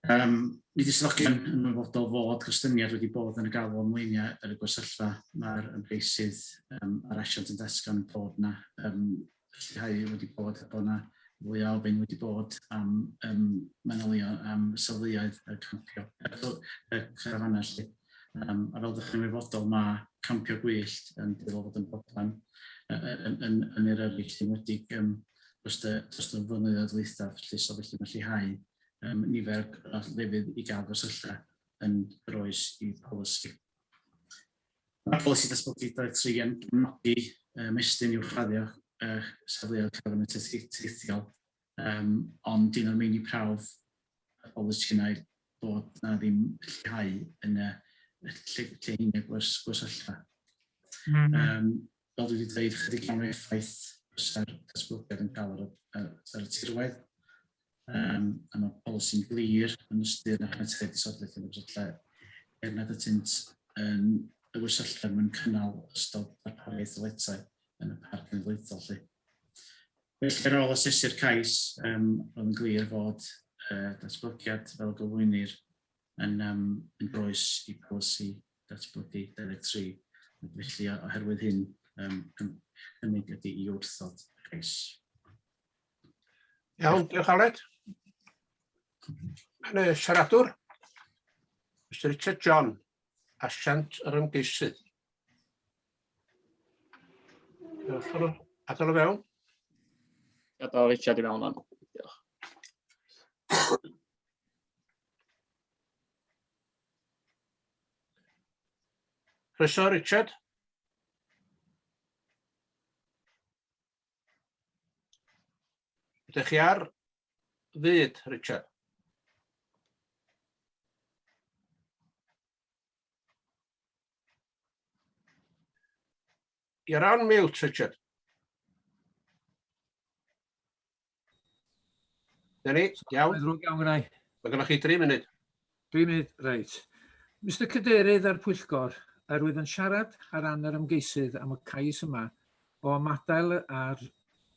Nid yslogion yn ymwybodol fod gostyngiad wedi bod yn y galw ymwynio ar y gwersylla. Mae'r ymgeisydd a'r asiant yn dasgan bod yna lleihau wedi bod a bod yna fwy o ofyn wedi bod am manylion am safleoedd y campio y carafana lle. A fel ydych chi'n ymwybodol, mae campio gwyllt yn dweud fod yn broblem yn yr eraill enwedig dros y flynyddoedd dwytha, so felly mae lleihau nifer o lefydd i gael gwersylla yn yr oes i polisi. Mae polisi datblygu 23 yn cefnogi mestyn i'w chraddio safleoedd carbon teithiol, ond un o'r meini prawf y polisi yna bod na ddim lleihau yn lle hynny gwersylla. Fel dwi wedi dweud, chydig iawn o effaith fysa'r datblygiad yn cael ar y tirwedd. A mae polisi'n glir yn ystyr na caniatâd isodlaeth yn gwersylla nad ydynt yn y gwersylla yn cynnal ystod darpariaeth ddyletau yn y parc genedlaethol. Felly ar ôl asesu'r cais, roedd yn glir fod datblygiad fel gyflwynir yn groes i polisi datblygu 23. Felly oherwydd hyn, cynnig ydy i wrthod y cais. Iawn, diolch Aled. Yn y siaradwr, Mr Richard John, asiant yr ymgeisydd. Adael o fewn. Adael Richard i fewn o'n. Diolch. Croeso, Richard. Ydych chi ar fyd, Richard? You're on mute, Richard. Dyna ni, iawn. Mae'n iawn gynnau. Mae gennych chi 3 munud. 3 munud, reit. Mr Cadeirydd a'r Pwyllgor, rwyf yn siarad ar ran yr ymgeisydd am y cais yma o ymadael ar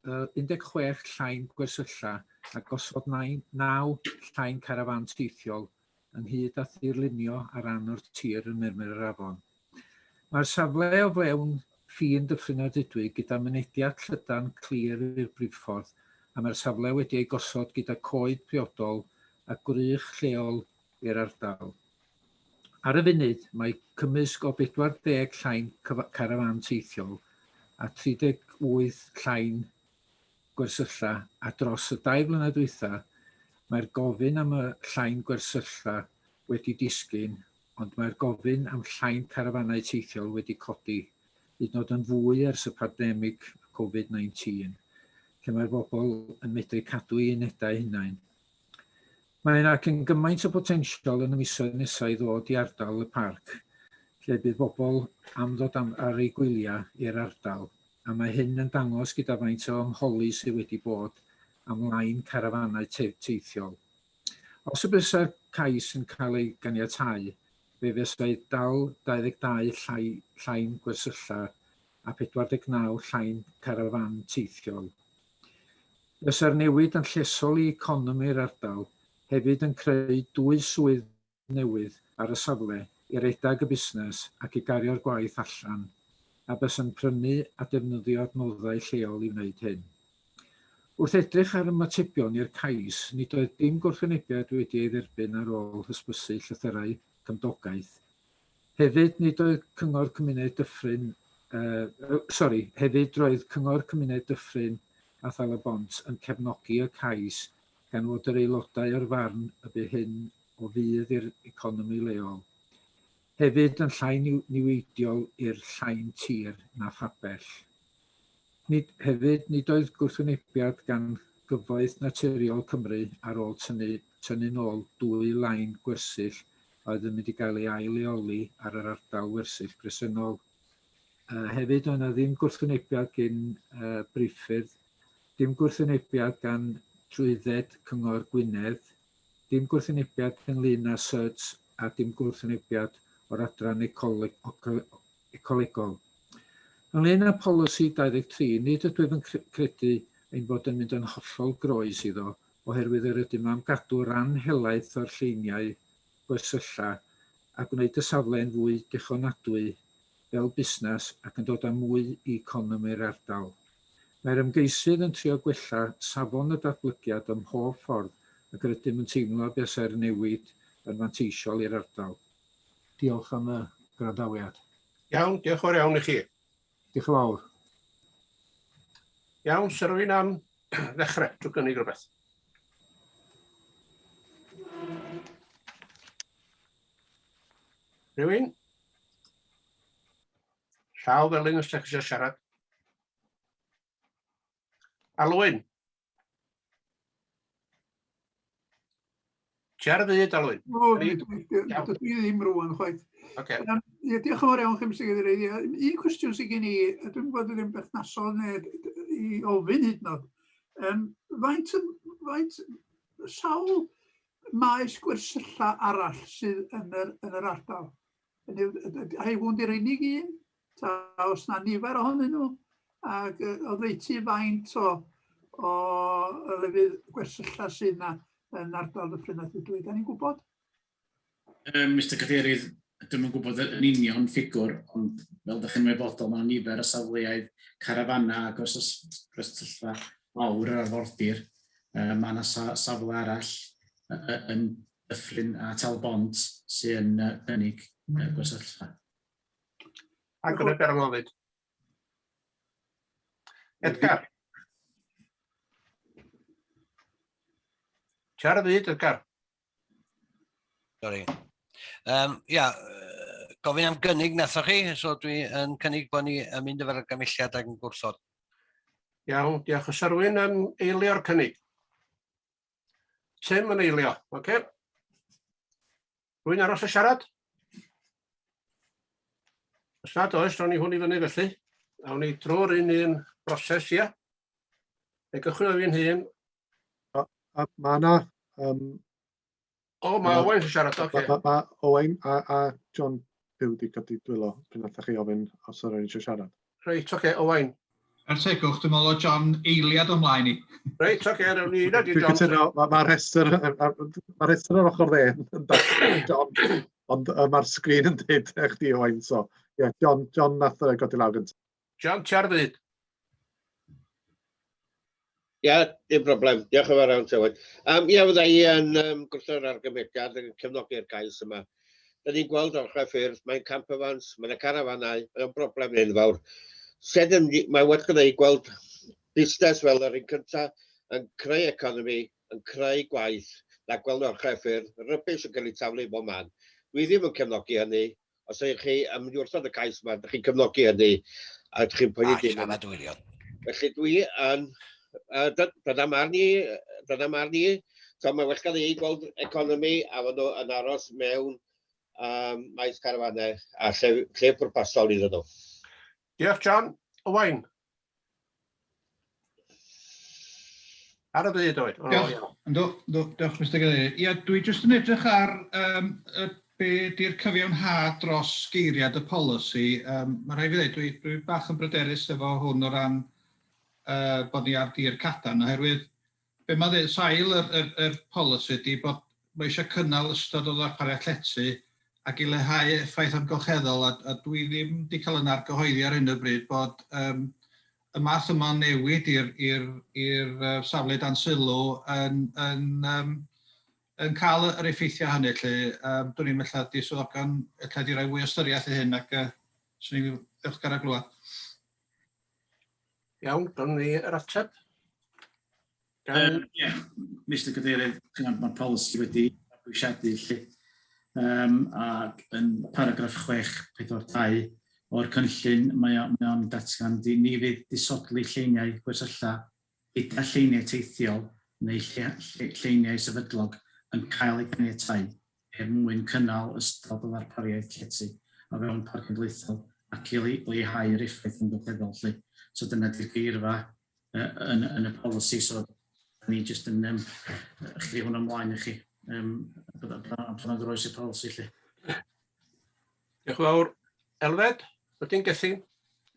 16 llain gwersylla a gosod 9 llain carafan teithiol ynghyd â thirlunio ar ran o'r tir yn Murmur yr Afon. Mae'r safle o fewn ffin Dyffryn a Dydwy gyda mynediad llydan clir i'r briffordd a mae'r safle wedi ei gosod gyda coed priodol a gwrych lleol i'r ardal. Ar y funud, mae cymysg o 40 llain carafan teithiol a 38 llain gwersylla a dros y 2 flynedd dwytha, mae'r gofyn am y llain gwersylla wedi disgyn, ond mae'r gofyn am llain carafanau teithiol wedi codi, hyd yn oed yn fwy ers y pandemig Covid-19, lle mae'r bobl yn medru cadw eu unedau hunain. Mae'n ac yn gymaint o potensial yn y misoedd nesaf i ddod i ardal y parc, lle bydd bobl am ddod ar ei gwyliau i'r ardal, a mae hyn yn dangos gyda faint o ymholi sydd wedi bod am lain carafanau teithiol. Os y bysa'r cais yn cael ei ganiatáu, fe fysa'i dal 22 llain gwersylla a 49 llain carafan teithiol. Fysa'r newid yn llesol i economi'r ardal, hefyd yn creu 2 swydd newydd ar y safle i redag y busnes ac i gario'r gwaith allan, a bysa'n prynu a defnyddio adnoddau lleol i wneud hyn. Wrth edrych ar ymatebion i'r cais, nid oedd dim gwrthwynebiad wedi ei dderbyn ar ôl hysbysu llythyrau cymdogaeth. Hefyd roedd Cyngor Cymuned Dyffryn a Thal y Bont yn cefnogi y cais gan fod yr aelodau o'r farn y bydd hyn o fydd i'r economi leol. Hefyd yn llai niweidiol i'r llain tir na phabell. Nid oedd gwrthwynebiad gan Gyfoeth Naturiol Cymru ar ôl tynnu nôl 2 lain gwersyll oedd yn mynd i gael ei ail-leoli ar yr ardal wersyll bresennol. Hefyd oedd yna ddim gwrthwynebiad gan Brifyrdd, dim gwrthwynebiad gan Trwydded Cyngor Gwynedd, dim gwrthwynebiad ynglyn â CERTS a dim gwrthwynebiad o'r adran ecolegol. Ynglyn â polisi 23, nid ydwyf yn credu ein bod yn mynd yn hollol groes iddo, oherwydd yr ydym am gadw ran helaeth o'r lleiniau gwersylla a gwneud y safle'n fwy dechonadwy fel busnes ac yn dod â mwy i economi'r ardal. Mae'r ymgeisydd yn trio gwella safon y datblygiad ym mhob ffordd ac rydym yn teimlo buasai'r newid yn fanteisiol i'r ardal. Diolch am y gwrandawiad. Iawn, diolch o'r iawn i chi. Diolch yn fawr. Iawn, sy'n rhywun am ddechrau drwy gynnig rhywbeth. Rhywun? Llaw Felyn os ydych chi eisiau siarad. Alwyn? Tiar y fyd, Alwyn. Dwi ddim rwan chwaith. Diolch yn fawr iawn chi, Mr Cadeirydd. Un cwestiwn sydd gen i, dwi'n gwybod yn berthnasol i ofyn hyd yn oed. Faint sawl maes gwersylla arall sydd yn yr ardal? Hei hwn di'r unig un? Ta os na nifer ohonyn nhw? Ac o ddeutu faint o lefydd gwersylla sydd yna yn ardal Dyffryn Dydwy, da ni'n gwybod? Mr Cadeirydd, dwi'n yn gwybod yn union ffigwr, ond fel ydych chi'n ymwybodol, mae nifer o safleoedd carafana ac gwersylla mawr yr arfordir. Mae yna safle arall yn Dyffryn a Talbont sy'n gynnig gwersylla. Ac yn y Berngofyd. Edgar? Tiar y fyd, Edgar? Sorry. Gofyn am gynnig nethoch chi, so dwi yn cynnig bod ni yn mynd efo'r gymhelliad ac yn gwrthod. Iawn, diolch. Os rhywun yn eilio'r cynnig? Tim yn eilio, oce? Rwy'n aros y siarad? Os nad oes, ro'n i hwn i fyny felly. Awn ni drwy'r un broses, ia. Neu gychwyn o fi'n hun. Mae yna... Mae Owain yn siarad, oce. Mae Owain a John Byw wedi cael dwylo pryd nath chi ofyn os ydych chi eisiau siarad. Reit, oce, Owain. Tegwch, dwi'n meddwl o John eiliad o'mlaen i. Reit, oce, rown ni un ydi Dwi'n John. cytuno, mae'r rhestr ar ochr dde yn John, ond mae'r sgrin yn dweud eich di Owain, so ie, John nath godi lawr gyntaf. John, tiar fyd. Ie, dim problem. Diolch yn fawr iawn, Tywyn. Fydda i yn gwrtho'r argymelliad yn cefnogi'r gais yma. Da ni'n gweld o'r ffyrdd, mae'n campafans, mae'n carafanau, mae'n broblem enfawr. Mae wedi gwneud gweld busnes fel yr un cyntaf yn creu economi, yn creu gwaith, na gweld o'r ffyrdd, rybys yn cael ei taflu bob man. Dwi ddim yn cefnogi hynny. Os ydych chi yn mynd i wrthod y cais yma, ydych chi'n cefnogi hynny, a ydych chi'n poeni dim. Felly dwi yn... Dyna marn ni. So mae well gael ei gweld economi a fod nhw yn aros mewn maes carafanau a lle pwrpasol iddyn nhw. Diolch, John. Owain. Ar y byd oed. Diolch, Mr Cadeirydd. Ia, dwi jyst yn edrych ar be di'r cyfiawnhad dros geiriad y polisi. Mae rhaid fi ddweud, dwi bach yn bryderus efo hwn o ran bod ni ar dir cadarn, oherwydd be mae dweud sail yr polisi ydy bod mae eisiau cynnal ystod o ddarpariaeth llety ac i leihau effaith amgylcheddol, a dwi ddim wedi cael yn argyhoeddi ar hyn o bryd bod y math yma newid i'r safle dan sylw yn cael yr effeithiau hynny. Dwi'n ni'n mellad di swyddogion ella di roi fwy o ystyriaeth i hyn ac swn i'n ddiolchgar â glwad. Iawn, dyna ni yr ateb. Mr Cadeirydd, mae'r polisi wedi bwysiadu lle. Ac yn paragraff 6.42 o'r cynllun mae o'n datgan ni fydd disodli lleiniau gwersylla gyda lleiniau teithiol neu lleiniau sefydlog yn cael eu caniatáu mwyn cynnal ystod o ddarpariaeth llety o fewn parc cenedlaethol ac i leihau'r effaith amgylcheddol. So dyna di'r geirfa yn y polisi, so ni jyst yn chdi hwn ymlaen i chi pan oedd roes y polisi. Diolch yn fawr. Elfed, wyt gethin?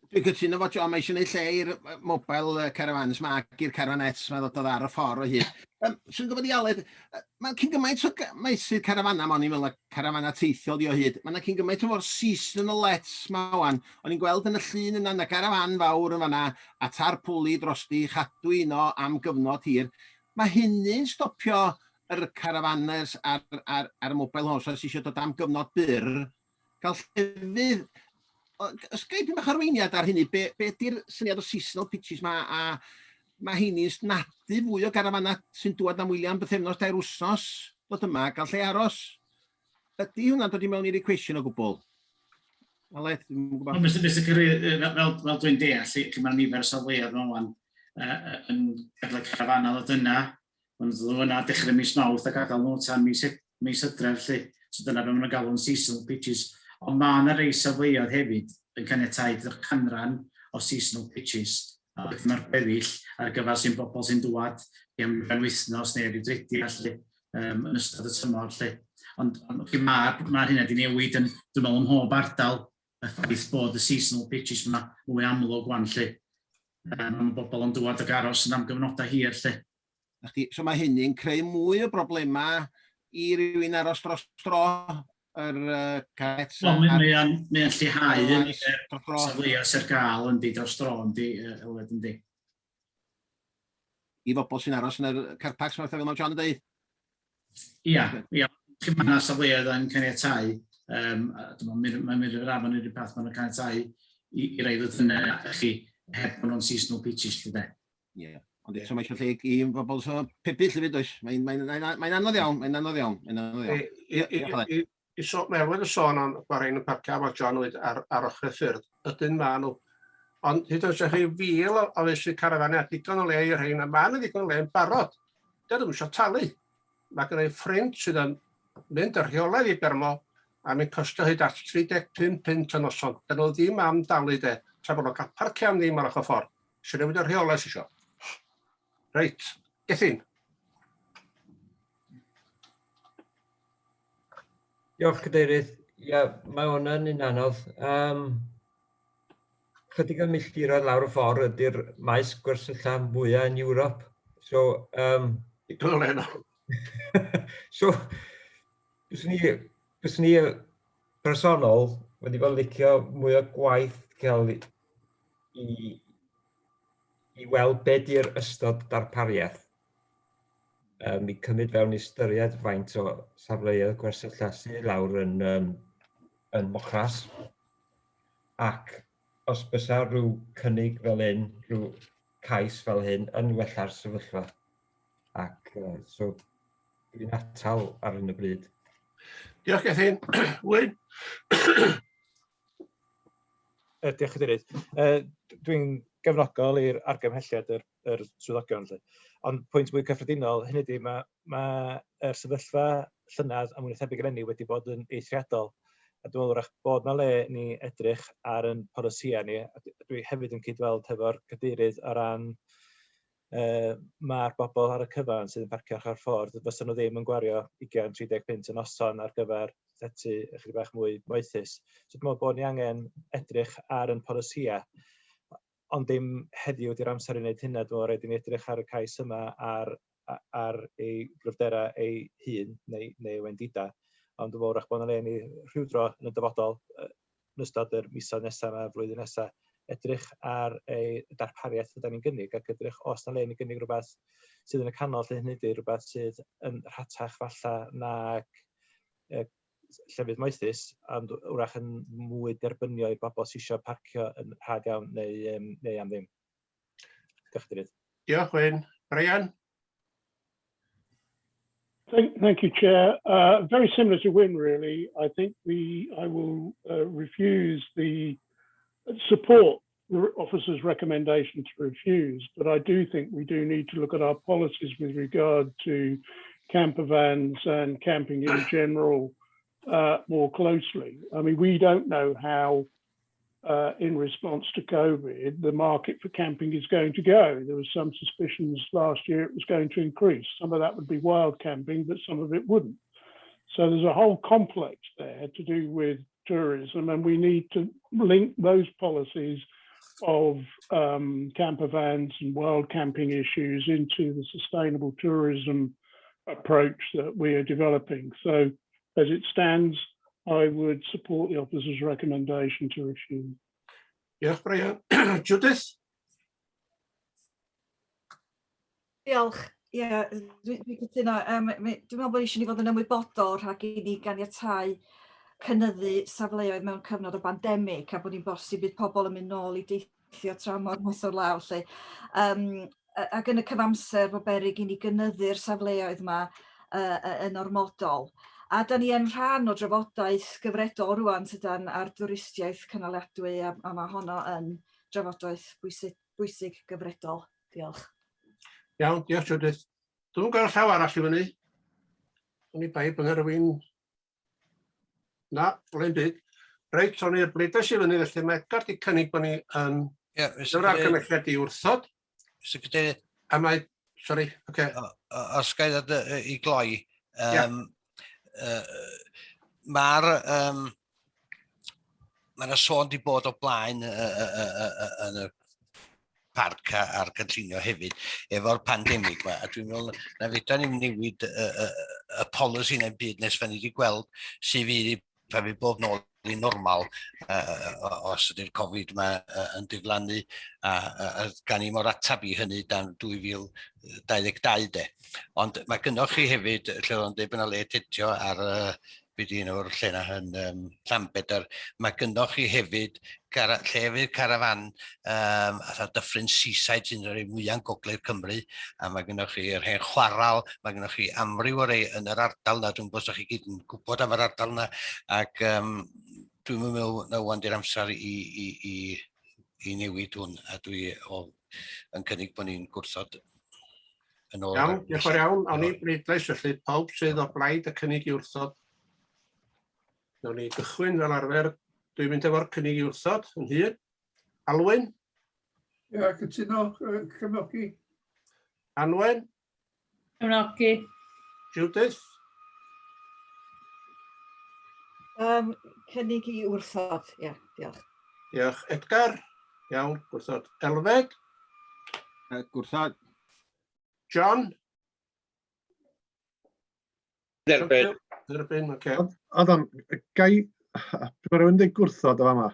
Dwi'n cytuno fod John, mae eisiau gwneud lle i'r mobile caravans yma ac i'r caravanets yma ddod ar y ffordd o hyd. Swn i'n gwybod i Aled, mae'n cyn gymaint o meisydd carafana, mae'n fel y carafana teithiol di o hyd. Mae'n cyn gymaint o'r seasonal lets yma wan. O'n i'n gweld yn y llun yna, y carafan fawr yn fanna, a tarpwli drosti, chadw uno am gyfnod hir. Mae hynny'n stopio yr caravaners ar y mobile homes sy'n eisiau dod am gyfnod byr. Cael llefydd, os gael beth arweiniad ar hynny, be ydy'r syniad o seasonal pitches yma, a mae hynny'n snadu fwy o garafana sy'n dŵad am wyliau am bythefnos dair wsos dod yma, gael lle aros? Ydy hwnna'n dod i mewn i'r cwestiwn o gwbl? Aled, dwi'n gwybod. Mr Cyrru, fel dwi'n deall, lle mae'r nifer o safleoedd mewn yn gadw carafanau o dyna, ond ddod yna dechrau mis Mawrth a gadael nhw tan mis Hydref, lle. So dyna beth maen nhw'n galw'n seasonal pitches. Ond mae yna rei safleoedd hefyd yn caniatáu canran o seasonal pitches. A beth mae'r gweddill ar gyfer sy'n bobl sy'n dŵad i am wythnos neu ryw dredi yn ystod y tymor. Ond mae hynny wedi newid yn, dwi'n meddwl, ym mhob ardal y ffaith bod y seasonal pitches yma mwy amlwg wan. Mae bobl yn dŵad ag aros yn am gyfnodau hir. So mae hynny'n creu mwy o broblemau i rywun aros dros dro yr caet. Mae'n lleihau yn safleoedd sy'r gael yn di dros dro yn di. I bobl sy'n aros yn yr carpacs fel mae John yn dweud? Ia. Mae yna safleoedd yn caniatáu. Mae'n mynd i'r afon i'r peth mae'n caniatáu i rei ddod yna chi heb bod nhw'n seasonal pitches. Ie. Ond eto mae eisiau lle i bobl sy'n pebyll i fyd oes. Mae'n anodd iawn. I mewn y sôn am gwarein y parcio mae John wedi ar ochr y ffyrdd, ydyn maen nhw. Ond hyd yn oed chi fil o fesu carafanau, digon o le i'r rhain, a maen nhw digon o le yn barod. Dyn nhw'n eisiau talu. Mae gen i ffrind sydd yn mynd yr rheolaidd i Bermo, a mae'n costio hyd at 35 pint y noson. Dyn nhw ddim am dalu de, tra bod nhw'n cael parcio am ddim ar ochr ffordd. Sy'n newid yr rheolaidd sy'n sio. Reit, Gethin. Diolch, Cadeirydd. Ia, mae hwnna'n un anodd. Chydig o milltiroedd lawr y ffordd ydy'r maes gwersylla mwyaf yn Ewrop. So, bys ni personol wedi bod licio mwy o gwaith cael i weld beth di'r ystod darpariaeth. Mi cymryd fewn i ystyried faint o safleoedd gwersylla sydd lawr yn Mochras. Ac os bysa rhyw cynnig fel hyn, rhyw cais fel hyn yn wella'r sefyllfa. Ac so dwi'n atal ar hyn o bryd. Diolch Gethin. Wyn. Diolch Cadeirydd. Dwi'n gefnogol i'r argymhelliad yr swyddogion. Ond pwynt mwy cyffredinol, hynny ydy, mae'r sefyllfa llynedd am wnaeth tebyg eleni wedi bod yn eithriadol. A dwi'n meddwl bod yna le ni edrych ar yn polisïau ni. Dwi hefyd yn cydweld hefo'r cadeirydd o ran mae'r bobl ar y cyfan sydd yn parcio ar ffordd, fysa nhw ddim yn gwario 20-30 pint y noson ar gyfer llety ychydig bach mwy moethus. So dwi'n meddwl bod ni angen edrych ar yn polisïau. Ond dim heddiw ydy'r amser i wneud hynna, dwi'n meddwl rhaid i ni edrych ar y cais yma ar ei gryfderau ei hun neu wendida. Ond dwi'n meddwl bod yna le ni rhywdro yn y dyfodol yn ystod yr misoedd nesaf yma, flwyddyn nesaf, edrych ar ei darpariaeth ydyn ni'n gynnig ac edrych os yna le ni'n gynnig rhywbeth sydd yn y canol lle hynny ydy, rhywbeth sydd yn rhatach falla nag llefydd moethus, ond wrach yn mwy derbynio i bobl sydd eisiau parcio yn rhad iawn neu am ddim. Diolch Cadeirydd. Diolch Wyn. Brian? Thank you, Chair. Very similar to Wyn, really. I think I will refuse the support the officer's recommendation to refuse, but I do think we do need to look at our policies with regard to camper vans and camping in general more closely. I mean, we don't know how, in response to COVID, the market for camping is going to go. There was some suspicions last year it was going to increase. Some of that would be wild camping, but some of it wouldn't. So there's a whole complex there to do with tourism, and we need to link those policies of camper vans and wild camping issues into the sustainable tourism approach that we are developing. So as it stands, I would support the officer's recommendation to refuse. Diolch, Brian. Judith? Diolch. Ie, dwi'n cytuno. Dwi'n meddwl bod eisiau ni fod yn ymwybodol rhag i ni ganiatáu cynyddu safleoedd mewn cyfnod o bandemig a bod ni'n bosib bydd pobl yn mynd nôl i deithio tramor maes o'r law. Ac yn y cyfamser bod beryg i ni gynyddu'r safleoedd yma yn ormodol. A da ni yn rhan o drafodaeth gyfredol rwan sydan ar dwristiaeth cynaliadwy a mae honno yn drafodaeth bwysig gyfredol. Diolch. Iawn, diolch Judith. Dwi'n gweld llaw arall i fyny. O'n i bai bod rhywun... Na, olen byd. Reit, o'n i'r bleidlais i fyny, felly mae Edgar di cynnig bod ni yn dyfr argymhelliad i wrthod. A mae, sori, oce. Os gael i gloi, mae'r sôn di bod o blaen yn y parc a'r cynllunio hefyd efo'r pandemig yma. A dwi'n meddwl na fedra ni'n newid y polisi neu'n byd nes fan ni wedi gweld sydd fydd pan fydd bob nôl i normal os ydy'r Covid yma yn diflannu a gan i mor atab i hynny dan 2022 de. Ond mae gynnwch chi hefyd, lle o'n dweud bod yna le tedio ar byd un o'r lle yna yn Llanbedr, mae gynnwch chi hefyd llefydd carafan a dyffryn seaside sy'n rhoi mwyaf gogledd Cymru, a mae gynnwch chi'r hen chwaral, mae gynnwch chi amryw o rei yn yr ardal yna, dwi'n bod chi gyd yn gwybod am yr ardal yna, ac dwi'n meddwl na wan di'r amser i newid hwn, a dwi yn cynnig bod ni'n gwrthod yn ôl. Iawn, diolch yn fawr iawn. Awn ni bleidlais felly, pawb sydd o blaid y cynnig i wrthod. Nawn ni gychwyn fel arfer, dwi'n mynd efo'r cynnig i wrthod yn hyn. Alwyn? Ie, cytuno, cefnogi. Anwen? Cefnogi. Judith? Cynnig i wrthod, ie, diolch. Diolch. Edgar? Iawn, gwrthod. Elfed? Gwrthod. John? Derbyn. Derbyn, oce. Adam, gai... Mae rhywun dweud gwrthod o fama.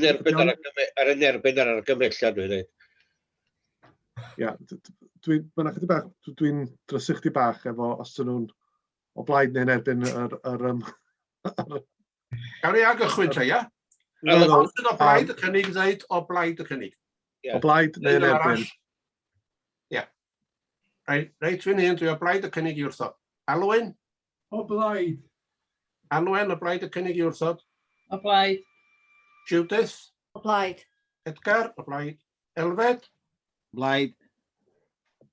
Derbyn ar y nerbyn ar argymhelliad dwi'n dweud. Ia, dwi'n drysu chdi bach efo os ydyn nhw'n o blaid neu'n erbyn yr... Gawn ni agychwyn te, ia? Os ydyn o blaid y cynnig ddeud o blaid y cynnig. O blaid neu'n erbyn. Ia. Reit, fi'n hyn, dwi o blaid y cynnig i wrthod. Alwyn? O blaid. Anwen, o blaid y cynnig i wrthod. O blaid. Judith? O blaid. Edgar? O blaid. Elfed? Blaid.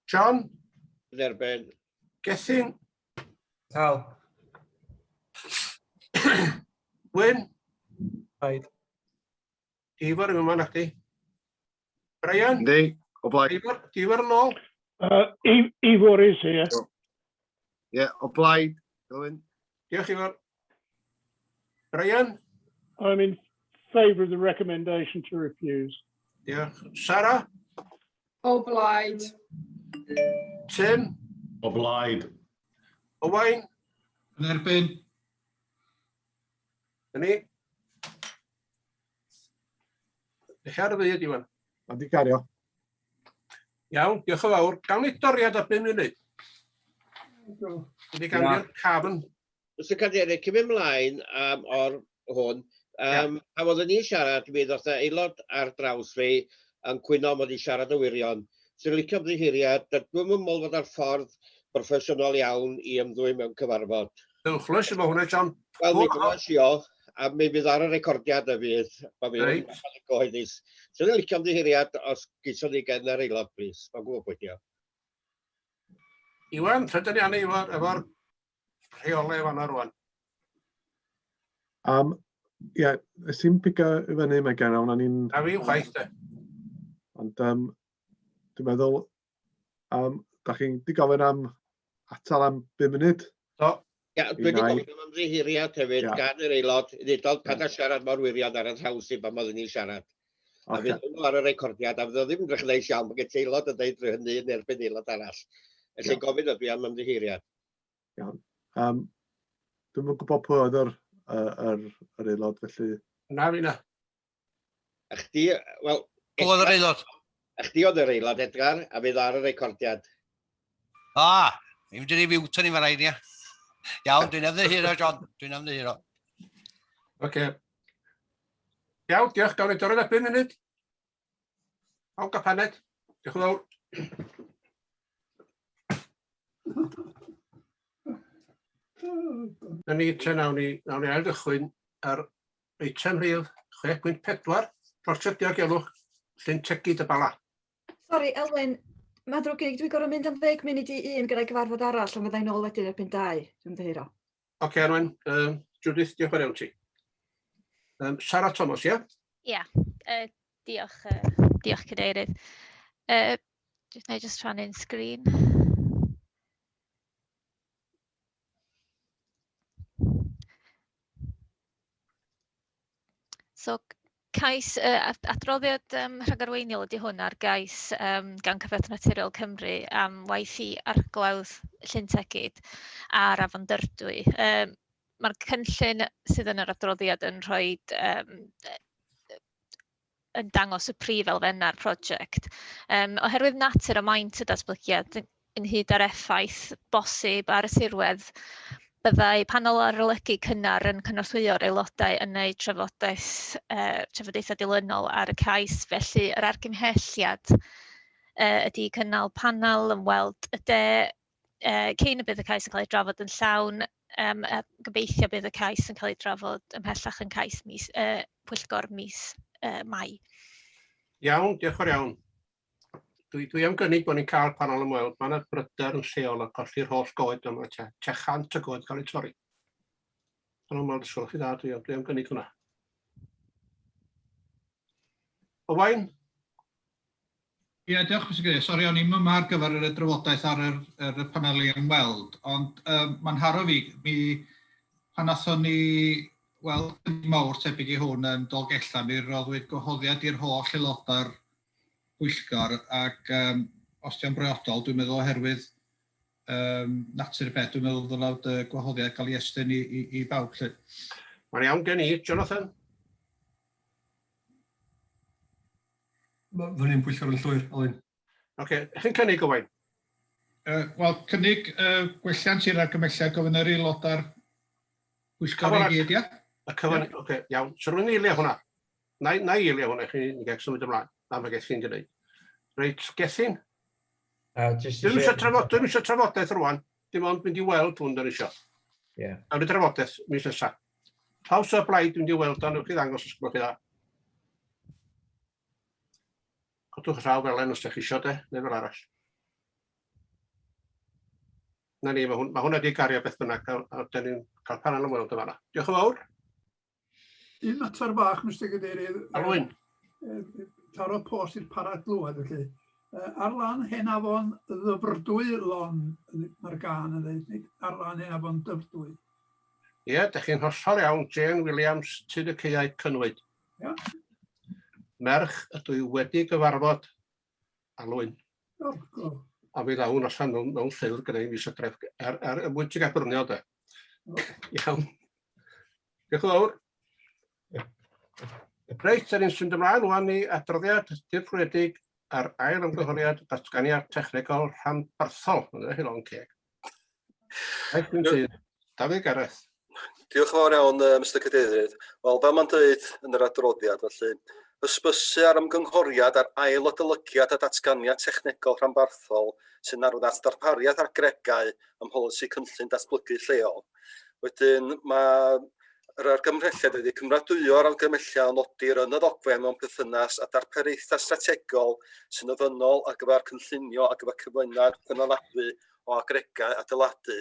John? Derbyn. Gethin? Tal. Wyn? Blaid. Ifar yn yma na chdi. Brian? Yndi, o blaid. Ifar yn ôl? Ivor is here. Ie, o blaid. Diolch Ifar. Brian? I'm in favour of the recommendation to refuse. Diolch. Sarah? O blaid. Tim? O blaid. Owain? Yn erbyn. Yni? Dechrau'r fyd, Iwan. A di gario. Iawn, diolch yn fawr. Gawn ni doriad o 5 munud. Wedi ganio'r cafn. Mr Cadeirydd, cymryd ymlaen o'r hwn. A oedden ni'n siarad, mi ddoth aelod ar draws fi yn cwyno mod i siarad y wirion. Sy'n licio ymddiheuriad, dwi'n meddwl fod ar ffordd proffesiynol iawn i ymddwyn mewn cyfarfod. Dywchlwys yma hwnna, John. Wel, mi glwys i o, a mi fydd ar y recordiad y fydd. Sy'n licio ymddiheuriad os gyson ni gen yr aelod, plis. Mae'n gwybod pwydio. Iwan, rydyn ni anna efo'r rheolau fan'na rwan. Ie, sy'n pigo i fyny mae gen awn ni'n... A fi'n chwaith de. Ond dwi'n meddwl, da chi'n di gofyn am atal am 5 munud? Ia, dwi'n gofyn am ymddiheuriad hefyd gan yr aelod, i ddod pan a siarad mor wirion ar y haws i pan oedden ni'n siarad. A fydd nhw ar y recordiad, a fydd o ddim yn drach neis iawn, mae gen aelod yn dweud hynny yn erbyn aelod arall. Felly gofyn ydw i am ymddiheuriad. Iawn. Dwi'n yn gwybod pwy oedd yr aelod, felly... Na fi na. A chdi, wel... Pwy oedd yr aelod? A chdi oedd yr aelod, Edgar, a fydd ar y recordiad. Mi'n mynd i fiwt yn i faraid, ia. Iawn, dwi'n ymddiheuro, John. Dwi'n ymddiheuro. Oce. Iawn, diolch. Gawn ni dorad 5 munud. Awn gapaned. Diolch yn fawr. Na ni te nawn ni ail gychwyn ar eitem rhif 6.4, prosiect diogelwch llyn tegid y bala. Sori, Elwyn, mae'n drwg gen i, dwi'n gorfod mynd am 10 munud i un gyda'i gyfarfod arall, ond fyddai'n ôl wedyn erbyn 2, dwi'n dehiro. Oce, Anwen, Judith, diolch yn iawn ti. Sarah Thomas, ie? Ia, diolch, diolch Cadeirydd. Just rhannu'n sgrin. So, cais, adroddiad rhagarweiniol ydy hwn ar gais gan Cyfoeth Naturiol Cymru am waith i arglawdd Llyn Tegid a'r Afon Dyrdwy. Mae'r cynllun sydd yn yr adroddiad yn rhoi yn dangos y prif elfennau'r prosiect. Oherwydd natur a maint y datblygiad ynghyd â'r effaith bosib ar y tirwedd, byddai panel arolygu cynnar yn cynorthwyo'r aelodau yn neud trafodaethau dilynol ar y cais. Felly, yr argymhelliad ydy cynnal panel yn weld y de cyn y bydd y cais yn cael ei drafod yn llawn. Gobeithio bydd y cais yn cael ei drafod ymhellach yn cais Pwyllgor mis Mai. Iawn, diolch yn iawn. Dwi am gynnig bod ni'n cael panel ymweld. Mae yna bryder yn lleol a colli'r holl goed yma. Te 100 o goed cael ei torri. Panel ymweld ysgol chi dda, dwi am gynnig hwnna. Owain? Ie, diolch Mr Cadeirydd. Sori, o'n i'n yma ar gyfer y drafodaeth ar y paneli ymweld, ond mae'n haro fi, pan athon ni weld mawr tebyg i hwn yn Dolgellan, mi roddwyd gwahoddiad i'r holl aelodau'r Pwyllgor, ac os di'n briodol, dwi'n meddwl oherwydd natur y peth, dwi'n meddwl ddylad gwahoddiad gael ei estyn i bawb. Mae'n iawn gen i, Jonathan. Fy'n ni'n Pwyllgor yn llwyr, Elin. Oce, chi'n cynnig Owain? Wel, cynnig gwelliant i'r argymelliad gofyn yr aelodau'r Pwyllgor i gyd, ia? Oce, iawn. So rwy'n eilio hwnna. Na i eilio hwnna, chi'n gael symud ymlaen. Am y gethyn gyda'i. Reit, Gethin? Dwi'n eisiau trafodaeth rwan. Dim ond mynd i weld hwn dyn eisiau. Awn i trafodaeth mis nesaf. Haws o blaid mynd i weld o'n ewch i ddangos os gwelwch chi dda. Codwch rhaw felen os ydych chi eisiau de, neu fel arall. Na ni, mae hwnna wedi gario beth bynnag, a dyn ni'n cael panel ymweld yma. Diolch yn fawr. Un mater bach, Mr Cadeirydd. Alwyn. Taro post i'r parad glwad, felly. Ar lan hen afon ddyfrdwy lon, mae'r gan yn dweud, ar lan hen afon dyfrdwy. Ie, dych chi'n hollol iawn, Jane Williams, Tyd y Ceuaid Cynwyd. Merch ydw i wedi gyfarfod Alwyn. A fydd awn allan mewn llyfr gyda'i mis o dref, mwyn ti'n gael bryniau de. Iawn. Diolch yn fawr. Reit, da ni'n synd ymlaen wan i adroddiad dirprwedig ar ail ymgynghoriad datganiad technegol rhanbarthol. Yna hi long ceg. Dafydd Gareth. Diolch yn fawr iawn, Mr Cadeirydd. Wel, fel mae'n dweud yn yr adroddiad, felly, hysbysu ar ymgynghoriad ar ail adolygiad a datganiad technegol rhanbarthol sy'n arwain at darpariaeth ar gregau ym mholisi cynllun datblygu lleol. Wedyn, yr argymhelliad wedi cymradwyo'r argymhelliad nodir yn y ddogfen mewn perthynas a darpariaethau strategol sy'n ofynnol ar gyfer cynllunio a gyfer cyflwyniad cynaladwy o agregau adeiladu.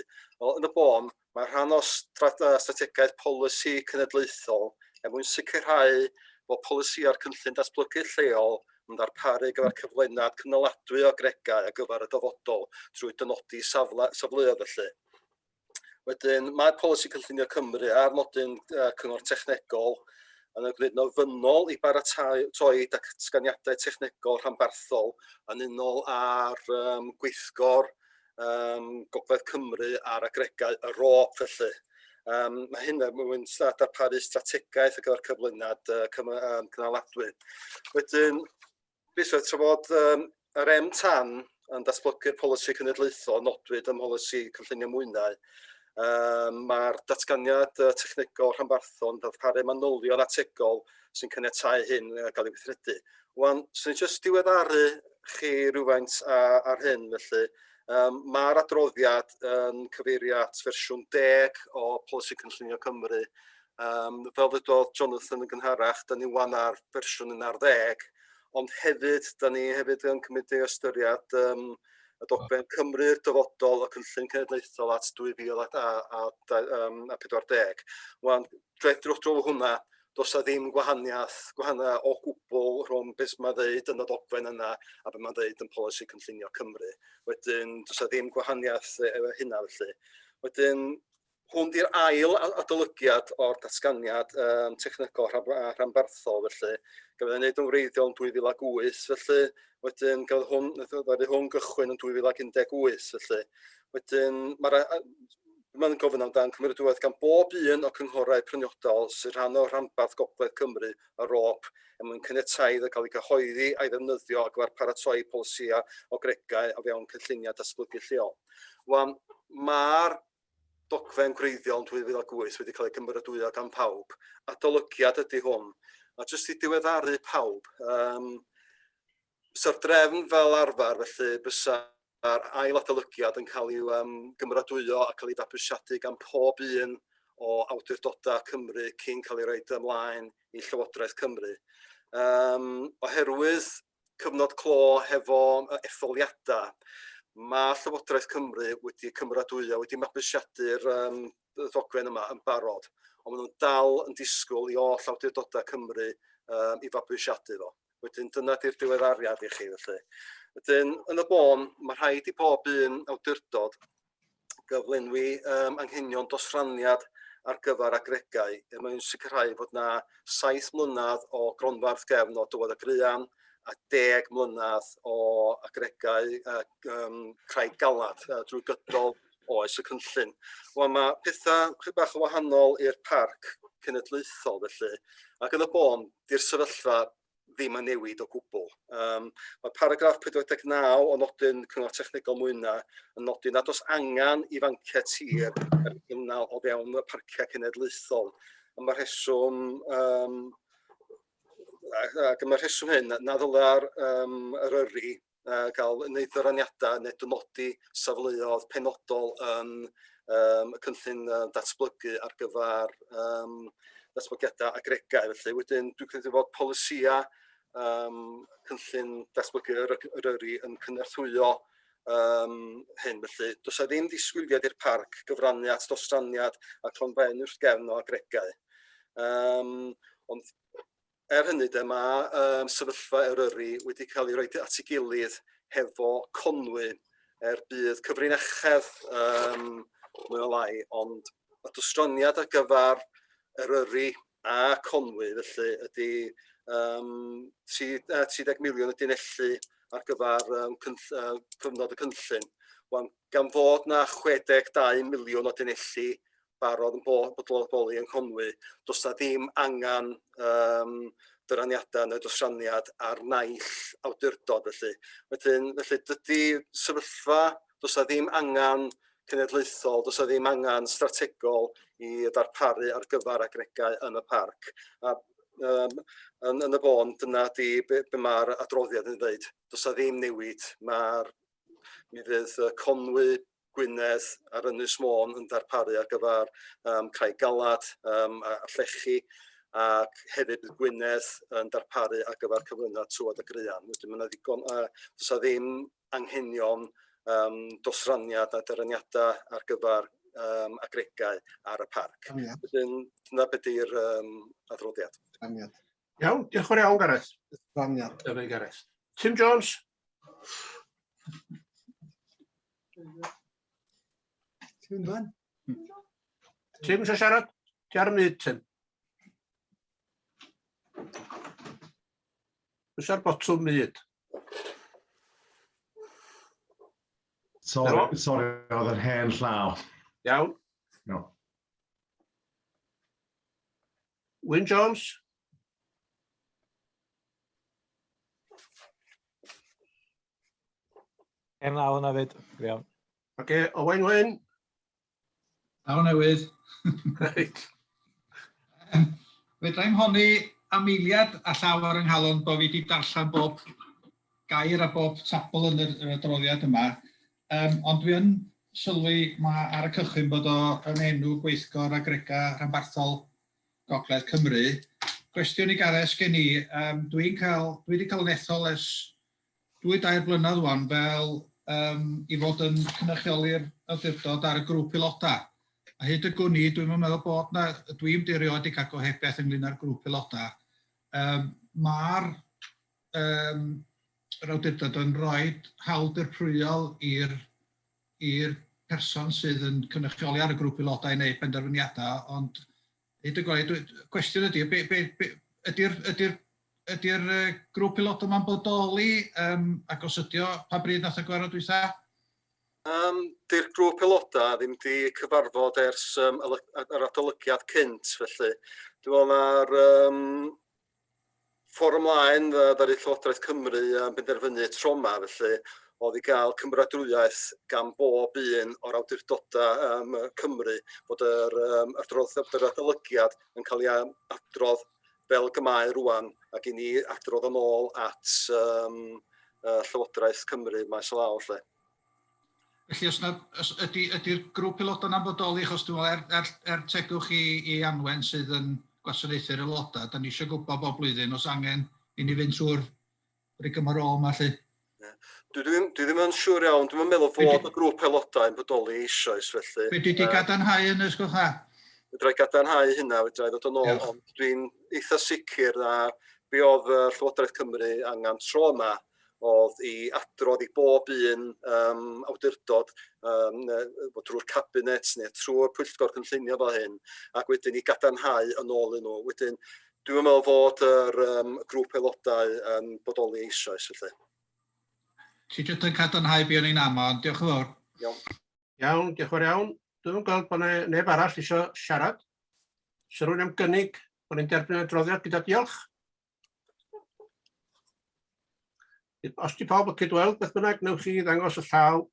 Yn y bon, mae rhan o strategaeth polisi cenedlaethol mwyn sicrhau bod polisiau'r cynllun datblygu lleol yn darparu gyfer cyflwyniad cynaladwy o agregau a gyfer y dyfodol trwy dynodi safleoedd felly. Wedyn, mae polisi cynllunio Cymru a'r nodyn cyngor technegol yn ymwneud yn ofynnol i baratoi datganiadau technegol rhanbarthol yn unol ar gweithgor Gogledd Cymru a'r agregau y ROP felly. Mae hynny mwyn darparu strategaeth ar gyfer cyflwyniad cynaladwy. Wedyn, beth oedd trafod yr M-TAN yn datblygu'r polisi cenedlaethol nodwyd ym mholisi cynllunio mwynau. Mae'r datganiad technegol rhanbarthol yn darparu manylion ategol sy'n caniatáu hyn gael ei weithredu. Wan, sy'n jyst diweddaru chi rhywfaint ar hyn felly, Mae'r adroddiad yn cyfeirio at fersiwn 10 o Polisi Cynllunio Cymru. Fel ddedodd Jonathan yn gynharach, da ni wan ar fersiwn 11, ond hefyd, da ni hefyd yn cymryd ei ystyried y dogfen Cymru'r dyfodol y cynllun cenedlaethol at 2040. Wan, drwy hwnna, does na ddim gwahaniaeth o gwbl rhwng beth mae'n dweud yn y dogfen yna a beth mae'n dweud yn Polisi Cynllunio Cymru. Wedyn, does na ddim gwahaniaeth efo hynna felly. Wedyn, hwn di'r ail adolygiad o'r datganiad technegol rhanbarthol felly. Gafodd ei wneud yn wreiddiol yn 2008 felly. Wedyn, gafodd hwn gychwyn yn 2018 felly. Wedyn, mae'n gofyn amdan cymeradwyaeth gan bob un o cynghorau pryniodol sy'n rhan o rhanbarth Gogledd Cymru, y ROP, mwyn caniatáu cael ei gyhoeddi a'i ddefnyddio ar gyfer paratoi polisia o gregau o fewn cynlluniau datblygu lleol. Wan, mae'r dogfen gwreiddiol yn 2008 wedi cael ei cymeradwyo gan pawb. Adolygiad ydy hwn. A jyst i diweddaru pawb, bysa'r drefn fel arfer felly bysa'r ail adolygiad yn cael i'w gymeradwyo a cael ei fabwysiadu gan pob un o awdurdodau Cymru cyn cael ei roed ymlaen i Llywodraeth Cymru. Oherwydd cyfnod clo hefo etholiadau, mae Llywodraeth Cymru wedi cymeradwyo, wedi mabwysiadu'r ddogfen yma yn barod, ond maen nhw'n dal yn disgwyl i oll awdurdodau Cymru i fabwysiadu fo. Wedyn dyna di'r diweddariad i chi felly. Wedyn, yn y bon, mae rhaid i bob un awdurdod gyflenwi anghenion dosraniad ar gyfer agregau. Mae'n sicrhau fod na 7 mlynedd o gronfarth gefn o dywod y Gruan a 10 mlynedd o agregau creu galad drwy gydol oes y cynllun. Wel, mae pethau chydig bach yn wahanol i'r parc cenedlaethol felly. Ac yn y bon, di'r sefyllfa ddim yn newid o gwbl. Mae paragraff 49 o nodyn Cyngor Technegol Mwyna yn nodyn nad oes angen i fanciau tir yn gynnal o fewn y parciau cenedlaethol. Mae'r rheswm hyn na ddylai'r Eryri gael wneud dyraniadau neu dynodi safleoedd penodol yn y cynllun datblygu ar gyfer datblygiadau agregau. Felly, wedyn, dwi'n credu fod polisia cynllun datblygu Eryri yn cynorthwyo hyn. Felly, does na ddim disgwyliad i'r parc gyfrannu at dosraniad a cronfenw wrth gefn o agregau. Ond hynny, mae sefyllfa Eryri wedi cael ei roi at ei gilydd hefo Conwy bydd cyfrinachedd mwy o lai, ond y dosraniad ar gyfer Eryri a Conwy felly ydy 30 miliwn y dinellu ar gyfer cyfnod y cynllun. Gan fod na 62 miliwn o dinellu barod yn bodloni yn Conwy, does na ddim angen dyraniadau neu dosraniad ar naill awdurdod felly. Felly dydy sefyllfa, does na ddim angen cenedlaethol, does na ddim angen strategol i ddarparu ar gyfer agregau yn y parc. Yn y bon, dyna di be mae'r adroddiad yn dweud. Does na ddim newid. Mi fydd Conwy, Gwynedd a'r Ynys Môn yn darparu ar gyfer creu galad a llechi, ac hefyd bydd Gwynedd yn darparu ar gyfer cyflwyniad tywod y Gruan. Does na ddim anghenion dosraniad a dyraniadau ar gyfer agregau ar y parc. Dyna beth yw'r adroddiad. Iawn, diolch yn fawr iawn, Gareth. Dyna Gareth. Tim Jones. Tim, eisiau siarad? Ti ar y myd, Tim. Fysa'r botwm myd. Sorry, oedd yr hen llaw. Iawn. No. Wyn Jones. Hen law yna fyd. Iawn. Oce, Owain Wyn. Law newydd. Reit. Fedrai'm honni amiliad a llawer yng Nghalon bod fi wedi darllen bob gair a bob tabl yn yr adroddiad yma. Ond dwi yn sylwi ar y cychwyn bod o yn enw gweithgor agrega rhanbarthol Gogledd Cymru. Cwestiwn i Gareth gen i, dwi wedi cael yn ethol ers 2-3 blynedd wan fel i fod yn cynrychioli'r awdurdod ar y grŵp aelodau. A hyd y gwni, dwi'n meddwl bod na, dwi'n erioed wedi cael gohebiaeth ynglyn â'r grŵp aelodau. Mae'r awdurdod yn rhoi hawl dirprwyol i'r person sydd yn cynrychioli ar y grŵp aelodau i wneud penderfyniadau, ond hyd y gwni, cwestiwn ydy, ydy'r grŵp aelodau yma'n bodoli ac os ydy o, pa bryd nath y gwerod dwytha? Di'r grŵp aelodau ddim wedi cyfarfod ers yr adolygiad cynt, felly. Dwi'n meddwl na'r ffordd ymlaen ddaru Llywodraeth Cymru benderfynu tro yma, felly oedd i gael cymeradwyaeth gan bob un o'r awdurdodau Cymru bod yr adolygiad yn cael ei adrodd fel gymae rwan ac i ni adrodd yn ôl at Llywodraeth Cymru maes o law, lle. Felly, ydy'r grŵp aelodau na'n bodoli, achos dwi'n meddwl tegwch i Anwen sydd yn gwasanaethu'r aelodau, da ni eisiau gwybod bob blwyddyn os angen i ni fynd trwy'r rigmarole yma, lle. Dwi ddim yn siŵr iawn, dwi'n meddwl fod y grŵp aelodau yn bodoli eisoes, felly. Be di gadarnhau yn ysgwch ha? Fedra i gadarnhau hynna, fedra i ddod yn ôl, ond dwi'n eitha sicr na be oedd Llywodraeth Cymru angen tro yma oedd i adrodd i bob un awdurdod drwy'r cabinet neu trwy'r Pwyllgor Cynllunio fel hyn, ac wedyn i gadarnhau yn ôl yn nhw. Wedyn, dwi'n meddwl fod yr grŵp aelodau yn bodoli eisoes, felly. Ti jyst yn cadarnhau be o'n i'n amod, diolch yn fawr. Iawn, diolch yn fawr iawn. Dwi'n gweld bod neb arall eisiau siarad. Oes rhywun am gynnig bod ni'n derbyn y adroddiad gyda diolch? Os di pawb yn cydweld, beth bynnag, newch chi ddangos y llaw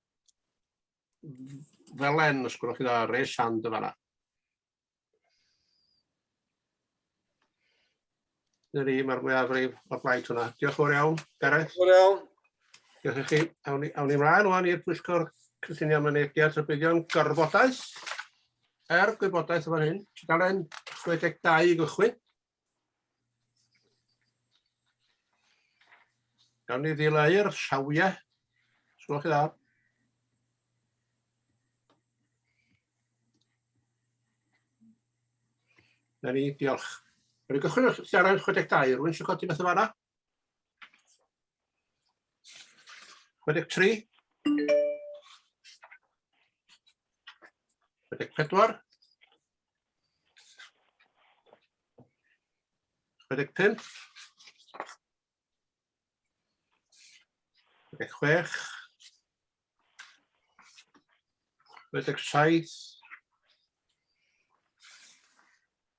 felen, os gwrwch chi dda, raise hand y fanna. Dyna ni, mae'r mwyafrif o'r blaid hwnna. Diolch yn fawr iawn, Gareth. Diolch yn fawr iawn. Diolch i chi. Awn ni ymlaen wan i'r Pwyllgor Cynllunio Mynediad Rybuddion Gorfodaeth. Gwybodaeth yn fan hyn, tudalen 62 i gychwyn. Gawn ni ddileu'r siawiau. Sgwylwch chi dda. Na ni, diolch. Rwy'n gychwyn o'r siarad 62. Rwy'n eisiau codi beth o fanna? 63. 64. 65. 66. 67.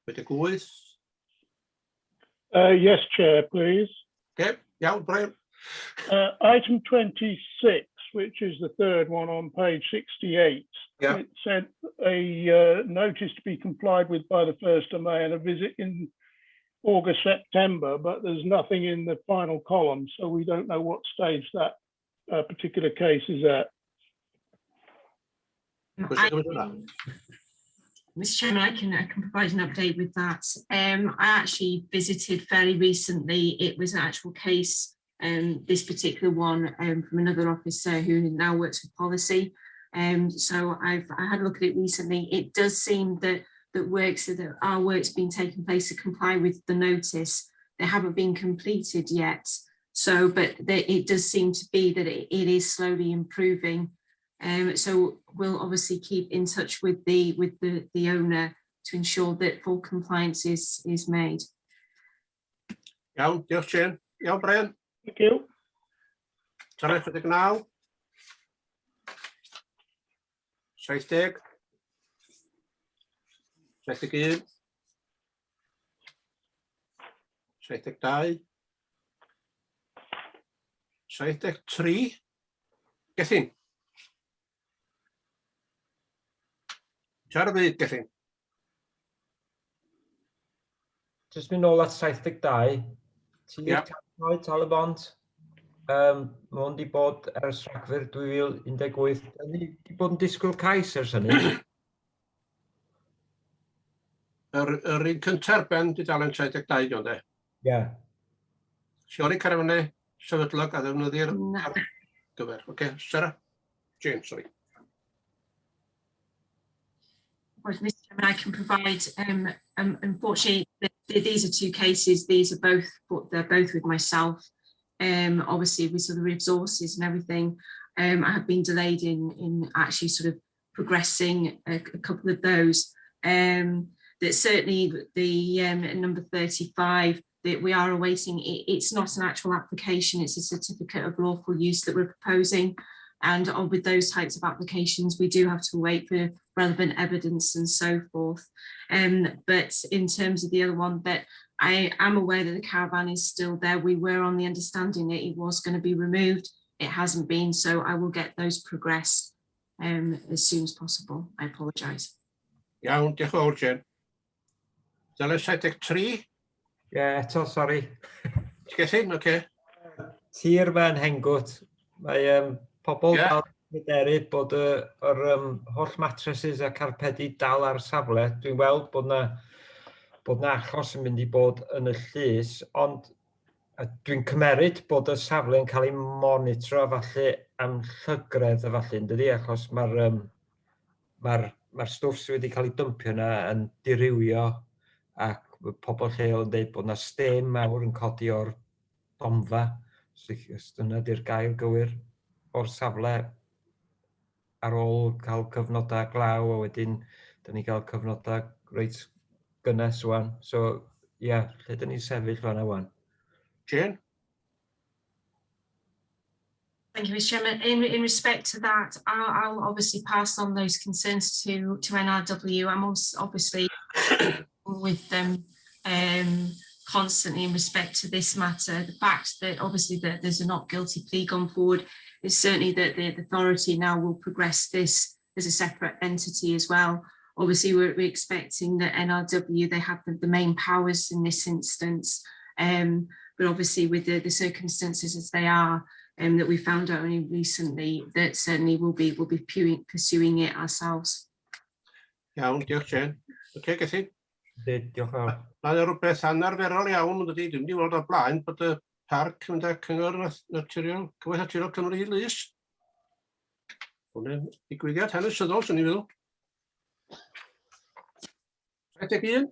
68. Yes, Chair, please. Okay, iawn, Brian. Item 26, which is the third one on page 68. Yeah. It said a notice to be complied with by the 1st of May and a visit in August, September, but there's nothing in the final column, so we don't know what stage that particular case is at. Mr. Chairman, I can provide an update with that. I actually visited fairly recently. It was an actual case, this particular one from another officer who now works with policy. So I had a look at it recently. It does seem that our work's been taking place to comply with the notice. They haven't been completed yet. So, but it does seem to be that it is slowly improving. So we'll obviously keep in touch with the owner to ensure that full compliance is made. Iawn, diolch Jane. Iawn, Brian. Thank you. Tarau 79. 70. 71. 72. 73. Gethin. Siarad y byd, Gethin. Jyst mynd nôl at 72. Tir Yep. Tal y Bont. Mae hwn wedi bod ers Rhagfyr 2018. Da ni wedi bod yn disgwyl cais ers hynny. Yr un cynta'r ben dudalen 32 o'n de. Ie. Siori carafynau sefydlog a ddefnyddir ar gyfer. Oce, Sarah? James, sorry. Mr. Chairman, I can provide. Unfortunately, these are two cases. These are they're both with myself. Obviously, with sort of resources and everything, I have been delayed in actually sort of progressing a couple of those. That certainly the number 35 that we are awaiting. It's not an actual application; it's a certificate of lawful use that we're proposing. And with those types of applications, we do have to wait for relevant evidence and so forth. But in terms of the other one, that I am aware that the caravan is still there. We were on the understanding that it was going to be removed. It hasn't been, so I will get those progressed as soon as possible. I apologise. Iawn, diolch yn fawr, Jen. Dyle 73? Ie, eto, sori. Gethin, oce. Tir mewn Hengwt. Mae pobl dal yn hyderu bod yr holl mattresses a carpedi dal ar safle. Dwi'n weld bod na achos yn mynd i bod yn y llys, ond dwi'n cymeryd bod y safle yn cael ei monitro falle am llygredd a falle, ynddi, achos mae'r stwff sydd wedi cael ei dympio yna yn dirywio ac pobl lleol yn dweud bod na stêm mawr yn codi o'r domfa. Dyna di'r gair gywir o'r safle ar ôl cael cyfnodau glaw a wedyn da ni cael cyfnodau reit gynnes wan. So, lle da ni'n sefyll fan wan. Jane? Thank you, Mr. Chairman. In respect to that, I'll obviously pass on those concerns to NRW. I'm also obviously with them constantly in respect to this matter. The fact that obviously that there's a not guilty plea gone forward is certainly that the authority now will progress this as a separate entity as well. Obviously, we're expecting that NRW, they have the main powers in this instance, but obviously with the circumstances as they are, that we found out only recently, that certainly we'll be pursuing it ourselves. Iawn, diolch Jane. Oce, Gethin? Diolch yn fawr. Mae rhywbeth anarferol iawn, yn dydi, dwi'n wedi weld o'r blaen bod y parc yn mynd â cyngor naturiol, Cyfoeth Naturiol Cymru i lys. Hwna'n ddigwyddiad hanesyddol, sy'n ni feddwl. 71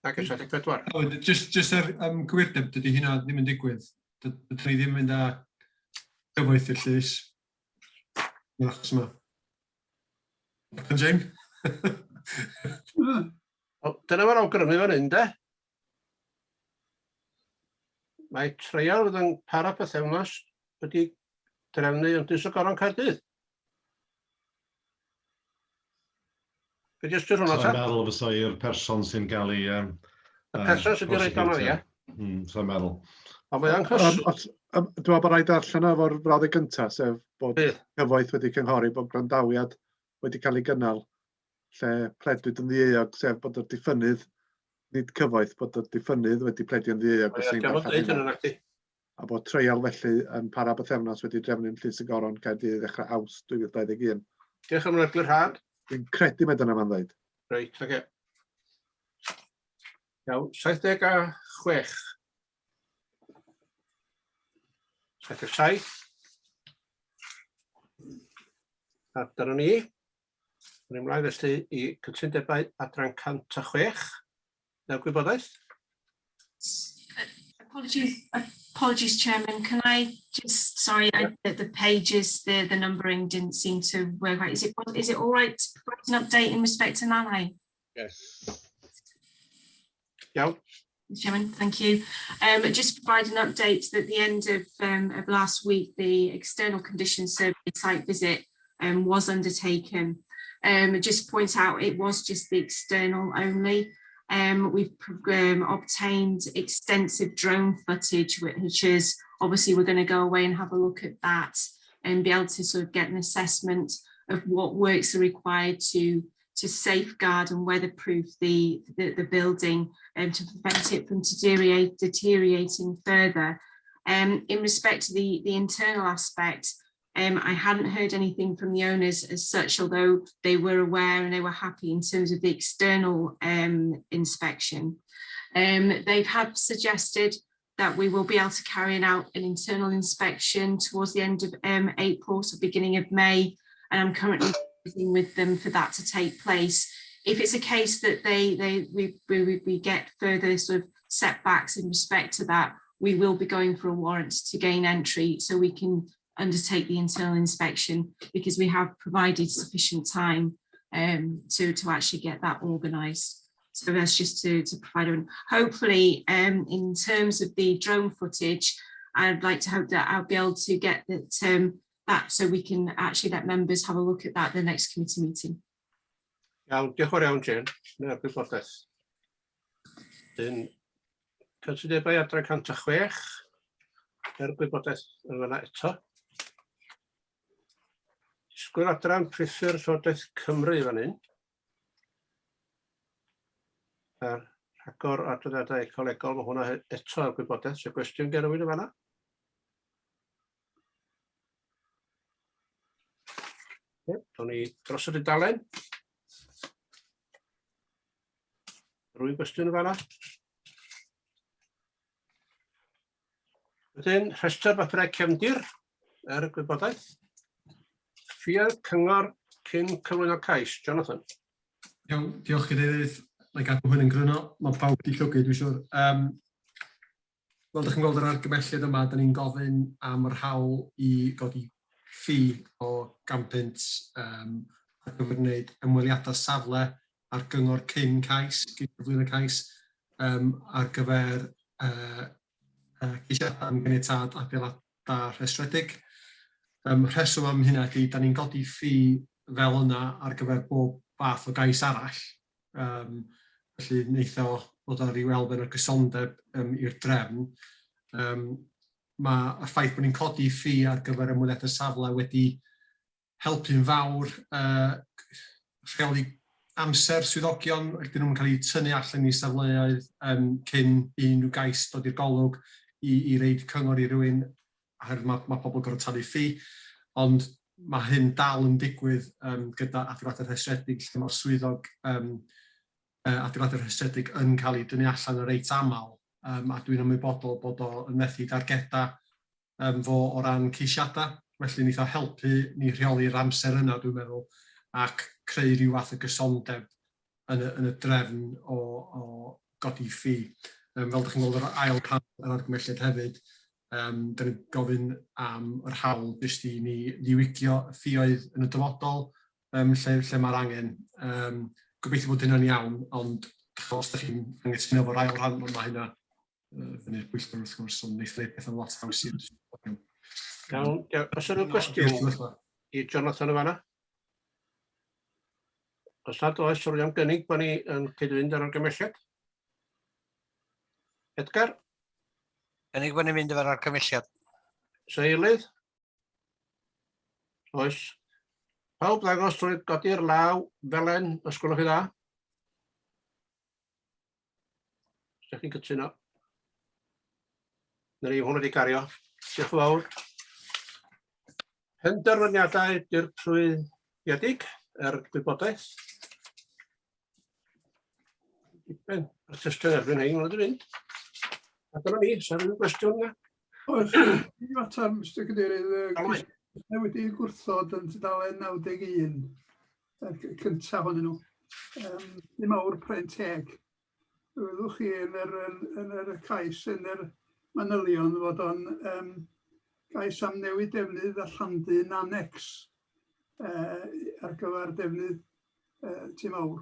ac 74. Just ar gywirdeb, dydy hynna ddim yn digwydd. Dydyn ni ddim yn mynd â cyfoeth i'r llys. Yn achos yma. Yn James? Dyna mae'r awgrymu fan hyn, de. Mae treial fydd yn para pythefnos wedi drefnu Ynys y Goron Caerdydd. Be di ystyr hwnna ta? Sa'n meddwl fysa i'r person sy'n cael ei... Y person sy'n di rhaid o'n ie? Sa'n meddwl. Ond mae Dwi'n meddwl bod rhaid darllen o'r frawddeg gyntaf, sef bod cyfoeth wedi cynghori bod gwrandawiad wedi cael ei gynnal, lle pledwyd yn ddieuog, sef bod yr diffynnydd, nid cyfoeth, bod yr diffynnydd wedi pledio yn ddieuog. A bod treial felly yn para bythefnos wedi drefnu'n Llys y Goron Caerdydd ddechrau Awst 2021. Diolch am eglur rhad. Dwi'n credu mae dyna ma'n dweud. Reit, oce. Iawn, 76. 77. A dyna ni. Rwy'n ymlaen felly i cytundebau adran 106. Newch gwybodaeth. Apologies, Chairman. Can I just, sorry, the pages, the numbering didn't seem to work right. Is it all right to provide an update in respect to Nanai? Yes. Yeah. Chairman, thank you. Just provide an update that at the end of last week, the external conditions survey site visit was undertaken. Just point out it was just the external only. We've obtained extensive drone footage, which is obviously we're going to go away and have a look at that and be able to sort of get an assessment of what works are required to safeguard and weatherproof the building and to prevent it from deteriorating further. In respect to the internal aspect, I hadn't heard anything from the owners as such, although they were aware and they were happy in terms of the external inspection. They have suggested that we will be able to carry out an internal inspection towards the end of April, so beginning of May, and I'm currently working with them for that to take place. If it's a case that we get further sort of setbacks in respect to that, we will be going for a warrant to gain entry so we can undertake the internal inspection, because we have provided sufficient time to actually get that organised. So that's just to provide one. Hopefully, in terms of the drone footage, I'd like to hope that I'll be able to get that so we can actually let members have a look at that at the next committee meeting. Iawn, diolch yn fawr iawn, Jane. Dyna'r gwybodaeth. Cytudebau adran 106, gwybodaeth yn fan'na eto. Disgwyl adran priffyr Llywodraeth Cymru fan hyn. Rhagor adroddiadau ecolegol, mae hwnna eto ar gwybodaeth. Oes gwestiwn gen rywun yn fan'na? Do'n ni dros y dudalen. Rwy'n gwestiwn yn fan'na? Wedyn, rhestr bapurau cefndir ar y gwybodaeth. Ffïoedd cyngor cyn cyflwyno cais, Jonathan. Iawn, diolch Cadeirydd. Mae gadw hyn yn gryno. Mae pawb wedi llwgu, dwi'n siŵr. Fel ydych chi'n gweld yr argymelliad yma, da ni'n gofyn am yr hawl i godi ffi o £100 ar gyfer wneud ymweliadau safle ar gyngor cyn cais, cyn cyflwyno cais, ar gyfer ceisiadau am ganiatâd adeiladau rhestredig. Rheswm am hynna ydy, da ni'n godi ffi fel yna ar gyfer bob fath o gais arall. Felly wneith o ddod ar ei welfen o'r gysondeb i'r drefn. Mae y ffaith bod ni'n codi ffi ar gyfer ymweliadau safle wedi helpu'n fawr rheoli amser swyddogion, ydyn nhw'n cael eu tynnu allan i safleoedd cyn unrhyw gais dod i'r golwg i reid cyngor i rywun, oherwydd mae pobl gorfod talu ffi, ond mae hyn dal yn digwydd gyda adeiladau rhestredig, lle mae'r swyddog adeiladau rhestredig yn cael ei dynnu allan y reit aml, a dwi'n ymwybodol bod o'n methu dargedau fo o ran ceisiadau, felly wneith o helpu ni rheoli'r amser yna, dwi'n meddwl, ac creu rhyw fath o gysondeb yn y drefn o godi ffi. Fel ydych chi'n gweld yr ail rhan yr argymelliad hefyd, da ni'n gofyn am yr hawl jyst i ni ddiwygio ffïoedd yn y dyfodol lle mae'r angen. Gobeithio bod hynny'n iawn, ond os ydych chi'n angytuno fo'r ail rhan, ond mae hynna fyny'r Pwyllgor wrth gwrs, ond wneith wneud pethau'n lot haws i'r Iawn, os ydy'n gwestiwn i Jonathan yn fan'na? Os nad oes, rwy'n am gynnig bod ni yn cyd-fynd ar argymelliad. Edgar? Gynnig bod ni'n mynd efo'r argymelliad. Sa eilydd? Oes. Pawb ddangos drwy godi'r law felen, os gwelwch chi dda? Os ydych chi'n cytuno? Na ni, hwn wedi cario. Diolch yn fawr. Penderfyniadau dirprwyddiedig yr gwybodaeth. Yr testyn erbyn hyn, hwnna di fynd. A dyna ni, sa'n rhywun gwestiwn yna? Oes, i fatar, Mr Cadeirydd, wedi gwrthod yn tudalen 91, cyntaf honyn nhw. Dim awr pren teg. Fyddwch chi yn yr cais yn yr manylion fod o'n gais am newid defnydd a Llandyn annex ar gyfer defnydd tîm awr.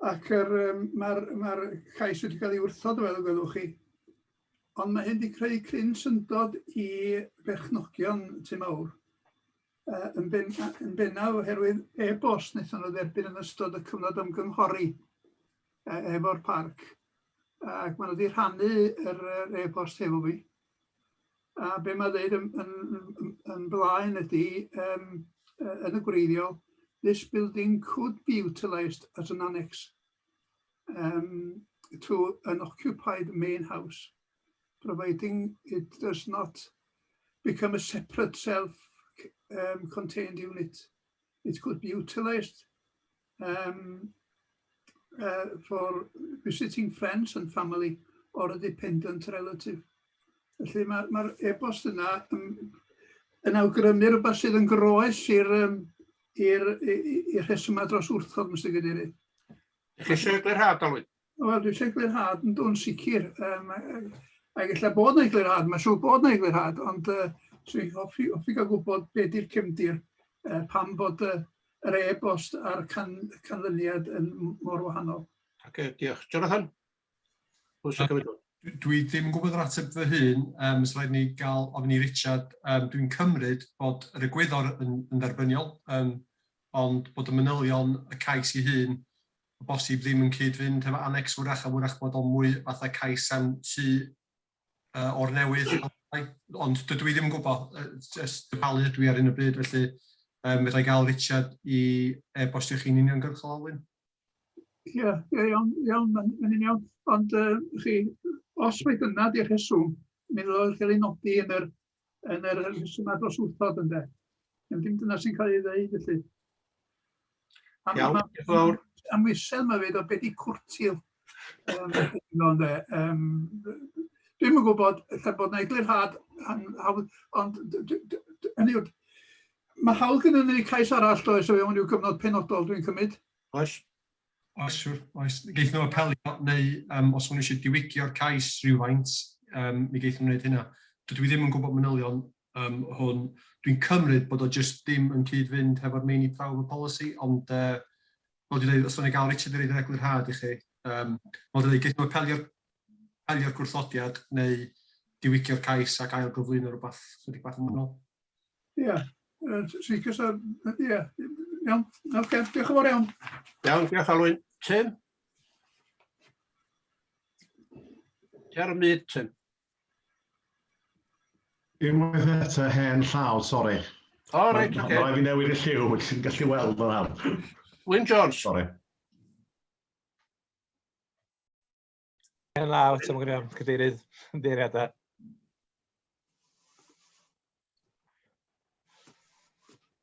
Ac mae'r cais wedi cael ei wrthod fel gwelwch chi. Ond mae hyn wedi creu cryn syndod i berchnogion tîm awr. Yn bennaf oherwydd e-bost wnaethon nhw dderbyn yn ystod y cyfnod ymgynghori efo'r parc. Ac maen nhw wedi rhannu yr e-bost hefo fi. A be mae dweud yn blaen ydy, yn y gwreiddiol, this building could be utilised as an annex to an occupied main house. providing it does not become a separate self-contained unit. It could be utilised for visiting friends and family or a dependent relative. Felly mae'r e-bost yna yn awgrymu rhywbeth sydd yn groes i'r rhesymau dros wrthod, Mr Cadeirydd. Chi eisiau eglurhad, Alwyn? Wel, dwi eisiau eglurhad yn dod sicr. Ac ella bod na eglurhad, mae'n siŵr bod na eglurhad, ond dwi'n hoffi gael gwybod beth yw'r cefndir pam bod yr e-bost a'r canlyniad yn mor wahanol. Oce, diolch. Jonathan? Dwi ddim yn gwybod yr ateb fy hun, so rhaid ni gael ofyn i Richard. Dwi'n cymryd bod yr egwyddor yn dderbyniol, ond bod y manylion y cais i hun o bosib ddim yn cyd-fynd efo annex wrach a wrach bod o'n mwy fatha cais am tŷ o'r newydd. Ond dydw i ddim yn gwybod, just dyfalu ydw i ar un o bryd, felly fydda i gael Richard i e-bostio chi'n uniongyrchol, Alwyn. Ie, iawn, mae'n union. Ond os mae dyna di'r rheswm, mi ddod cael ei nodi yn yr rhesymau dros wrthod ynde. Dim dyna sy'n cael ei ddeud, felly. Iawn, diolch yn fawr. Amwisel mae fe o beth i cwrtil. Dwi'n yn gwybod lle bod na eglurhad, ond mae hawl gyda ni cais arall does o fewn i'w gyfnod penodol, dwi'n cymryd. Oes. Oes, siwr. Oes. Geith nhw apelio, neu os maen nhw eisiau diwygio'r cais rhywfaint, mi geith nhw'n gwneud hynna. Dydw i ddim yn gwybod manylion hwn. Dwi'n cymryd bod o jyst dim yn cyd-fynd hefo'r meini prawf y polisi, ond fel dwi'n dweud, os o'n i gael Richard i reid yr eglurhad i chi, fel dwi'n dweud, geith nhw apelio'r gwrthodiad neu diwygio'r cais ac ail gyflwyno rhywbeth chydig bach yn mynol. Ie, sicr, ie. Iawn, oce, diolch yn fawr iawn. Iawn, diolch Alwyn. Tim? Ti ar y myd, Tim? Unwaith eto hen llaw, sori. O, reit, oce. Rhaid fi newid y lliw, wyt ti'n gallu weld o'n hawdd. Wyn Jones. Sori. Hen law, Tim Gwynio, cadeirydd, ymdeiriadau.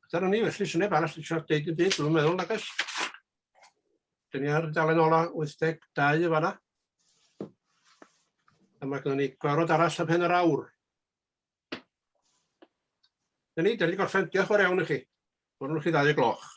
Dyna ni, felly sy'n neb arall eisiau deud y byd, dwi'n meddwl, nag oes. Dyn ni ar dalen ola 82 y fanna. A mae gen ni gwarod arall am pen yr awr. Dyn ni gorffen. Diolch o'r iawn i chi. Gwrwn chi 2 gloch.